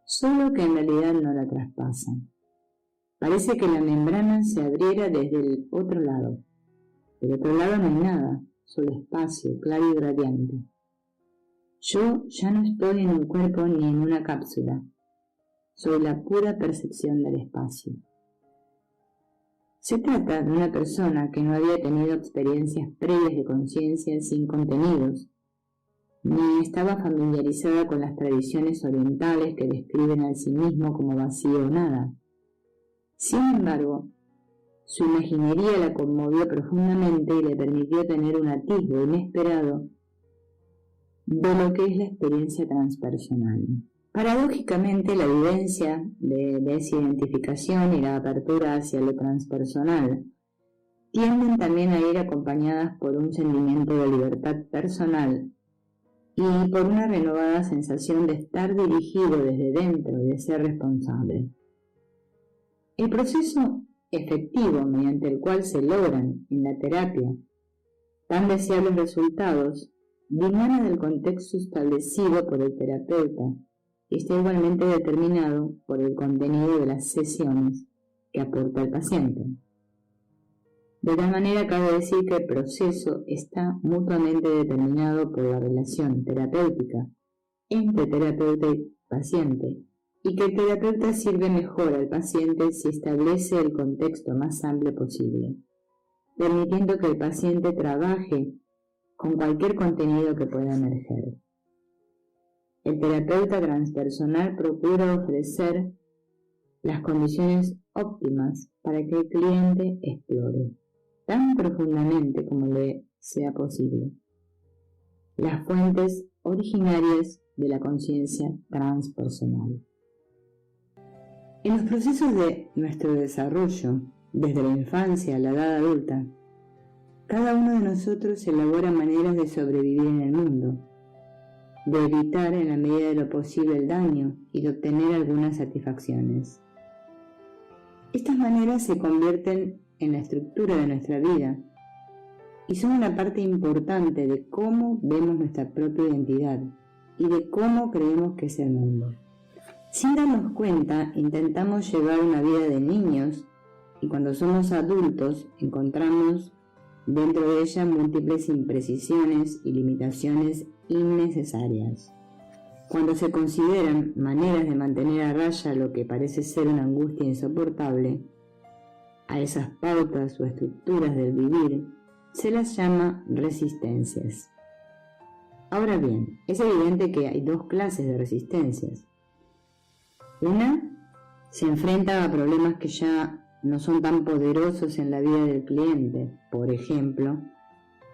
solo que en realidad no la traspasa. Parece que la membrana se abriera desde el otro lado. Del otro lado no hay nada, solo espacio, claro y radiante. Yo ya no estoy en un cuerpo ni en una cápsula. Soy la pura percepción del espacio. Se trata de una persona que no había tenido experiencias previas de conciencia sin contenidos, ni estaba familiarizada con las tradiciones orientales que describen al sí mismo como vacío o nada. Sin embargo, su imaginería la conmovió profundamente y le permitió tener un atisbo inesperado de lo que es la experiencia transpersonal. Paradójicamente, la vivencia de desidentificación y la apertura hacia lo transpersonal tienden también a ir acompañadas por un sentimiento de libertad personal y por una renovada sensación de estar dirigido desde dentro y de ser responsable. El proceso efectivo mediante el cual se logran en la terapia tan deseables resultados dimana del contexto establecido por el terapeuta y está igualmente determinado por el contenido de las sesiones que aporta el paciente. De tal manera, cabe decir que el proceso está mutuamente determinado por la relación terapéutica entre terapeuta y paciente, y que el terapeuta sirve mejor al paciente si establece el contexto más amplio posible, permitiendo que el paciente trabaje con cualquier contenido que pueda emerger. El terapeuta transpersonal procura ofrecer las condiciones óptimas para que el cliente explore, tan profundamente como le sea posible, las fuentes originarias de la conciencia transpersonal. En los procesos de nuestro desarrollo, desde la infancia a la edad adulta, cada uno de nosotros elabora maneras de sobrevivir en el mundo, de evitar en la medida de lo posible el daño y de obtener algunas satisfacciones. Estas maneras se convierten en la estructura de nuestra vida y son una parte importante de cómo vemos nuestra propia identidad y de cómo creemos que es el mundo. Sin darnos cuenta, intentamos llevar una vida de niños y cuando somos adultos encontramos dentro de ella múltiples imprecisiones y limitaciones innecesarias. Cuando se consideran maneras de mantener a raya lo que parece ser una angustia insoportable, a esas pautas o estructuras del vivir se las llama resistencias. Ahora bien, es evidente que hay dos clases de resistencias. Una se enfrenta a problemas que ya no son tan poderosos en la vida del cliente, por ejemplo,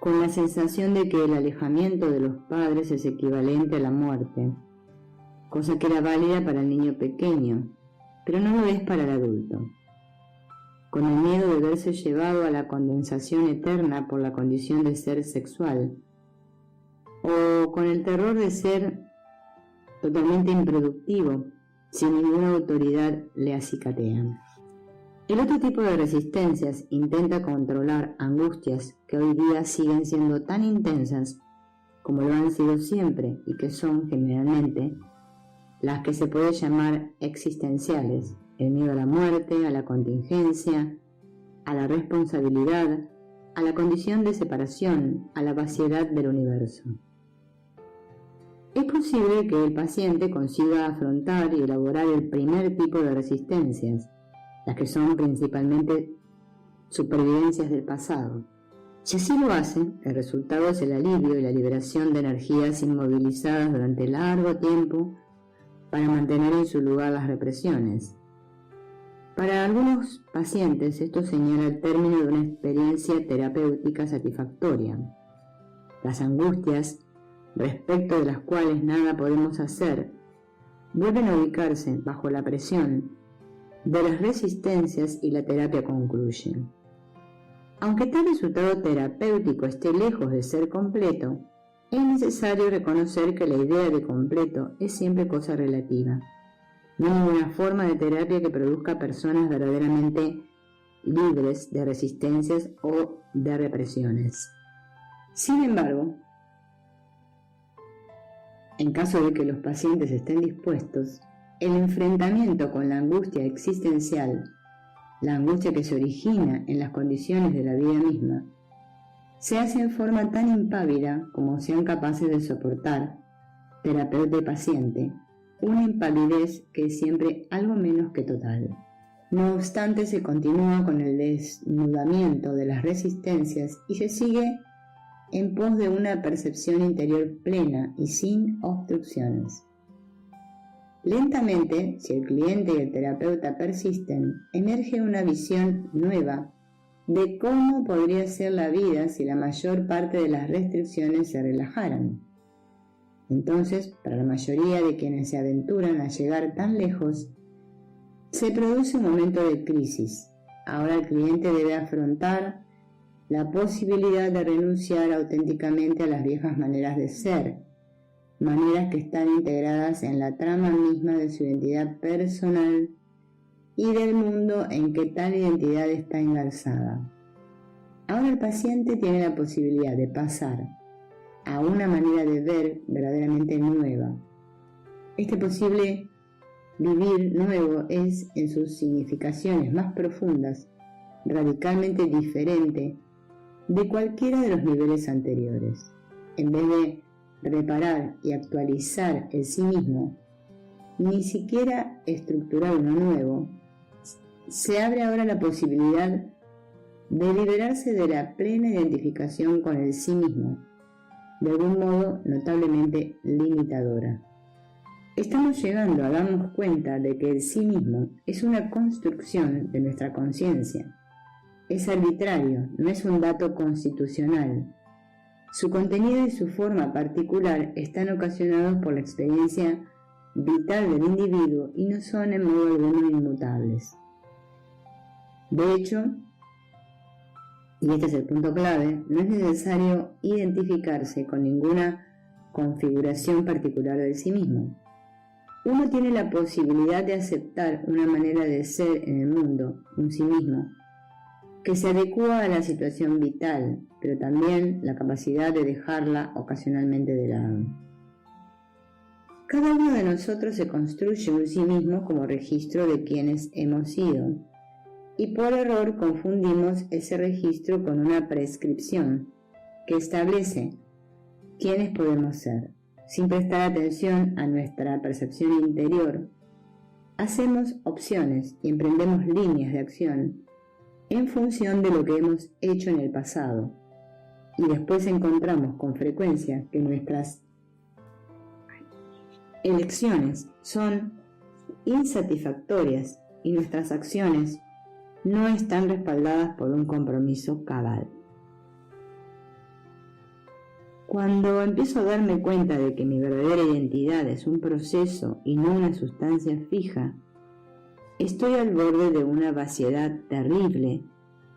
con la sensación de que el alejamiento de los padres es equivalente a la muerte, cosa que era válida para el niño pequeño, pero no lo es para el adulto. Con el miedo de verse llevado a la condensación eterna por la condición de ser sexual, o con el terror de ser totalmente improductivo si ninguna autoridad le acicatea. El otro tipo de resistencias intenta controlar angustias que hoy día siguen siendo tan intensas como lo han sido siempre y que son generalmente las que se puede llamar existenciales: el miedo a la muerte, a la contingencia, a la responsabilidad, a la condición de separación, a la vaciedad del universo. Es posible que el paciente consiga afrontar y elaborar el primer tipo de resistencias, las que son principalmente supervivencias del pasado. Si así lo hace, el resultado es el alivio y la liberación de energías inmovilizadas durante largo tiempo para mantener en su lugar las represiones. Para algunos pacientes esto señala el término de una experiencia terapéutica satisfactoria. Las angustias, respecto de las cuales nada podemos hacer, vuelven a ubicarse bajo la presión de las resistencias y la terapia concluye. Aunque tal resultado terapéutico esté lejos de ser completo, es necesario reconocer que la idea de completo es siempre cosa relativa. No hay ninguna forma de terapia que produzca personas verdaderamente libres de resistencias o de represiones. Sin embargo, en caso de que los pacientes estén dispuestos, el enfrentamiento con la angustia existencial, la angustia que se origina en las condiciones de la vida misma, se hace en forma tan impávida como sean capaces de soportar, terapeuta y paciente, una impalidez que es siempre algo menos que total. No obstante, se continúa con el desnudamiento de las resistencias y se sigue en pos de una percepción interior plena y sin obstrucciones. Lentamente, si el cliente y el terapeuta persisten, emerge una visión nueva de cómo podría ser la vida si la mayor parte de las restricciones se relajaran. Entonces, para la mayoría de quienes se aventuran a llegar tan lejos, se produce un momento de crisis. Ahora el cliente debe afrontar la posibilidad de renunciar auténticamente a las viejas maneras de ser, maneras que están integradas en la trama misma de su identidad personal y del mundo en que tal identidad está engarzada. Ahora el paciente tiene la posibilidad de pasar a una manera de ver verdaderamente nueva. Este posible vivir nuevo es, en sus significaciones más profundas, radicalmente diferente de cualquiera de los niveles anteriores. En vez de reparar y actualizar el sí mismo, ni siquiera estructurar uno nuevo, se abre ahora la posibilidad de liberarse de la plena identificación con el sí mismo, de algún modo notablemente limitadora. Estamos llegando a darnos cuenta de que el sí mismo es una construcción de nuestra conciencia. Es arbitrario, no es un dato constitucional. Su contenido y su forma particular están ocasionados por la experiencia vital del individuo y no son en modo alguno inmutables. De hecho, y este es el punto clave, no es necesario identificarse con ninguna configuración particular del sí mismo. Uno tiene la posibilidad de aceptar una manera de ser en el mundo, un sí mismo, que se adecua a la situación vital, pero también la capacidad de dejarla ocasionalmente de lado. Cada uno de nosotros se construye un sí mismo como registro de quienes hemos sido, y por error confundimos ese registro con una prescripción que establece quiénes podemos ser. Sin prestar atención a nuestra percepción interior, hacemos opciones y emprendemos líneas de acción en función de lo que hemos hecho en el pasado, y después encontramos con frecuencia que nuestras elecciones son insatisfactorias y nuestras acciones no están respaldadas por un compromiso cabal. Cuando empiezo a darme cuenta de que mi verdadera identidad es un proceso y no una sustancia fija, estoy al borde de una vaciedad terrible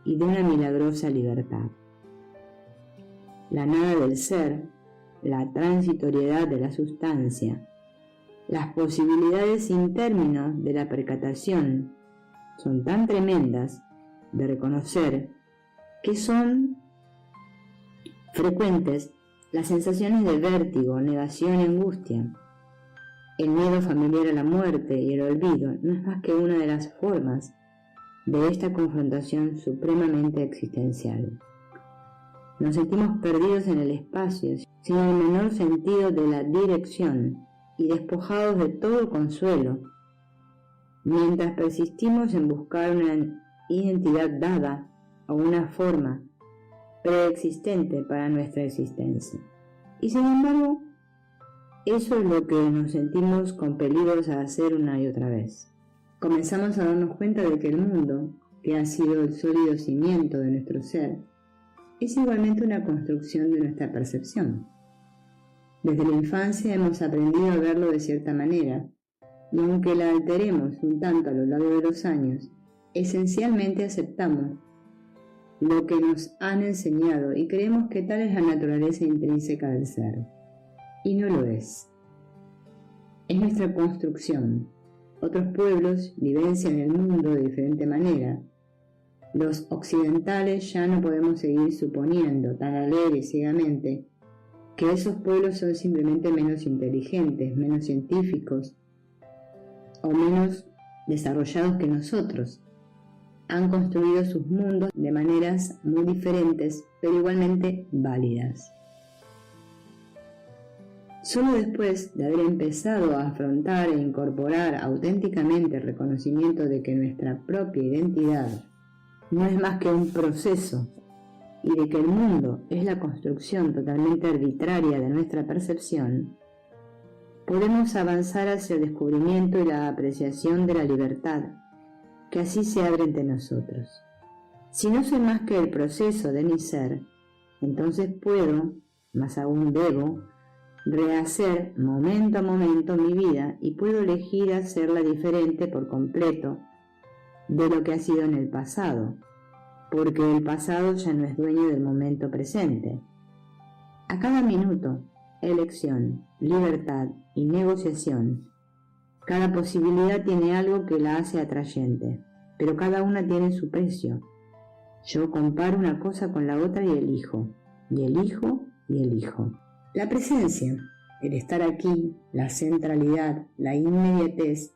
y de una milagrosa libertad. La nada del ser, la transitoriedad de la sustancia, las posibilidades sin término de la percatación son tan tremendas de reconocer que son frecuentes las sensaciones de vértigo, negación y angustia. El miedo familiar a la muerte y el olvido no es más que una de las formas de esta confrontación supremamente existencial. Nos sentimos perdidos en el espacio, sin el menor sentido de la dirección y despojados de todo consuelo, mientras persistimos en buscar una identidad dada o una forma preexistente para nuestra existencia. Y sin embargo, eso es lo que nos sentimos compelidos a hacer una y otra vez. Comenzamos a darnos cuenta de que el mundo, que ha sido el sólido cimiento de nuestro ser, es igualmente una construcción de nuestra percepción. Desde la infancia hemos aprendido a verlo de cierta manera, y aunque la alteremos un tanto a lo largo de los años, esencialmente aceptamos lo que nos han enseñado y creemos que tal es la naturaleza intrínseca del ser. Y no lo es. Es nuestra construcción. Otros pueblos vivencian el mundo de diferente manera, Los occidentales ya no podemos seguir suponiendo tan alegre y ciegamente que esos pueblos son simplemente menos inteligentes, menos científicos o menos desarrollados que nosotros. Han construido sus mundos de maneras muy diferentes, pero igualmente válidas. Solo después de haber empezado a afrontar e incorporar auténticamente el reconocimiento de que nuestra propia identidad no es más que un proceso y de que el mundo es la construcción totalmente arbitraria de nuestra percepción, podemos avanzar hacia el descubrimiento y la apreciación de la libertad que así se abre entre nosotros. Si no soy más que el proceso de mi ser, entonces puedo, más aún debo, rehacer momento a momento mi vida y puedo elegir hacerla diferente por completo de lo que ha sido en el pasado, porque el pasado ya no es dueño del momento presente. A cada minuto, elección, libertad y negociación, cada posibilidad tiene algo que la hace atrayente, pero cada una tiene su precio. Yo comparo una cosa con la otra y elijo, y elijo, y elijo. La presencia, el estar aquí, la centralidad, la inmediatez,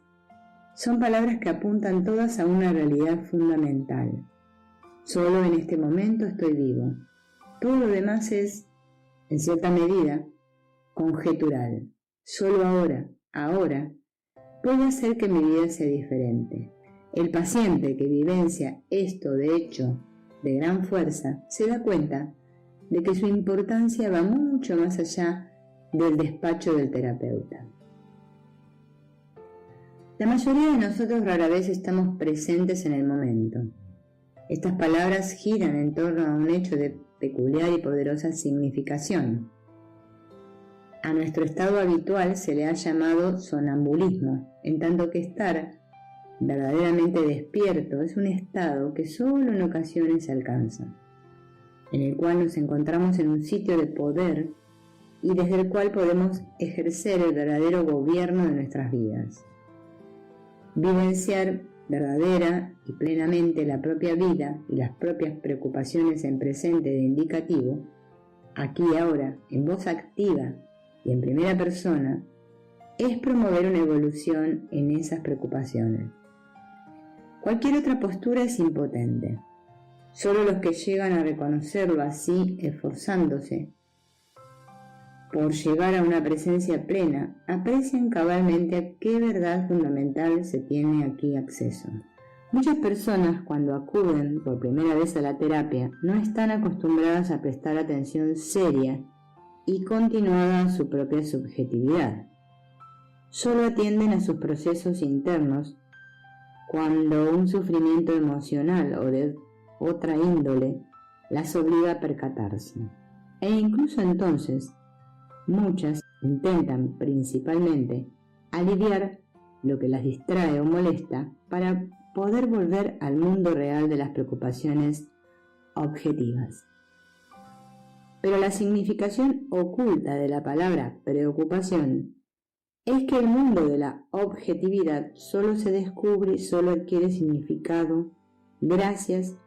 son palabras que apuntan todas a una realidad fundamental. Solo en este momento estoy vivo. Todo lo demás es, en cierta medida, conjetural. Solo ahora, puede hacer que mi vida sea diferente. El paciente que vivencia esto de hecho de gran fuerza se da cuenta de que su importancia va mucho más allá del despacho del terapeuta. La mayoría de nosotros rara vez estamos presentes en el momento. Estas palabras giran en torno a un hecho de peculiar y poderosa significación. A nuestro estado habitual se le ha llamado sonambulismo, en tanto que estar verdaderamente despierto es un estado que solo en ocasiones se alcanza, en el cual nos encontramos en un sitio de poder y desde el cual podemos ejercer el verdadero gobierno de nuestras vidas. Vivenciar verdadera y plenamente la propia vida y las propias preocupaciones en presente de indicativo, aquí y ahora, en voz activa y en primera persona, es promover una evolución en esas preocupaciones. Cualquier otra postura es impotente. Solo los que llegan a reconocerlo así, esforzándose por llegar a una presencia plena, aprecian cabalmente a qué verdad fundamental se tiene aquí acceso. Muchas personas, cuando acuden por primera vez a la terapia, no están acostumbradas a prestar atención seria y continuada a su propia subjetividad. Solo atienden a sus procesos internos cuando un sufrimiento emocional o de otra índole las obliga a percatarse. E incluso entonces, muchas intentan principalmente aliviar lo que las distrae o molesta para poder volver al mundo real de las preocupaciones objetivas. Pero la significación oculta de la palabra preocupación es que el mundo de la objetividad solo se descubre y solo adquiere significado gracias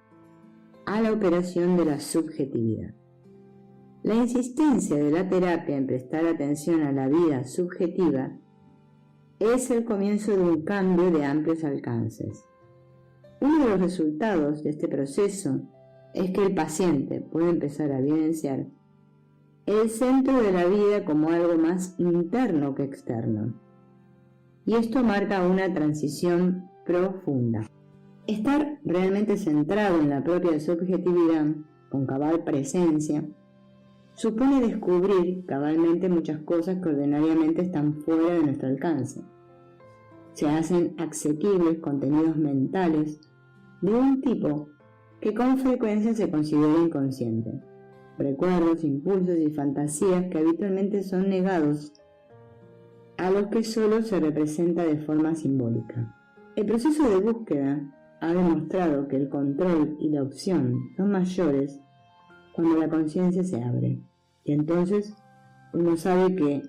a la operación de la subjetividad. La insistencia de la terapia en prestar atención a la vida subjetiva es el comienzo de un cambio de amplios alcances. Uno de los resultados de este proceso es que el paciente puede empezar a vivenciar el centro de la vida como algo más interno que externo. Y esto marca una transición profunda. Estar realmente centrado en la propia subjetividad, con cabal presencia, supone descubrir cabalmente muchas cosas que ordinariamente están fuera de nuestro alcance. Se hacen asequibles contenidos mentales de un tipo que con frecuencia se considera inconsciente. Recuerdos, impulsos y fantasías que habitualmente son negados a los que solo se representa de forma simbólica. El proceso de búsqueda ha demostrado que el control y la opción son mayores cuando la conciencia se abre, y entonces uno sabe que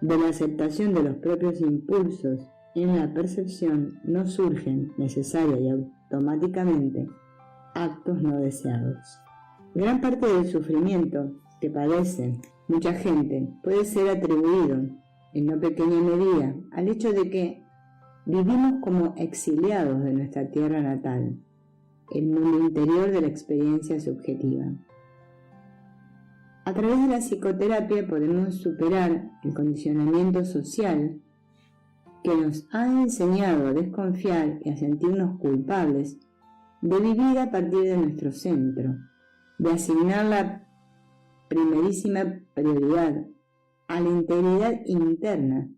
de la aceptación de los propios impulsos en la percepción no surgen necesaria y automáticamente actos no deseados. Gran parte del sufrimiento que padece mucha gente puede ser atribuido, en no pequeña medida, al hecho de que vivimos como exiliados de nuestra tierra natal, el mundo interior de la experiencia subjetiva. A través de la psicoterapia podemos superar el condicionamiento social que nos ha enseñado a desconfiar y a sentirnos culpables de vivir a partir de nuestro centro, de asignar la primerísima prioridad a la integridad interna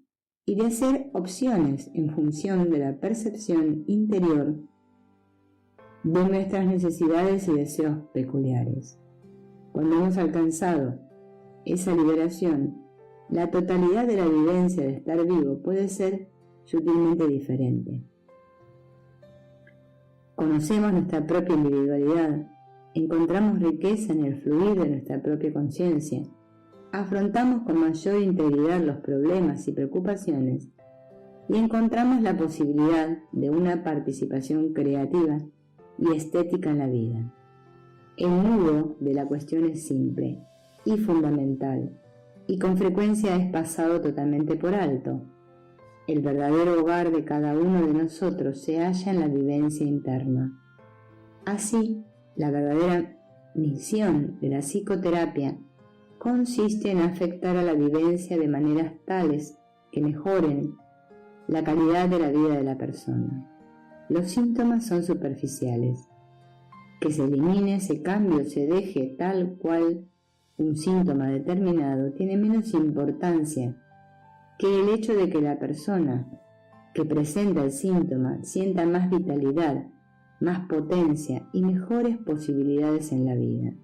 y de hacer opciones en función de la percepción interior de nuestras necesidades y deseos peculiares. Cuando hemos alcanzado esa liberación, la totalidad de la vivencia de estar vivo puede ser sutilmente diferente. Conocemos nuestra propia individualidad, encontramos riqueza en el fluir de nuestra propia conciencia, afrontamos con mayor integridad los problemas y preocupaciones y encontramos la posibilidad de una participación creativa y estética en la vida. El nudo de la cuestión es simple y fundamental, y con frecuencia es pasado totalmente por alto. El verdadero hogar de cada uno de nosotros se halla en la vivencia interna. Así, la verdadera misión de la psicoterapia consiste en afectar a la vivencia de maneras tales que mejoren la calidad de la vida de la persona. Los síntomas son superficiales. Que se elimine, se cambie o se deje tal cual un síntoma determinado tiene menos importancia que el hecho de que la persona que presenta el síntoma sienta más vitalidad, más potencia y mejores posibilidades en la vida.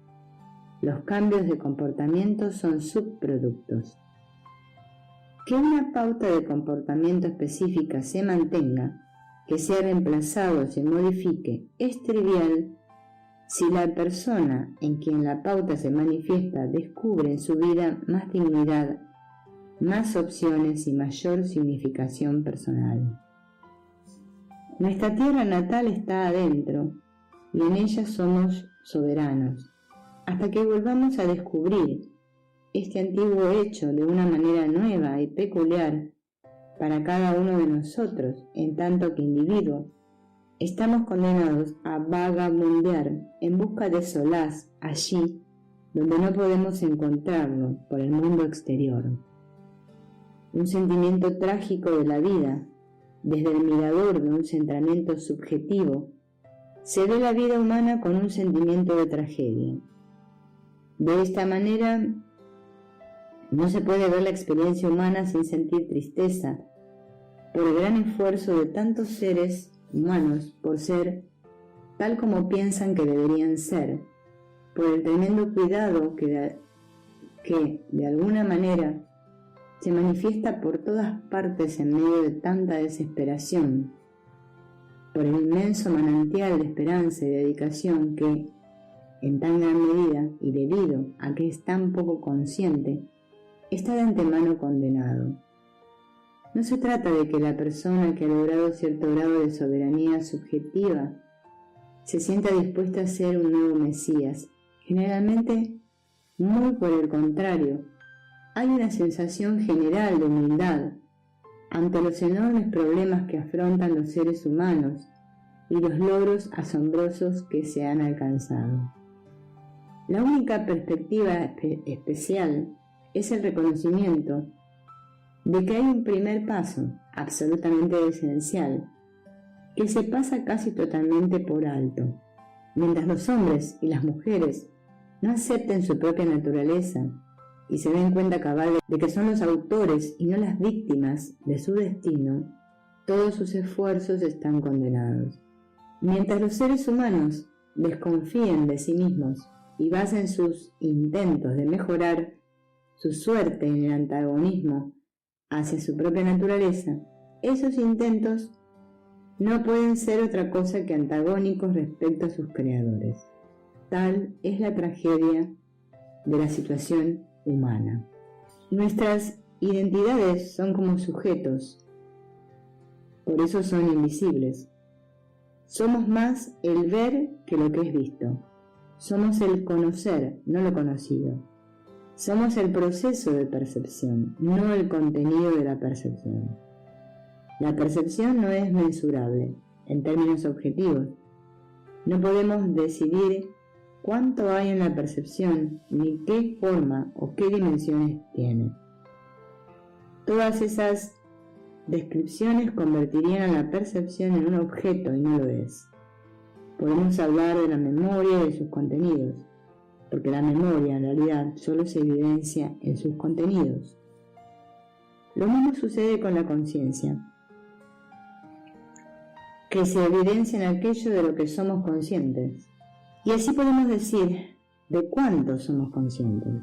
Los cambios de comportamiento son subproductos. Que una pauta de comportamiento específica se mantenga, que sea reemplazado o se modifique, es trivial si la persona en quien la pauta se manifiesta descubre en su vida más dignidad, más opciones y mayor significación personal. Nuestra tierra natal está adentro y en ella somos soberanos, hasta que volvamos a descubrir este antiguo hecho de una manera nueva y peculiar para cada uno de nosotros, en tanto que individuo. Estamos condenados a vagabundear en busca de solaz allí donde no podemos encontrarlo por el mundo exterior. Un sentimiento trágico de la vida, desde el mirador de un centramiento subjetivo, se ve la vida humana con un sentimiento de tragedia. De esta manera, no se puede ver la experiencia humana sin sentir tristeza por el gran esfuerzo de tantos seres humanos por ser tal como piensan que deberían ser, por el tremendo cuidado que de alguna manera se manifiesta por todas partes en medio de tanta desesperación, por el inmenso manantial de esperanza y dedicación que, en tan gran medida y debido a que es tan poco consciente, está de antemano condenado. No se trata de que la persona que ha logrado cierto grado de soberanía subjetiva se sienta dispuesta a ser un nuevo Mesías. Generalmente, muy por el contrario, hay una sensación general de humildad ante los enormes problemas que afrontan los seres humanos y los logros asombrosos que se han alcanzado. La única perspectiva especial es el reconocimiento de que hay un primer paso, absolutamente esencial, que se pasa casi totalmente por alto. Mientras los hombres y las mujeres no acepten su propia naturaleza y se den cuenta cabal de que son los autores y no las víctimas de su destino, todos sus esfuerzos están condenados. Mientras los seres humanos desconfíen de sí mismos y basen sus intentos de mejorar su suerte en el antagonismo hacia su propia naturaleza, esos intentos no pueden ser otra cosa que antagónicos respecto a sus creadores. Tal es la tragedia de la situación humana. Nuestras identidades son como sujetos, por eso son invisibles. Somos más el ver que lo que es visto. Somos el conocer, no lo conocido. Somos el proceso de percepción, no el contenido de la percepción. La percepción no es mensurable en términos objetivos. No podemos decidir cuánto hay en la percepción, ni qué forma o qué dimensiones tiene. Todas esas descripciones convertirían a la percepción en un objeto y no lo es. Podemos hablar de la memoria y de sus contenidos, porque la memoria en realidad solo se evidencia en sus contenidos. Lo mismo sucede con la conciencia, que se evidencia en aquello de lo que somos conscientes. Y así podemos decir de cuánto somos conscientes.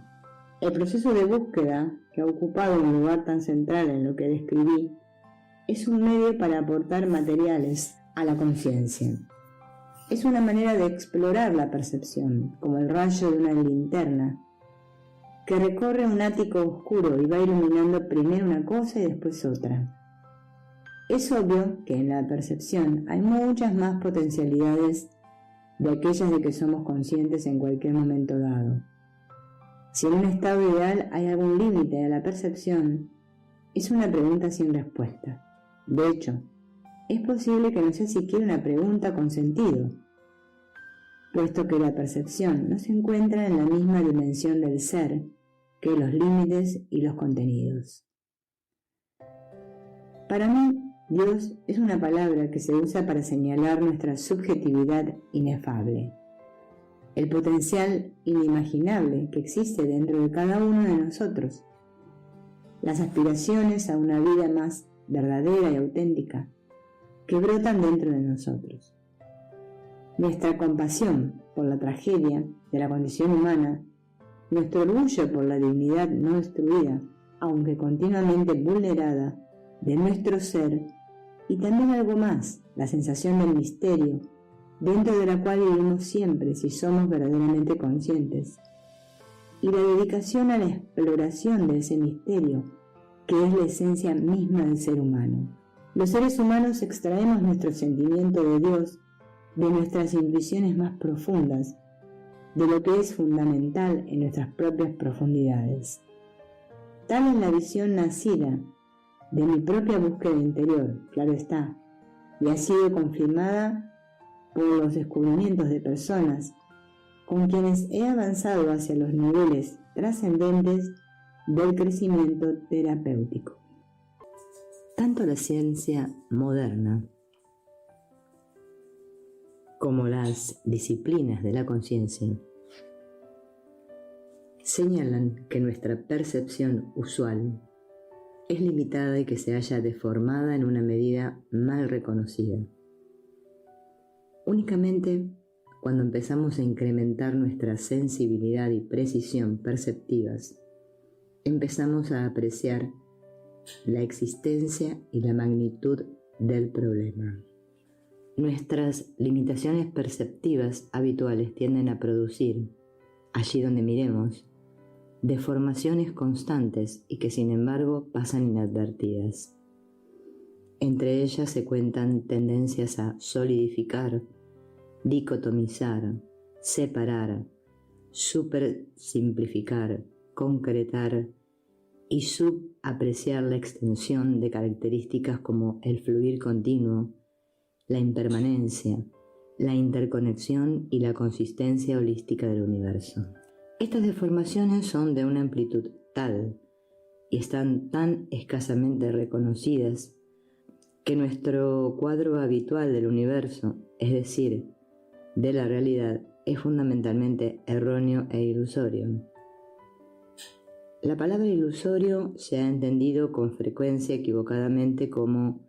El proceso de búsqueda, que ha ocupado un lugar tan central en lo que describí, es un medio para aportar materiales a la conciencia. Es una manera de explorar la percepción, como el rayo de una linterna, que recorre un ático oscuro y va iluminando primero una cosa y después otra. Es obvio que en la percepción hay muchas más potencialidades de aquellas de que somos conscientes en cualquier momento dado. Si en un estado ideal hay algún límite a la percepción, es una pregunta sin respuesta. De hecho, es posible que no sea siquiera una pregunta con sentido, puesto que la percepción no se encuentra en la misma dimensión del ser que los límites y los contenidos. Para mí, Dios es una palabra que se usa para señalar nuestra subjetividad inefable, el potencial inimaginable que existe dentro de cada uno de nosotros, las aspiraciones a una vida más verdadera y auténtica que brotan dentro de nosotros. Nuestra compasión por la tragedia de la condición humana, nuestro orgullo por la dignidad no destruida, aunque continuamente vulnerada, de nuestro ser, y también algo más, la sensación del misterio, dentro de la cual vivimos siempre si somos verdaderamente conscientes, y la dedicación a la exploración de ese misterio, que es la esencia misma del ser humano. Los seres humanos extraemos nuestro sentimiento de Dios de nuestras intuiciones más profundas, de lo que es fundamental en nuestras propias profundidades. Tal es la visión nacida de mi propia búsqueda interior, claro está, y ha sido confirmada por los descubrimientos de personas con quienes he avanzado hacia los niveles trascendentes del crecimiento terapéutico. Tanto la ciencia moderna como las disciplinas de la conciencia señalan que nuestra percepción usual es limitada y que se halla deformada en una medida mal reconocida. Únicamente cuando empezamos a incrementar nuestra sensibilidad y precisión perceptivas, empezamos a apreciar la existencia y la magnitud del problema. Nuestras limitaciones perceptivas habituales tienden a producir, allí donde miremos, deformaciones constantes y que sin embargo pasan inadvertidas. Entre ellas se cuentan tendencias a solidificar, dicotomizar, separar, supersimplificar, concretar y subapreciar la extensión de características como el fluir continuo, la impermanencia, la interconexión y la consistencia holística del universo. Estas deformaciones son de una amplitud tal y están tan escasamente reconocidas que nuestro cuadro habitual del universo, es decir, de la realidad, es fundamentalmente erróneo e ilusorio. La palabra ilusorio se ha entendido con frecuencia equivocadamente como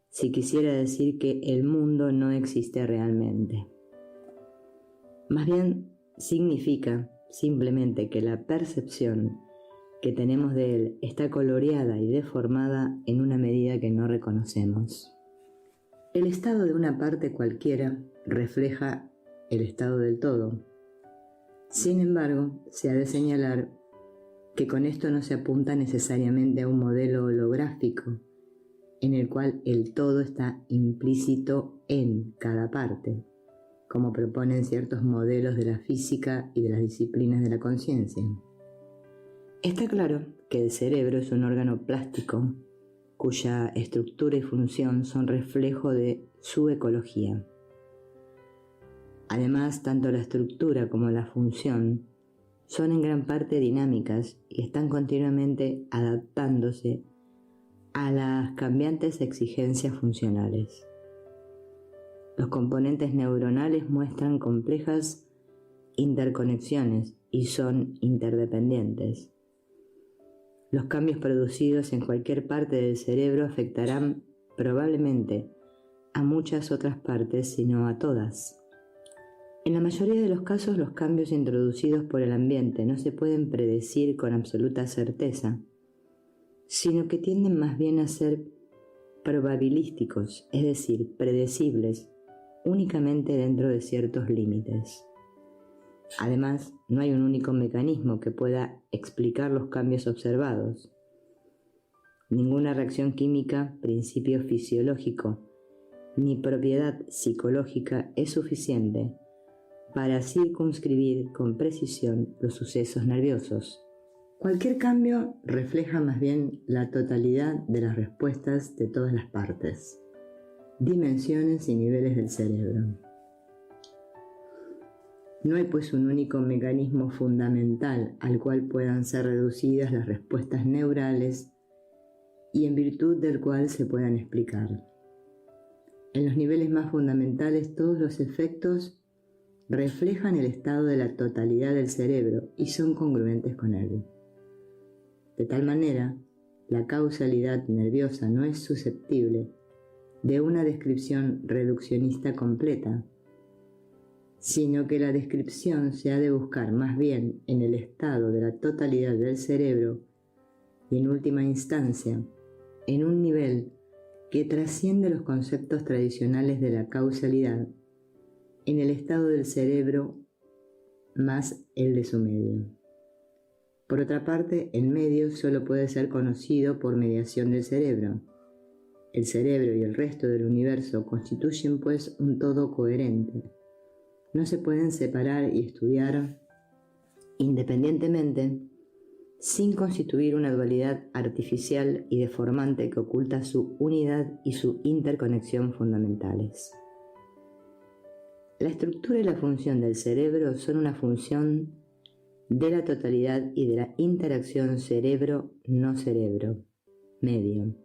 si quisiera decir que el mundo no existe realmente. Más bien significa simplemente que la percepción que tenemos de él está coloreada y deformada en una medida que no reconocemos. El estado de una parte cualquiera refleja el estado del todo. Sin embargo, se ha de señalar que con esto no se apunta necesariamente a un modelo holográfico en el cual el todo está implícito en cada parte, como proponen ciertos modelos de la física y de las disciplinas de la conciencia. Está claro que el cerebro es un órgano plástico cuya estructura y función son reflejo de su ecología. Además, tanto la estructura como la función son en gran parte dinámicas y están continuamente adaptándose a las cambiantes exigencias funcionales. Los componentes neuronales muestran complejas interconexiones y son interdependientes. Los cambios producidos en cualquier parte del cerebro afectarán probablemente a muchas otras partes, si no a todas. En la mayoría de los casos, los cambios introducidos por el ambiente no se pueden predecir con absoluta certeza, sino que tienden más bien a ser probabilísticos, es decir, predecibles únicamente dentro de ciertos límites. Además, no hay un único mecanismo que pueda explicar los cambios observados. Ninguna reacción química, principio fisiológico, ni propiedad psicológica es suficiente para circunscribir con precisión los sucesos nerviosos. Cualquier cambio refleja más bien la totalidad de las respuestas de todas las partes, dimensiones y niveles del cerebro. No hay pues un único mecanismo fundamental al cual puedan ser reducidas las respuestas neurales y en virtud del cual se puedan explicar. En los niveles más fundamentales, todos los efectos reflejan el estado de la totalidad del cerebro y son congruentes con él. De tal manera, la causalidad nerviosa no es susceptible de una descripción reduccionista completa, sino que la descripción se ha de buscar más bien en el estado de la totalidad del cerebro y en última instancia en un nivel que trasciende los conceptos tradicionales de la causalidad, en el estado del cerebro más el de su medio. Por otra parte, el medio solo puede ser conocido por mediación del cerebro. El cerebro y el resto del universo constituyen pues un todo coherente. No se pueden separar y estudiar independientemente sin constituir una dualidad artificial y deformante que oculta su unidad y su interconexión fundamentales. La estructura y la función del cerebro son una función de la totalidad y de la interacción cerebro-no cerebro, medio.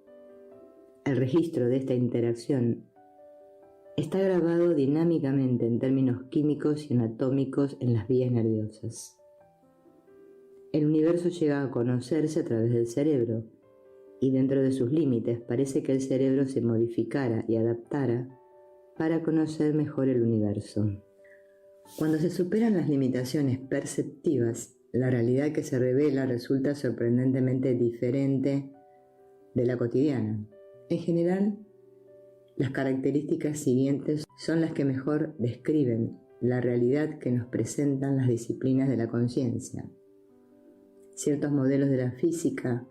El registro de esta interacción está grabado dinámicamente en términos químicos y anatómicos en las vías nerviosas. El universo llega a conocerse a través del cerebro, y dentro de sus límites parece que el cerebro se modificara y adaptara para conocer mejor el universo. Cuando se superan las limitaciones perceptivas, la realidad que se revela resulta sorprendentemente diferente de la cotidiana. En general, las características siguientes son las que mejor describen la realidad que nos presentan las disciplinas de la conciencia. Ciertos modelos de la física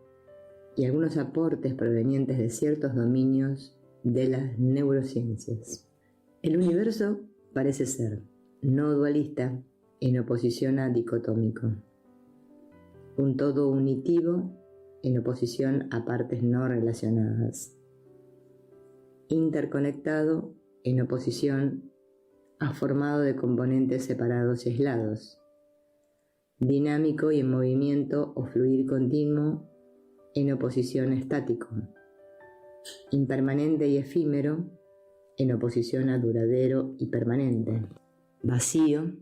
y algunos aportes provenientes de ciertos dominios de las neurociencias. El universo parece ser no dualista en oposición a dicotómico, un todo unitivo en oposición a partes no relacionadas, interconectado en oposición a formado de componentes separados y aislados, dinámico y en movimiento o fluir continuo en oposición a estático, impermanente y efímero en oposición a duradero y permanente, vacío,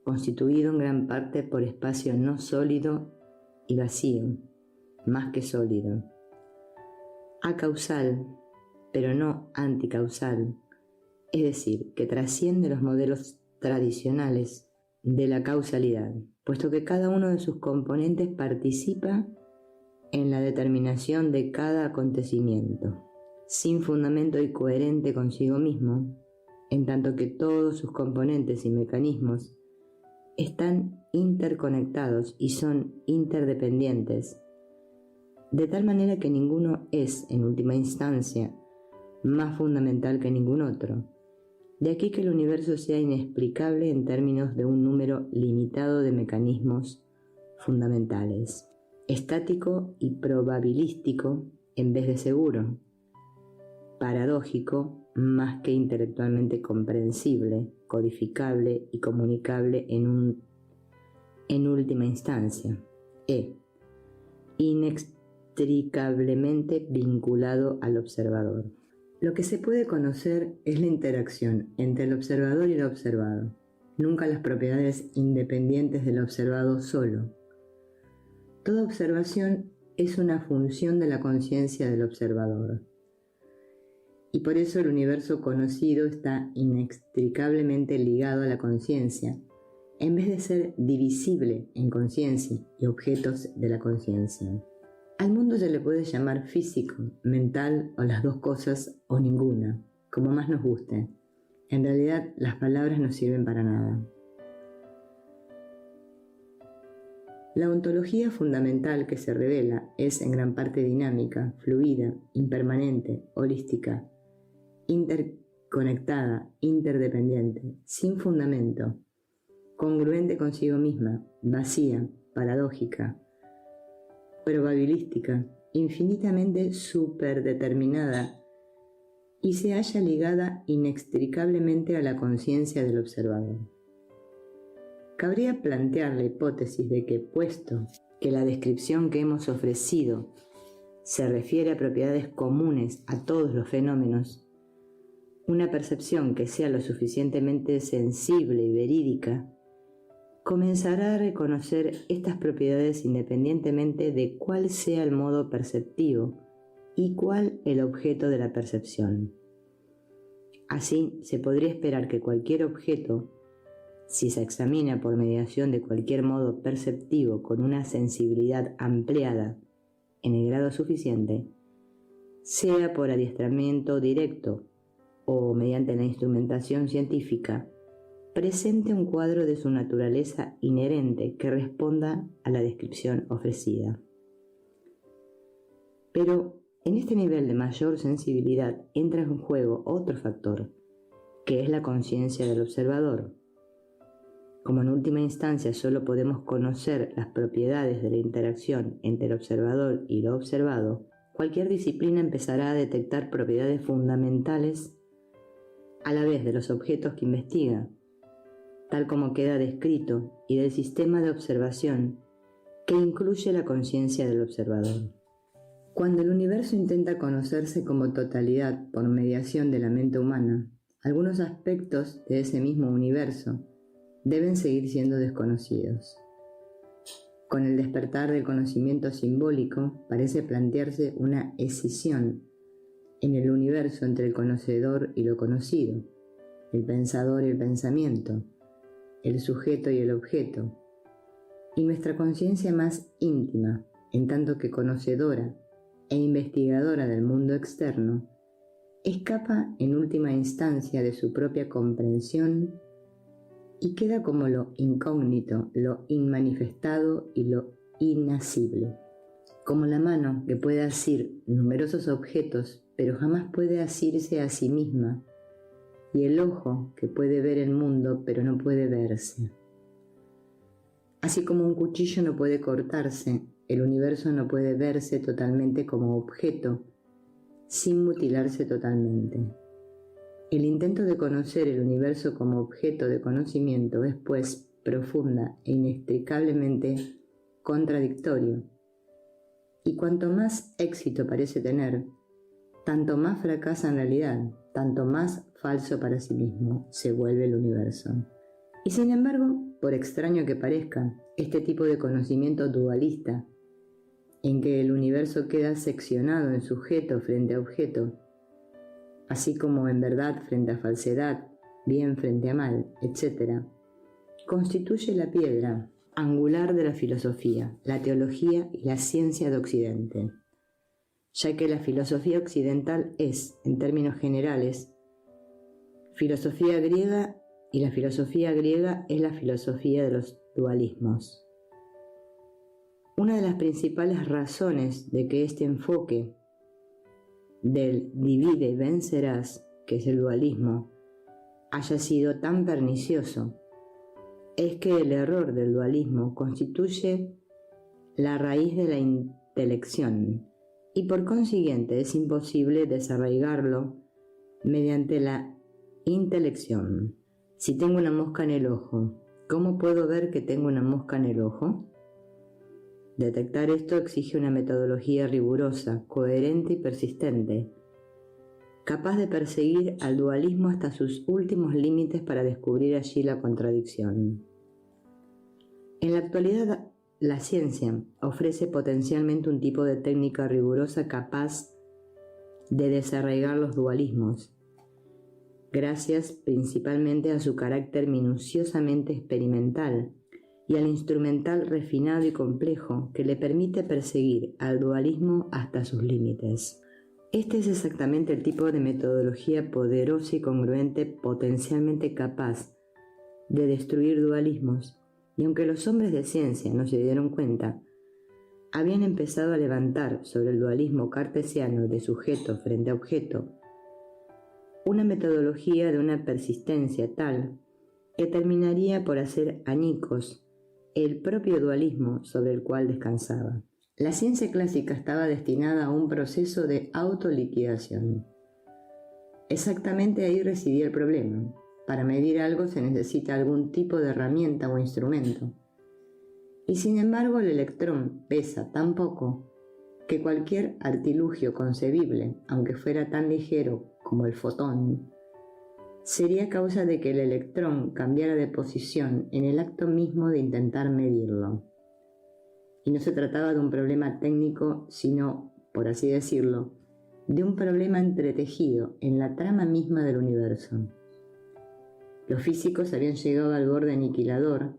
constituido en gran parte por espacio no sólido y vacío, más que sólido, acausal, pero no anticausal, es decir, que trasciende los modelos tradicionales de la causalidad, puesto que cada uno de sus componentes participa en la determinación de cada acontecimiento, sin fundamento y coherente consigo mismo, en tanto que todos sus componentes y mecanismos están interconectados y son interdependientes. de tal manera que ninguno es, en última instancia, más fundamental que ningún otro. De aquí que el universo sea inexplicable en términos de un número limitado de mecanismos fundamentales, estático y probabilístico en vez de seguro, paradójico más que intelectualmente comprensible, codificable y comunicable en última instancia, inextricablemente vinculado al observador. Lo que se puede conocer es la interacción entre el observador y el observado, nunca las propiedades independientes del observado solo. Toda observación es una función de la conciencia del observador. Y por eso el universo conocido está inextricablemente ligado a la conciencia, en vez de ser divisible en conciencia y objetos de la conciencia. Al mundo se le puede llamar físico, mental o las dos cosas o ninguna, como más nos guste. En realidad las palabras no sirven para nada. La ontología fundamental que se revela es en gran parte dinámica, fluida, impermanente, holística, interconectada, interdependiente, sin fundamento, congruente consigo misma, vacía, paradójica, probabilística, infinitamente superdeterminada y se halla ligada inextricablemente a la conciencia del observador. Cabría plantear la hipótesis de que, puesto que la descripción que hemos ofrecido se refiere a propiedades comunes a todos los fenómenos, una percepción que sea lo suficientemente sensible y verídica comenzará a reconocer estas propiedades independientemente de cuál sea el modo perceptivo y cuál el objeto de la percepción. Así, se podría esperar que cualquier objeto, si se examina por mediación de cualquier modo perceptivo con una sensibilidad ampliada en el grado suficiente, sea por adiestramiento directo o mediante la instrumentación científica, presente un cuadro de su naturaleza inherente que responda a la descripción ofrecida. Pero en este nivel de mayor sensibilidad entra en juego otro factor, que es la conciencia del observador. Como en última instancia solo podemos conocer las propiedades de la interacción entre el observador y lo observado, cualquier disciplina empezará a detectar propiedades fundamentales a la vez de los objetos que investiga, tal como queda descrito, y del sistema de observación que incluye la conciencia del observador. Cuando el universo intenta conocerse como totalidad por mediación de la mente humana, algunos aspectos de ese mismo universo deben seguir siendo desconocidos. Con el despertar del conocimiento simbólico parece plantearse una escisión en el universo entre el conocedor y lo conocido, el pensador y el pensamiento, el sujeto y el objeto, y nuestra conciencia más íntima, en tanto que conocedora e investigadora del mundo externo, escapa en última instancia de su propia comprensión y queda como lo incógnito, lo inmanifestado y lo inasible. Como la mano que puede asir numerosos objetos, pero jamás puede asirse a sí misma, y el ojo que puede ver el mundo, pero no puede verse. Así como un cuchillo no puede cortarse, el universo no puede verse totalmente como objeto, sin mutilarse totalmente. El intento de conocer el universo como objeto de conocimiento es, pues, profunda e inextricablemente contradictorio, y cuanto más éxito parece tener, tanto más fracasa en realidad, tanto más falso para sí mismo se vuelve el universo. Y sin embargo, por extraño que parezca, este tipo de conocimiento dualista, en que el universo queda seccionado en sujeto frente a objeto, así como en verdad frente a falsedad, bien frente a mal, etc., constituye la piedra angular de la filosofía, la teología y la ciencia de Occidente, ya que la filosofía occidental es, en términos generales, filosofía griega, y la filosofía griega es la filosofía de los dualismos. Una de las principales razones de que este enfoque del divide y vencerás, que es el dualismo, haya sido tan pernicioso, es que el error del dualismo constituye la raíz de la intelección y por consiguiente es imposible desarraigarlo mediante la intelección. Si tengo una mosca en el ojo, ¿cómo puedo ver que tengo una mosca en el ojo? Detectar esto exige una metodología rigurosa, coherente y persistente, capaz de perseguir al dualismo hasta sus últimos límites para descubrir allí la contradicción. En la actualidad, la ciencia ofrece potencialmente un tipo de técnica rigurosa capaz de desarraigar los dualismos, gracias principalmente a su carácter minuciosamente experimental y al instrumental refinado y complejo que le permite perseguir al dualismo hasta sus límites. Este es exactamente el tipo de metodología poderosa y congruente potencialmente capaz de destruir dualismos, y aunque los hombres de ciencia no se dieron cuenta, habían empezado a levantar sobre el dualismo cartesiano de sujeto frente a objeto una metodología de una persistencia tal que terminaría por hacer añicos el propio dualismo sobre el cual descansaba. La ciencia clásica estaba destinada a un proceso de autoliquidación. Exactamente ahí residía el problema. Para medir algo se necesita algún tipo de herramienta o instrumento. Y sin embargo el electrón pesa tan poco que cualquier artilugio concebible, aunque fuera tan ligero como el fotón, sería causa de que el electrón cambiara de posición en el acto mismo de intentar medirlo. Y no se trataba de un problema técnico, sino, por así decirlo, de un problema entretejido en la trama misma del universo. Los físicos habían llegado al borde aniquilador,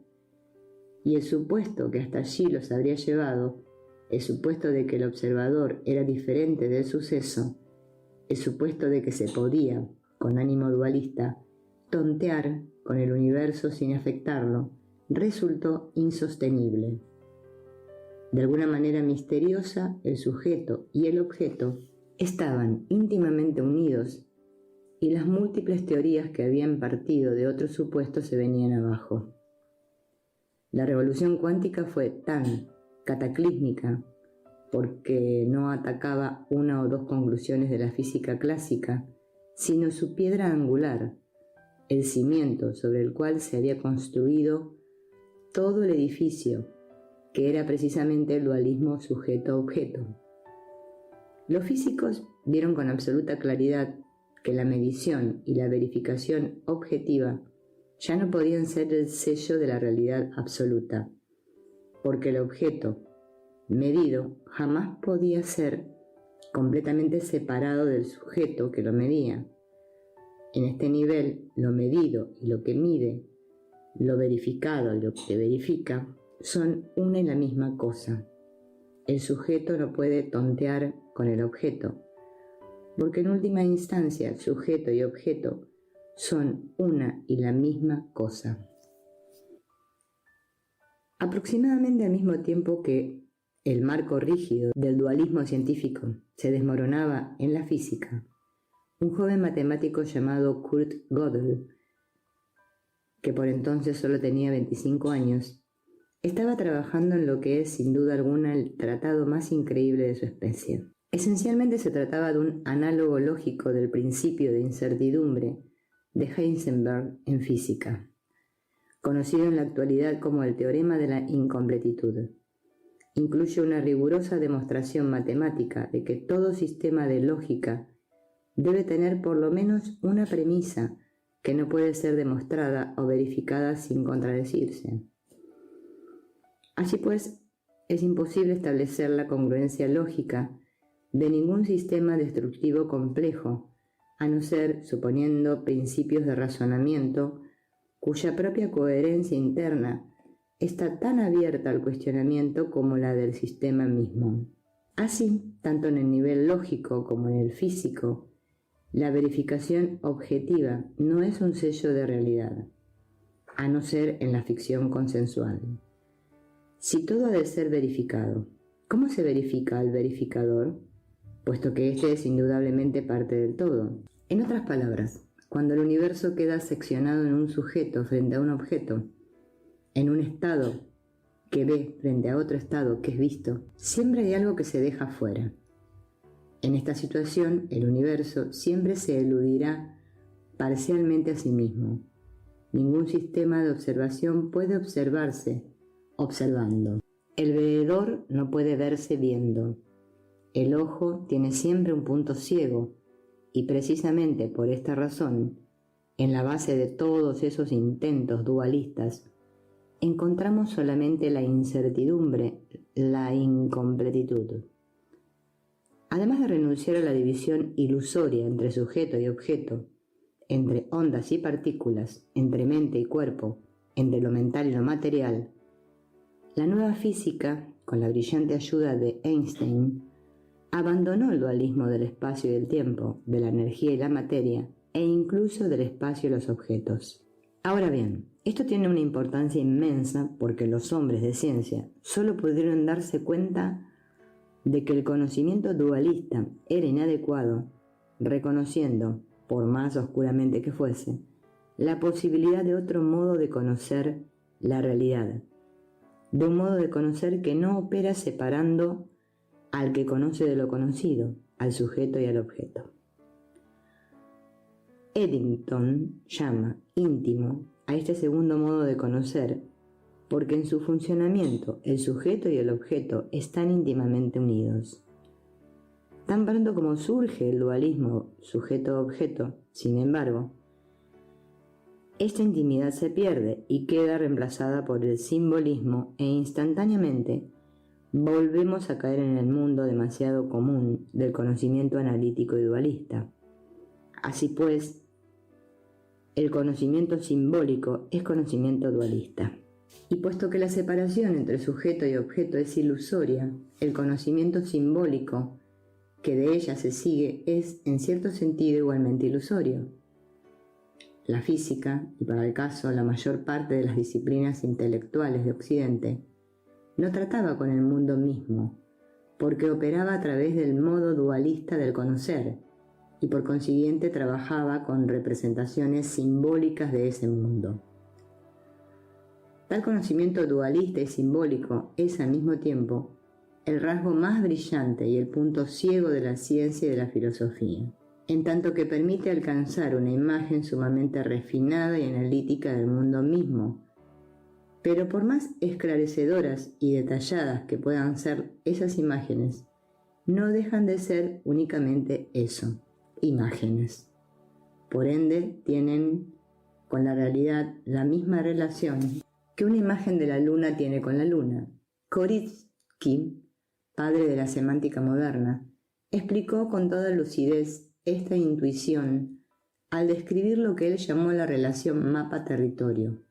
y el supuesto que hasta allí los habría llevado, el supuesto de que el observador era diferente del suceso, el supuesto de que se podía, con ánimo dualista, tontear con el universo sin afectarlo, resultó insostenible. De alguna manera misteriosa, el sujeto y el objeto estaban íntimamente unidos y las múltiples teorías que habían partido de otros supuestos se venían abajo. La revolución cuántica fue tan cataclísmica porque no atacaba una o dos conclusiones de la física clásica, sino su piedra angular, el cimiento sobre el cual se había construido todo el edificio, que era precisamente el dualismo sujeto-objeto. Los físicos vieron con absoluta claridad que la medición y la verificación objetiva ya no podían ser el sello de la realidad absoluta, porque el objeto medido jamás podía ser completamente separado del sujeto que lo medía. En este nivel, lo medido y lo que mide, lo verificado y lo que verifica, son una y la misma cosa. El sujeto no puede tontear con el objeto, porque en última instancia sujeto y objeto son una y la misma cosa. Aproximadamente al mismo tiempo que el marco rígido del dualismo científico se desmoronaba en la física, un joven matemático llamado Kurt Gödel, que por entonces solo tenía 25 años, estaba trabajando en lo que es sin duda alguna el tratado más increíble de su especie. Esencialmente se trataba de un análogo lógico del principio de incertidumbre de Heisenberg en física, conocido en la actualidad como el teorema de la incompletitud. Incluye una rigurosa demostración matemática de que todo sistema de lógica debe tener por lo menos una premisa que no puede ser demostrada o verificada sin contradecirse. Así pues, es imposible establecer la congruencia lógica de ningún sistema destructivo complejo, a no ser suponiendo principios de razonamiento cuya propia coherencia interna está tan abierta al cuestionamiento como la del sistema mismo. Así, tanto en el nivel lógico como en el físico, la verificación objetiva no es un sello de realidad, a no ser en la ficción consensual. Si todo ha de ser verificado, ¿cómo se verifica al verificador? Puesto que éste es indudablemente parte del todo. En otras palabras, cuando el universo queda seccionado en un sujeto frente a un objeto, en un estado que ve frente a otro estado que es visto, siempre hay algo que se deja fuera. En esta situación, el universo siempre se eludirá parcialmente a sí mismo. Ningún sistema de observación puede observarse observando. El veedor no puede verse viendo. El ojo tiene siempre un punto ciego, y precisamente por esta razón, en la base de todos esos intentos dualistas, encontramos solamente la incertidumbre, la incompletitud. Además de renunciar a la división ilusoria entre sujeto y objeto, entre ondas y partículas, entre mente y cuerpo, entre lo mental y lo material, la nueva física, con la brillante ayuda de Einstein, abandonó el dualismo del espacio y del tiempo, de la energía y la materia, e incluso del espacio y los objetos. Ahora bien, esto tiene una importancia inmensa porque los hombres de ciencia solo pudieron darse cuenta de que el conocimiento dualista era inadecuado, reconociendo, por más oscuramente que fuese, la posibilidad de otro modo de conocer la realidad, de un modo de conocer que no opera separando al que conoce de lo conocido, al sujeto y al objeto. Eddington llama íntimo a este segundo modo de conocer porque en su funcionamiento el sujeto y el objeto están íntimamente unidos. Tan pronto como surge el dualismo sujeto-objeto, sin embargo, esta intimidad se pierde y queda reemplazada por el simbolismo e instantáneamente volvemos a caer en el mundo demasiado común del conocimiento analítico y dualista. Así pues, el conocimiento simbólico es conocimiento dualista. Y puesto que la separación entre sujeto y objeto es ilusoria, el conocimiento simbólico que de ella se sigue es, en cierto sentido, igualmente ilusorio. La física, y para el caso la mayor parte de las disciplinas intelectuales de Occidente, no trataba con el mundo mismo, porque operaba a través del modo dualista del conocer, y por consiguiente trabajaba con representaciones simbólicas de ese mundo. Tal conocimiento dualista y simbólico es al mismo tiempo el rasgo más brillante y el punto ciego de la ciencia y de la filosofía, en tanto que permite alcanzar una imagen sumamente refinada y analítica del mundo mismo. Pero por más esclarecedoras y detalladas que puedan ser esas imágenes, no dejan de ser únicamente eso, imágenes. Por ende, tienen con la realidad la misma relación que una imagen de la luna tiene con la luna. Koritsky, padre de la semántica moderna, explicó con toda lucidez esta intuición al describir lo que él llamó la relación mapa-territorio.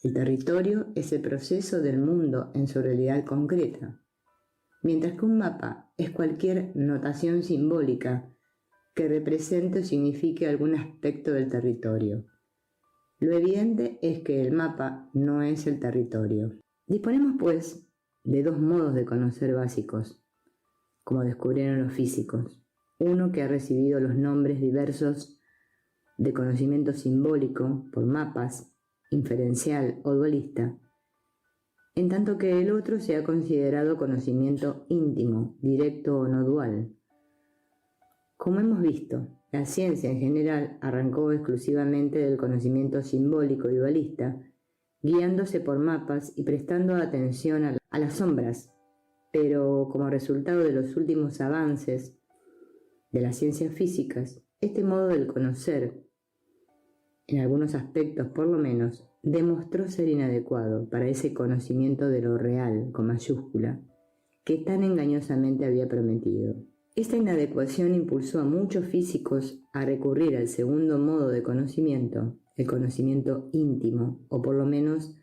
El territorio es el proceso del mundo en su realidad concreta, mientras que un mapa es cualquier notación simbólica que represente o signifique algún aspecto del territorio. Lo evidente es que el mapa no es el territorio. Disponemos, pues, de dos modos de conocer básicos, como descubrieron los físicos. Uno que ha recibido los nombres diversos de conocimiento simbólico por mapas, inferencial o dualista, en tanto que el otro se ha considerado conocimiento íntimo, directo o no dual. Como hemos visto, la ciencia en general arrancó exclusivamente del conocimiento simbólico y dualista, guiándose por mapas y prestando atención a las sombras, pero como resultado de los últimos avances de las ciencias físicas, este modo del conocer, en algunos aspectos por lo menos, demostró ser inadecuado para ese conocimiento de lo real, con mayúscula, que tan engañosamente había prometido. Esta inadecuación impulsó a muchos físicos a recurrir al segundo modo de conocimiento, el conocimiento íntimo, o por lo menos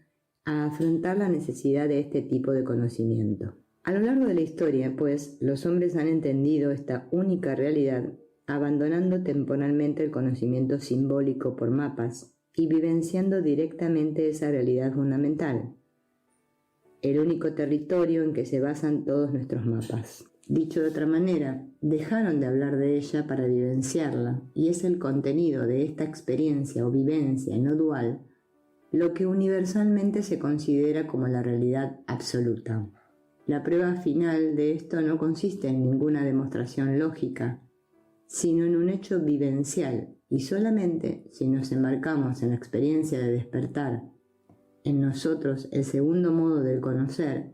a afrontar la necesidad de este tipo de conocimiento. A lo largo de la historia, pues, los hombres han entendido esta única realidad, abandonando temporalmente el conocimiento simbólico por mapas y vivenciando directamente esa realidad fundamental. el único territorio en que se basan todos nuestros mapas. Dicho de otra manera, dejaron de hablar de ella para vivenciarla, y es el contenido de esta experiencia o vivencia no dual lo que universalmente se considera como la realidad absoluta. La prueba final de esto no consiste en ninguna demostración lógica, sino en un hecho vivencial, y solamente si nos embarcamos en la experiencia de despertar en nosotros el segundo modo del conocer,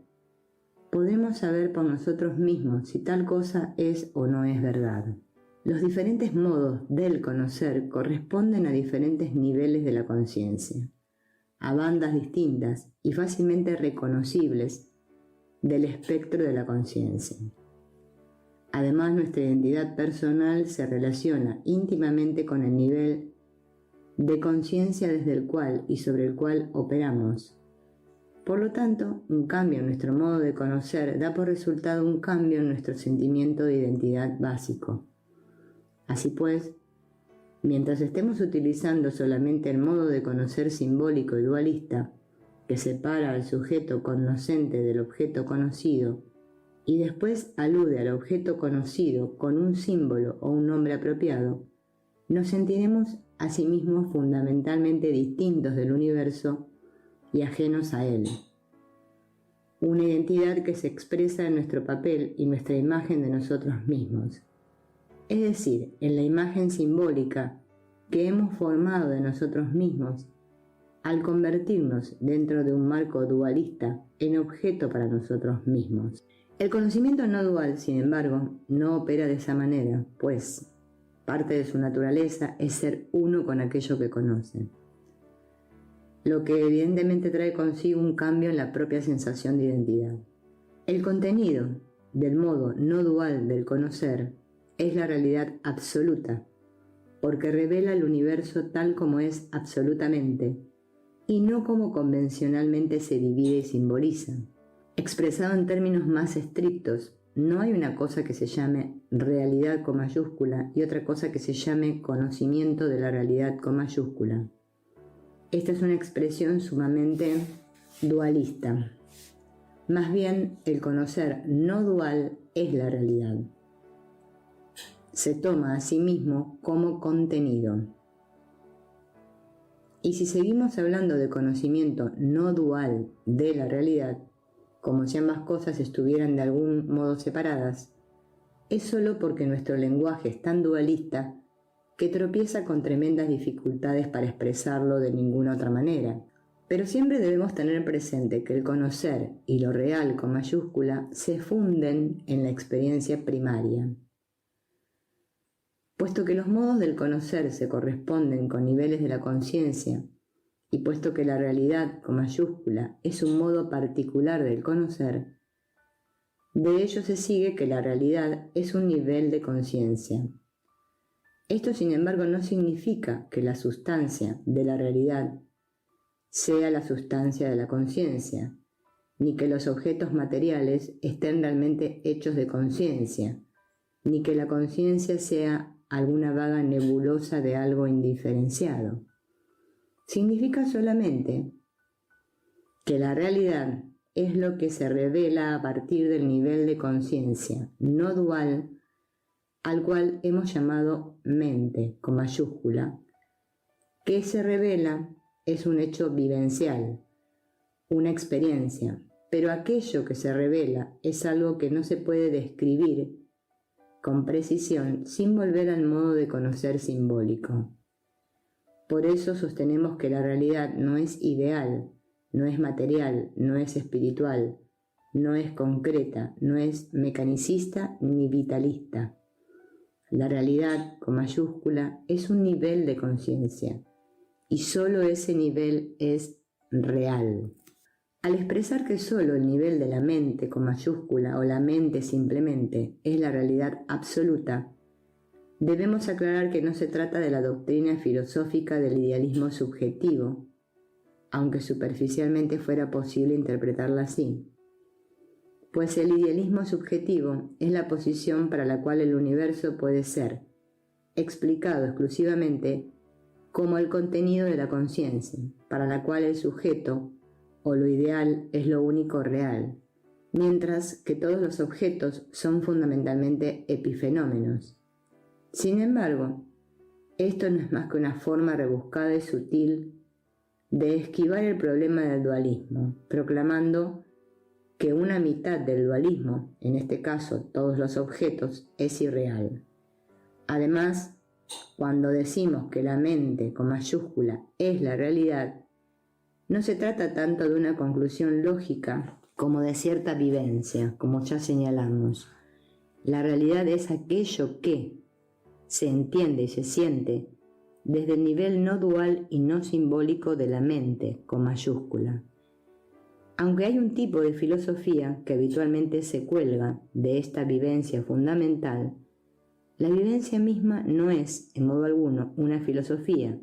podemos saber por nosotros mismos si tal cosa es o no es verdad. Los diferentes modos del conocer corresponden a diferentes niveles de la conciencia, a bandas distintas y fácilmente reconocibles del espectro de la conciencia. Además, nuestra identidad personal se relaciona íntimamente con el nivel de conciencia desde el cual y sobre el cual operamos. Por lo tanto, un cambio en nuestro modo de conocer da por resultado un cambio en nuestro sentimiento de identidad básico. Así pues, mientras estemos utilizando solamente el modo de conocer simbólico y dualista, que separa al sujeto conocente del objeto conocido, y después alude al objeto conocido con un símbolo o un nombre apropiado, nos sentiremos a sí mismos fundamentalmente distintos del universo y ajenos a él. Una identidad que se expresa en nuestro papel y nuestra imagen de nosotros mismos, es decir, en la imagen simbólica que hemos formado de nosotros mismos al convertirnos dentro de un marco dualista en objeto para nosotros mismos. El conocimiento no dual, sin embargo, no opera de esa manera, pues parte de su naturaleza es ser uno con aquello que conoce, lo que evidentemente trae consigo un cambio en la propia sensación de identidad. El contenido del modo no dual del conocer es la realidad absoluta, porque revela el universo tal como es absolutamente, y no como convencionalmente se divide y simboliza. Expresado en términos más estrictos, no hay una cosa que se llame realidad con mayúscula y otra cosa que se llame conocimiento de la realidad con mayúscula. Esta es una expresión sumamente dualista. Más bien, el conocer no dual es la realidad. Se toma a sí mismo como contenido. Y si seguimos hablando de conocimiento no dual de la realidad, como si ambas cosas estuvieran de algún modo separadas, es solo porque nuestro lenguaje es tan dualista que tropieza con tremendas dificultades para expresarlo de ninguna otra manera. Pero siempre debemos tener presente que el conocer y lo real con mayúscula se funden en la experiencia primaria. Puesto que los modos del conocer se corresponden con niveles de la conciencia, y puesto que la realidad con mayúscula es un modo particular del conocer, de ello se sigue que la realidad es un nivel de conciencia. Esto, sin embargo, no significa que la sustancia de la realidad sea la sustancia de la conciencia, ni que los objetos materiales estén realmente hechos de conciencia, ni que la conciencia sea alguna vaga nebulosa de algo indiferenciado. Significa solamente que la realidad es lo que se revela a partir del nivel de conciencia no dual al cual hemos llamado mente con mayúscula. Que se revela es un hecho vivencial, una experiencia, pero aquello que se revela es algo que no se puede describir con precisión sin volver al modo de conocer simbólico. Por eso sostenemos que la realidad no es ideal, no es material, no es espiritual, no es concreta, no es mecanicista ni vitalista. La realidad, con mayúscula, es un nivel de conciencia, y solo ese nivel es real. Al expresar que solo el nivel de la mente, con mayúscula, o la mente simplemente, es la realidad absoluta, debemos aclarar que no se trata de la doctrina filosófica del idealismo subjetivo, aunque superficialmente fuera posible interpretarla así, pues el idealismo subjetivo es la posición para la cual el universo puede ser explicado exclusivamente como el contenido de la conciencia, para la cual el sujeto o lo ideal es lo único real, mientras que todos los objetos son fundamentalmente epifenómenos. Sin embargo, esto no es más que una forma rebuscada y sutil de esquivar el problema del dualismo, proclamando que una mitad del dualismo, en este caso todos los objetos, es irreal. Además, cuando decimos que la mente con mayúscula es la realidad, no se trata tanto de una conclusión lógica como de cierta vivencia, como ya señalamos. La realidad es aquello que se entiende y se siente desde el nivel no dual y no simbólico de la mente con mayúscula. Aunque hay un tipo de filosofía que habitualmente se cuelga de esta vivencia fundamental, la vivencia misma no es, en modo alguno, una filosofía,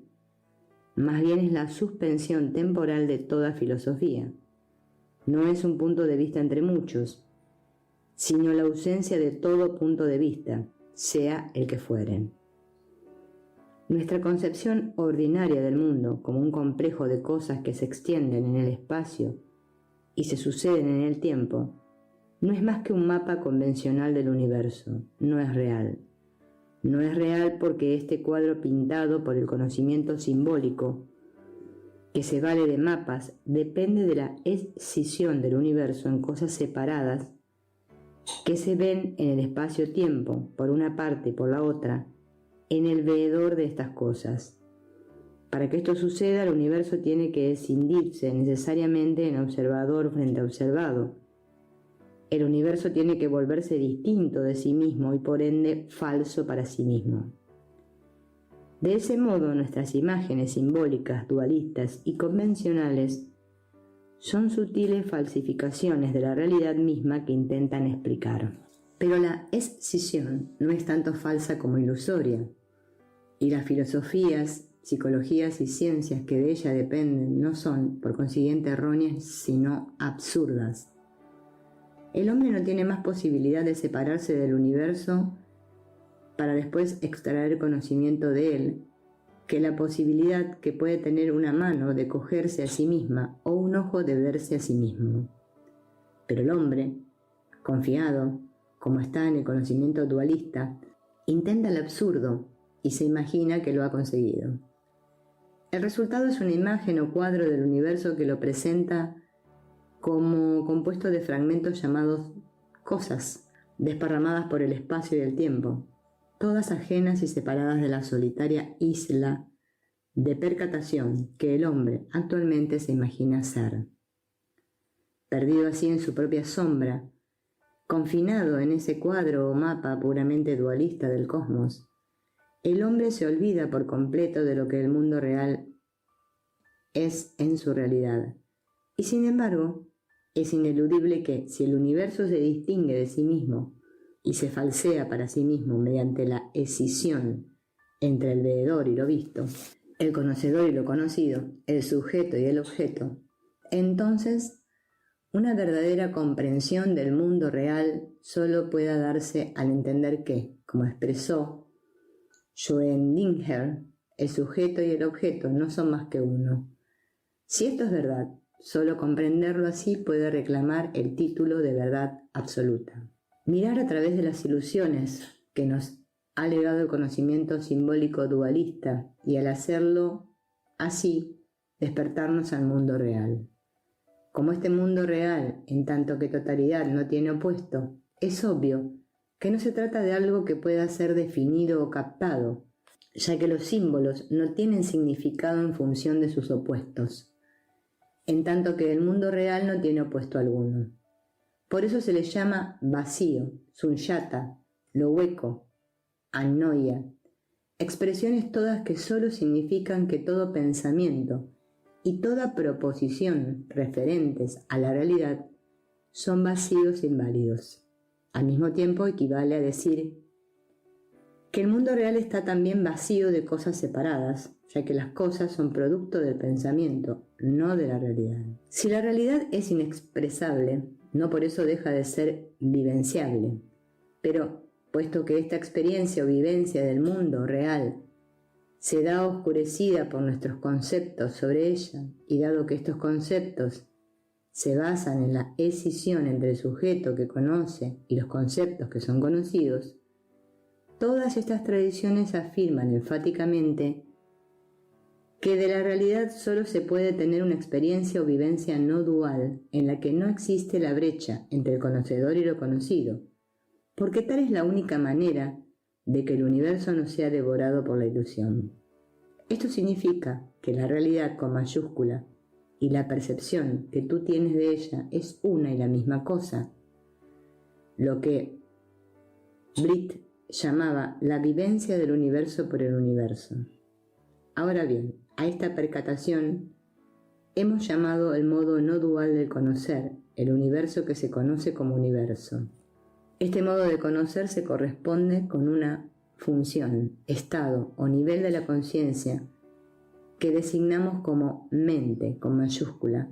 más bien es la suspensión temporal de toda filosofía. No es un punto de vista entre muchos, sino la ausencia de todo punto de vista, sea el que fueren. Nuestra concepción ordinaria del mundo como un complejo de cosas que se extienden en el espacio y se suceden en el tiempo, no es más que un mapa convencional del universo, no es real. No es real porque este cuadro pintado por el conocimiento simbólico, que se vale de mapas, depende de la escisión del universo en cosas separadas que se ven en el espacio-tiempo, por una parte y por la otra, en el veedor de estas cosas. Para que esto suceda, el universo tiene que escindirse necesariamente en observador frente a observado. El universo tiene que volverse distinto de sí mismo y por ende falso para sí mismo. De ese modo, nuestras imágenes simbólicas, dualistas y convencionales son sutiles falsificaciones de la realidad misma que intentan explicar. Pero la escisión no es tanto falsa como ilusoria, y las filosofías, psicologías y ciencias que de ella dependen no son, por consiguiente, erróneas, sino absurdas. El hombre no tiene más posibilidad de separarse del universo para después extraer conocimiento de él, que la posibilidad que puede tener una mano de cogerse a sí misma o un ojo de verse a sí mismo. Pero el hombre, confiado, como está en el conocimiento dualista, intenta el absurdo y se imagina que lo ha conseguido. El resultado es una imagen o cuadro del universo que lo presenta como compuesto de fragmentos llamados cosas, desparramadas por el espacio y el tiempo, todas ajenas y separadas de la solitaria isla de percatación que el hombre actualmente se imagina ser. Perdido así en su propia sombra, confinado en ese cuadro o mapa puramente dualista del cosmos, el hombre se olvida por completo de lo que el mundo real es en su realidad. Y sin embargo, es ineludible que, si el universo se distingue de sí mismo y se falsea para sí mismo mediante la escisión entre el veedor y lo visto, el conocedor y lo conocido, el sujeto y el objeto, entonces una verdadera comprensión del mundo real solo pueda darse al entender que, como expresó Schopenhauer, el sujeto y el objeto no son más que uno. Si esto es verdad, solo comprenderlo así puede reclamar el título de verdad absoluta. Mirar a través de las ilusiones que nos ha legado el conocimiento simbólico dualista y al hacerlo así, despertarnos al mundo real. Como este mundo real, en tanto que totalidad no tiene opuesto, es obvio que no se trata de algo que pueda ser definido o captado, ya que los símbolos no tienen significado en función de sus opuestos, en tanto que el mundo real no tiene opuesto alguno. Por eso se le llama vacío, sunyata, lo hueco, anoia, expresiones todas que solo significan que todo pensamiento y toda proposición referentes a la realidad son vacíos e inválidos. Al mismo tiempo equivale a decir que el mundo real está también vacío de cosas separadas, ya que las cosas son producto del pensamiento, no de la realidad. Si la realidad es inexpresable, no por eso deja de ser vivenciable, pero puesto que esta experiencia o vivencia del mundo real se da oscurecida por nuestros conceptos sobre ella, y dado que estos conceptos se basan en la escisión entre el sujeto que conoce y los conceptos que son conocidos, todas estas tradiciones afirman enfáticamente que de la realidad solo se puede tener una experiencia o vivencia no dual en la que no existe la brecha entre el conocedor y lo conocido, porque tal es la única manera de que el universo no sea devorado por la ilusión. Esto significa que la realidad con mayúscula y la percepción que tú tienes de ella es una y la misma cosa, lo que Britt llamaba la vivencia del universo por el universo. Ahora bien, a esta percatación hemos llamado el modo no dual del conocer, el universo que se conoce como universo. Este modo de conocer se corresponde con una función, estado o nivel de la conciencia que designamos como mente con mayúscula.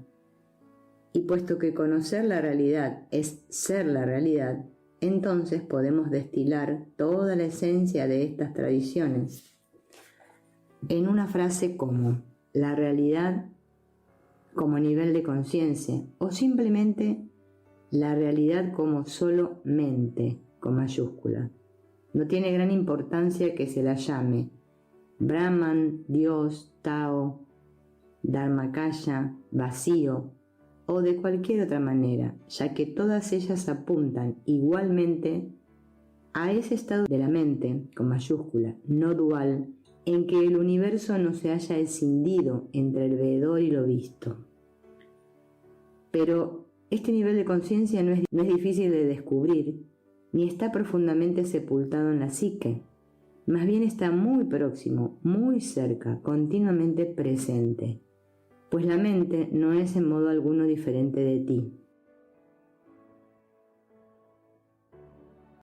Y puesto que conocer la realidad es ser la realidad, entonces podemos destilar toda la esencia de estas tradiciones en una frase como la realidad como nivel de conciencia o simplemente la realidad como solo mente con mayúscula. No tiene gran importancia que se la llame Brahman, Dios, Tao, Dharmakaya, vacío o de cualquier otra manera, ya que todas ellas apuntan igualmente a ese estado de la mente con mayúscula, no dual, en que el universo no se haya escindido entre el veedor y lo visto. Pero este nivel de conciencia no es difícil de descubrir, ni está profundamente sepultado en la psique, más bien está muy próximo, muy cerca, continuamente presente, pues la mente no es en modo alguno diferente de ti.